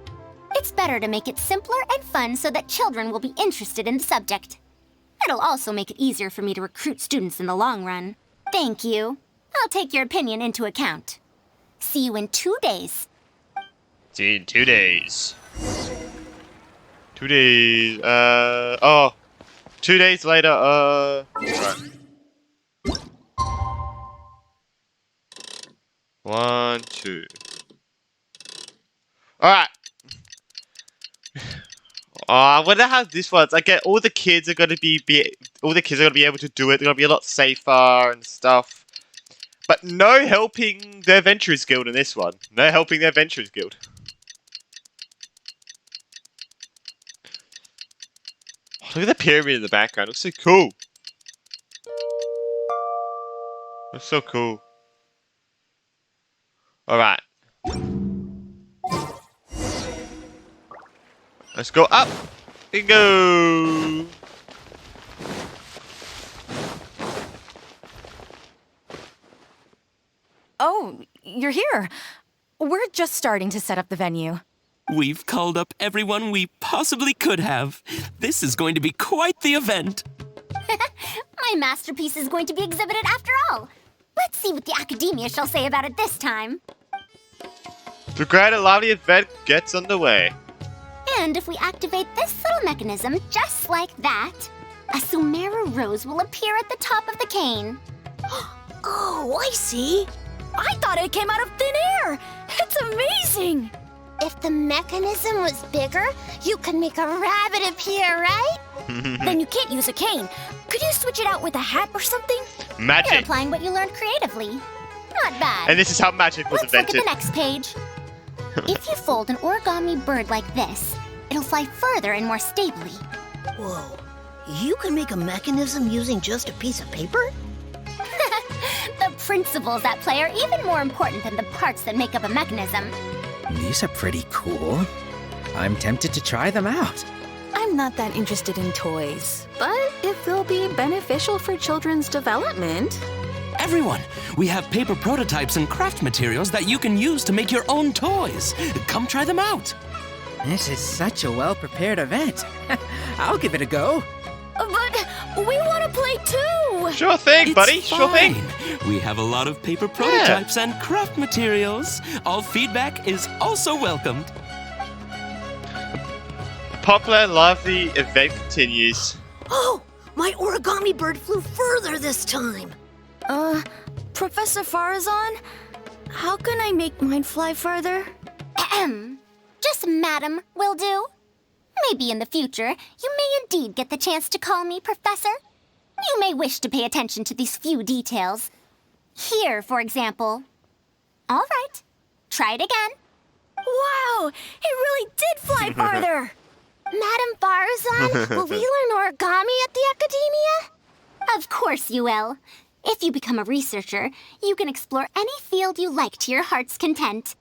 It's better to make it simpler and fun so that children will be interested in the subject. It'll also make it easier for me to recruit students in the long run. Thank you. I'll take your opinion into account. See you in 2 days. See you in 2 days. 2 days, 2 days later, right. 1, 2. Alright. I wonder how this works. I get all the kids are gonna be able to do it. They're gonna be a lot safer and stuff. But no helping the Adventurers Guild in this one. No helping the Adventurers Guild. Look at the pyramid in the background. It looks so cool. Looks so cool. Alright. Let's go up. And go. Oh, you're here. We're just starting to set up the venue. We've called up everyone we possibly could have. This is going to be quite the event. My masterpiece is going to be exhibited after all. Let's see what the Academia shall say about it this time. The great and lively event gets underway. And if we activate this little mechanism just like that, a Sumeru rose will appear at the top of the cane. Oh, I see. I thought it came out of thin air. It's amazing. If the mechanism was bigger, you could make a rabbit appear, right? Then you can't use a cane. Could you switch it out with a hat or something? Magic. You're applying what you learned creatively. Not bad. And this is how magic was Let's look invented. at the next page. If you fold an origami bird like this, it'll fly further and more stably. Whoa. You can make a mechanism using just a piece of paper? The principles at play are even more important than the parts that make up a mechanism. These are pretty cool. I'm tempted to try them out. I'm not that interested in toys, but if they'll be beneficial for children's development. Everyone, we have paper prototypes and craft materials that you can use to make your own toys. Come try them out. This is such a well-prepared event. I'll give it a go. But we want to play too! Sure thing, buddy. It's Sure thing. fine. We have a lot of paper prototypes and craft materials. All feedback is also welcomed. Popular and lively event continues. Oh, my origami bird flew further this time. Professor Faruzan, how can I make mine fly further? Ahem. Just madam will do. Maybe in the future, you may indeed get the chance to call me Professor. You may wish to pay attention to these few details. Here, for example. All right. Try it again. Wow! It really did fly farther! Madam Faruzan, will we learn origami at the Academia? Of course you will. If you become a researcher, you can explore any field you like to your heart's content.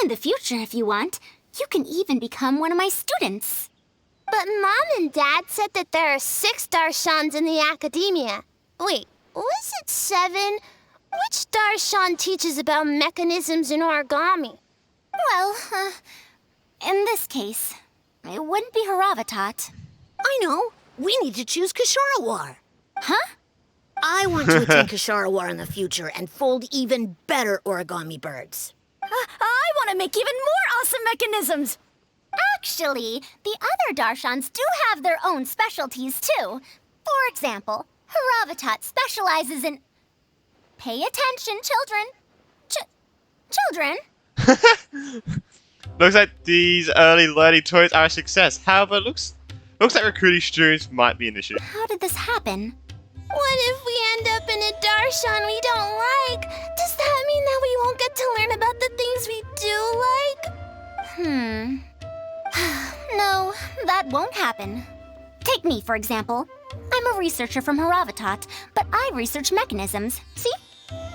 In the future, if you want, you can even become one of my students. But Mom and Dad said that there are 6 Darshans in the Academia. Wait, was it 7? Which Darshan teaches about mechanisms in origami? Well, in this case, it wouldn't be Haravatat. I know. We need to choose Kasharawar. Huh? I want to attend Kasharawar in the future and fold even better origami birds. I want to make even more awesome mechanisms! Actually, the other Darshans do have their own specialties, too. For example, Haravatat specializes in... Pay attention, children. Children? Looks like these early learning toys are a success. However, looks like recruiting students might be an issue. How did this happen? What if we end up in a Darshan we don't like? Does that mean that we won't get to learn about the things we do like? No, that won't happen. Take me, for example. I'm a researcher from Haravatat, but I research mechanisms. See?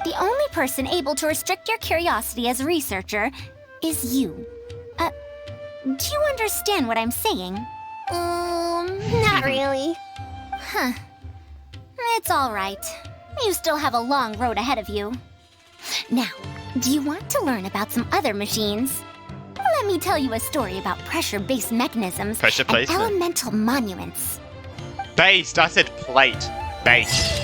The only person able to restrict your curiosity as a researcher is you. Do you understand what I'm saying? Not really. Huh. It's all right. You still have a long road ahead of you. Now, do you want to learn about some other machines? Let me tell you a story about pressure-based mechanisms Pressure and placement. elemental monuments. Based. I said plate. Based.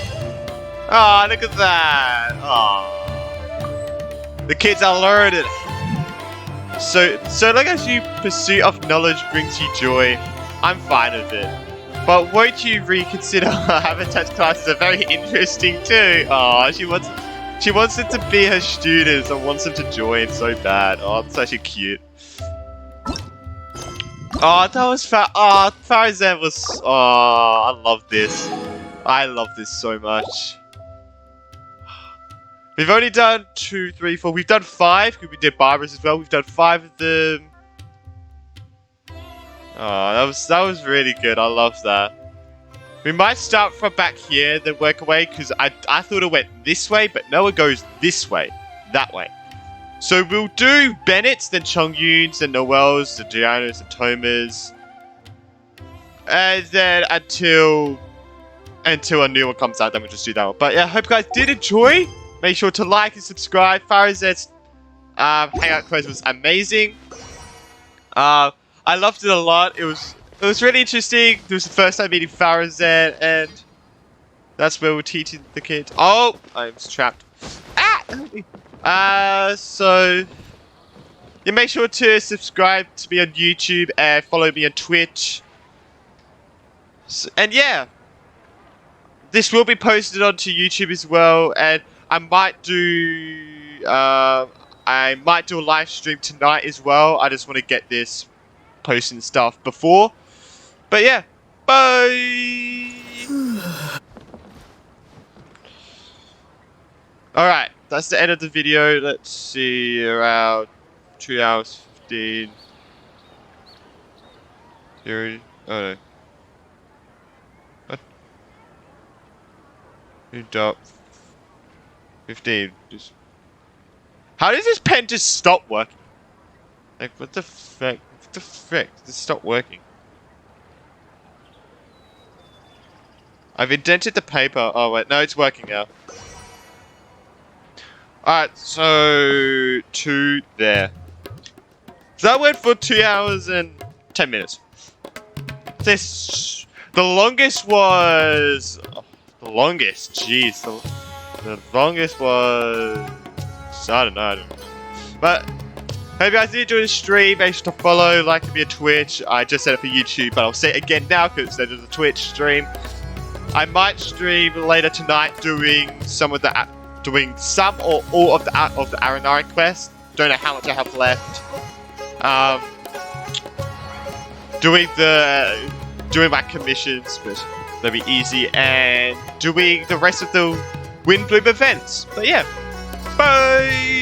Oh, look at that. Oh. The kids are learning. So long as your pursuit of knowledge brings you joy, I'm fine with it. But won't you reconsider Habitat's classes are very interesting too? Oh, she wants it to be her students and wants them to join so bad. Oh, it's actually cute. Oh, that was Faruzan was. Oh, I love this. I love this so much. We've only done 2, 3, 4. We've done 5 because we did Barbara's as well. We've done 5 of them. Oh, that was really good. I love that. We might start from back here, then work away, because I thought it went this way, but no, it goes this way, that way. So we'll do Bennett's, then Chongyun's, then Noel's, the Gianna's, and Toma's, and then until a new one comes out, then we'll just do that one. But yeah, I hope you guys did enjoy. Make sure to like and subscribe. Faruzan's Hangout quiz was amazing. I loved it a lot. It was really interesting. It was the first time meeting Faruzan, and That's where we're teaching the kids. Oh, I'm trapped. So yeah, make sure to subscribe to me on YouTube and follow me on Twitch. And yeah, this will be posted onto YouTube as well, and I might do a live stream tonight as well. I just want to get this posting stuff before. But yeah, bye. Alright, that's the end of the video. Let's see, around 2 hours 15. 30. Oh no. What? Moved up. 15. Just. How does this pen just stop working? Like, what the frick? What the frick? Just stop working. I've indented the paper. Oh wait, no, it's working now. Alright, so 2 there. So that went for 2 hours and 10 minutes. The longest was... Oh, the longest, jeez. The longest was... I don't know. But, hope you guys did enjoy the stream. Make sure to follow, like me on Twitch. I just set it for YouTube, but I'll say it again now because it's a Twitch stream. I might stream later tonight doing some or all of the Aranari quest. Don't know how much I have left. Doing my commissions, but that'll be easy, and doing the rest of the Wind Bloom events. But yeah, bye.